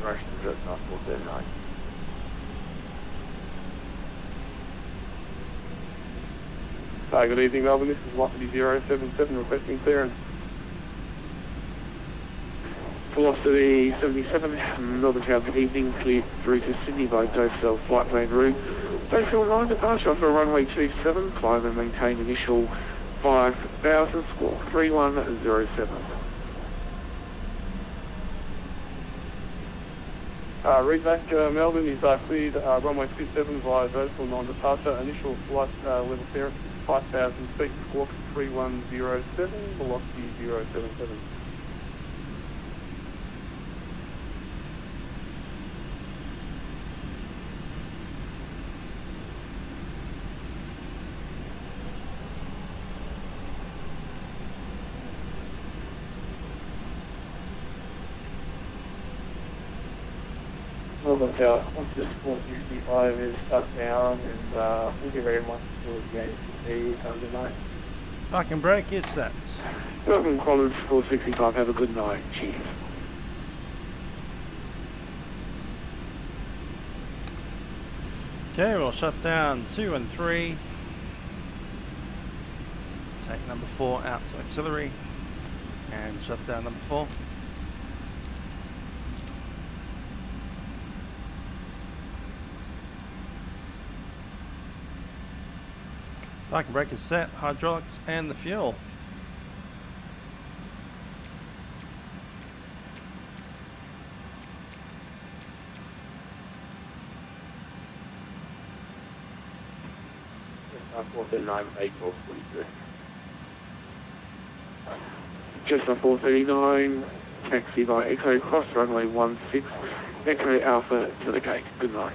Direction just up 439. Hi, good evening, Melbourne. This is Lockheed 077 requesting clearance. Velocity 77, Melbourne Town, good evening, cleared through to Sydney by Dosel flight plan route. Dosel 9 departure for runway 27, climb and maintain initial 5,000, squawk 3107. Read back, Melbourne is cleared runway 27 via Dosel 9 departure, initial flight level clearance 5,000 feet, squawk 3107, velocity 077. Melbourne Tower, once the Sport 65 is shut down, and thank you very much for the ActiveSky tonight. Park and brake is set. Melbourne Collins 465, have a good night, cheers. Okay, we'll shut down 2 and 3. Take number 4 out to auxiliary and shut down number 4. Park and brake is set, hydraulics and the fuel. Cessna 439, taxi by Echo Cross runway 16, Echo Alpha to the gate. Good night.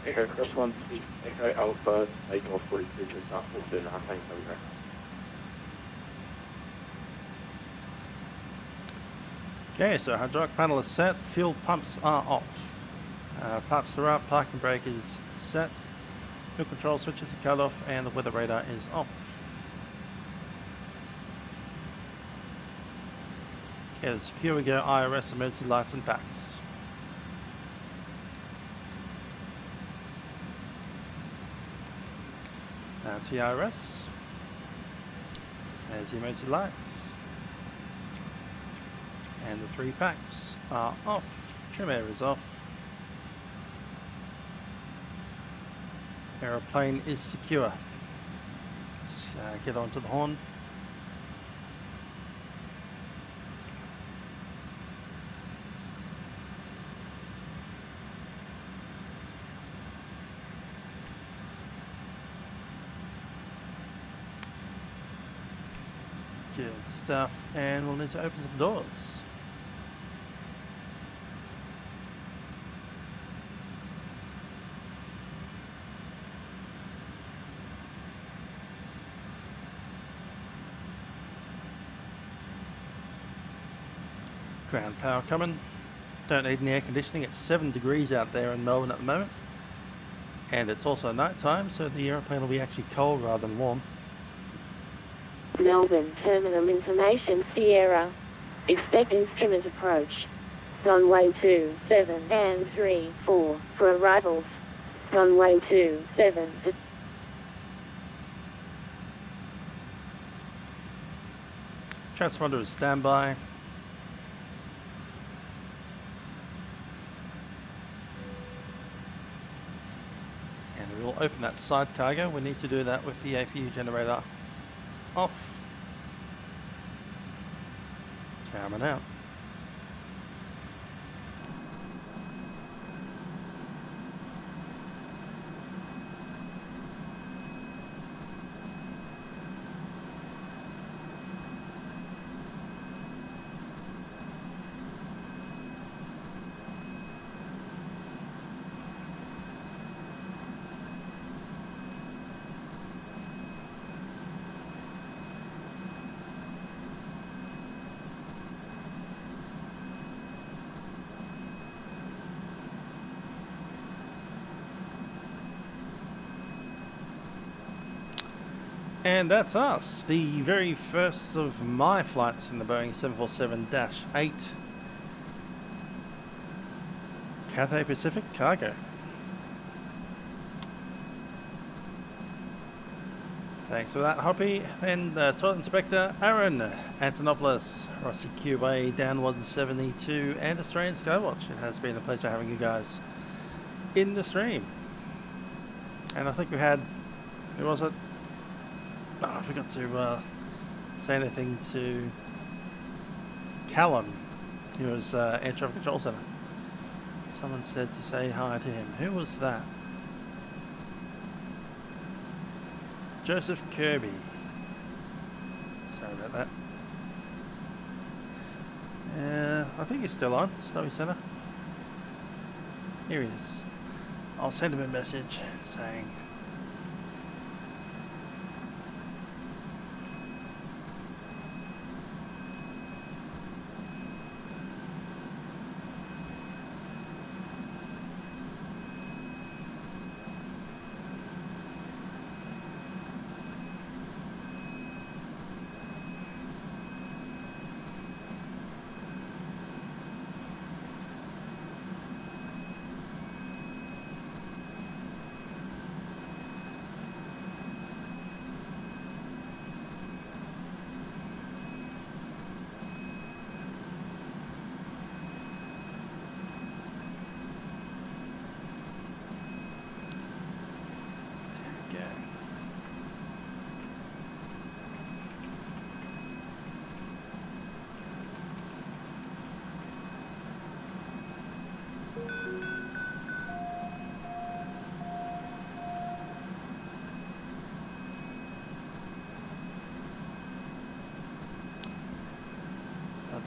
Echo Cross 16, Echo Alpha, takeoff 43, Cessna 439, thanks, over. Okay, so hydraulic panel is set, fuel pumps are off. Flaps are up, parking brake is set, fuel control switches are cut off, and the weather radar is off. Okay, secure we go, IRS emergency lights and packs. Now TRS, there's the emergency lights. And the 3 packs are off. Trim air is off. Aeroplane is secure. Let's get onto the horn. Good stuff, and we'll need to open some doors. Ground power coming. Don't need any air conditioning. It's 7 degrees out there in Melbourne at the moment. And it's also night time, so the aeroplane will be actually cold rather than warm. Melbourne terminal information Sierra. Expect instrument approach. Runway 27 and 34 for arrivals. Runway 27. Transponder is standby. And we will open that side cargo. We need to do that with the APU generator off. Coming out. And that's us, the very first of my flights in the Boeing 747-8 Cathay Pacific cargo. Thanks for that, Hoppy. And Toilet Inspector Aaron Antonopoulos, Rossi QA, Down 172, and Australian Skywatch. It has been a pleasure having you guys in the stream. And I think we had, who was it? Oh, I forgot to say anything to Callum, who was Air Traffic Control Centre. Someone said to say hi to him. Who was that? Joseph Kirby. Sorry about that. I think he's still on, Snowy Centre. Here he is. I'll send him a message saying,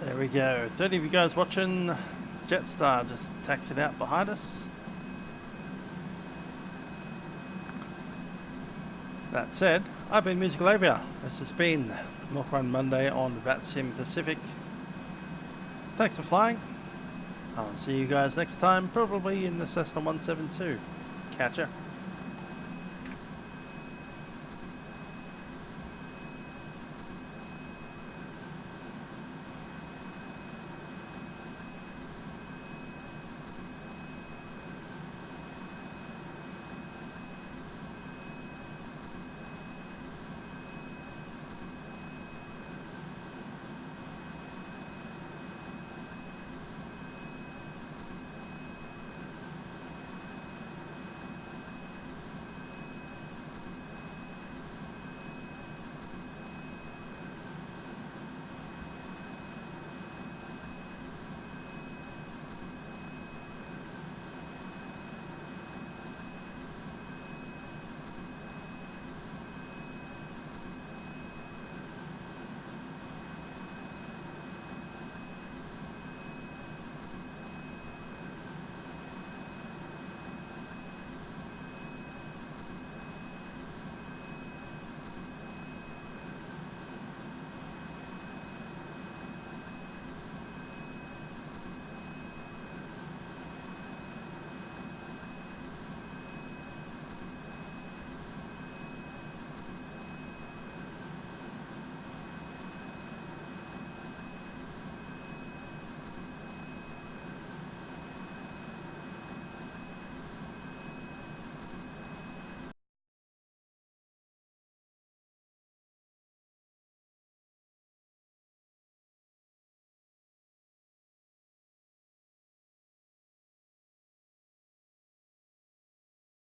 there we go. 30 of you guys watching. Jetstar just taxied out behind us. That said, I've been Musical Avia. This has been Milkrun Monday on Vatsim Pacific. Thanks for flying. I'll see you guys next time, probably in the Cessna 172. Catch ya.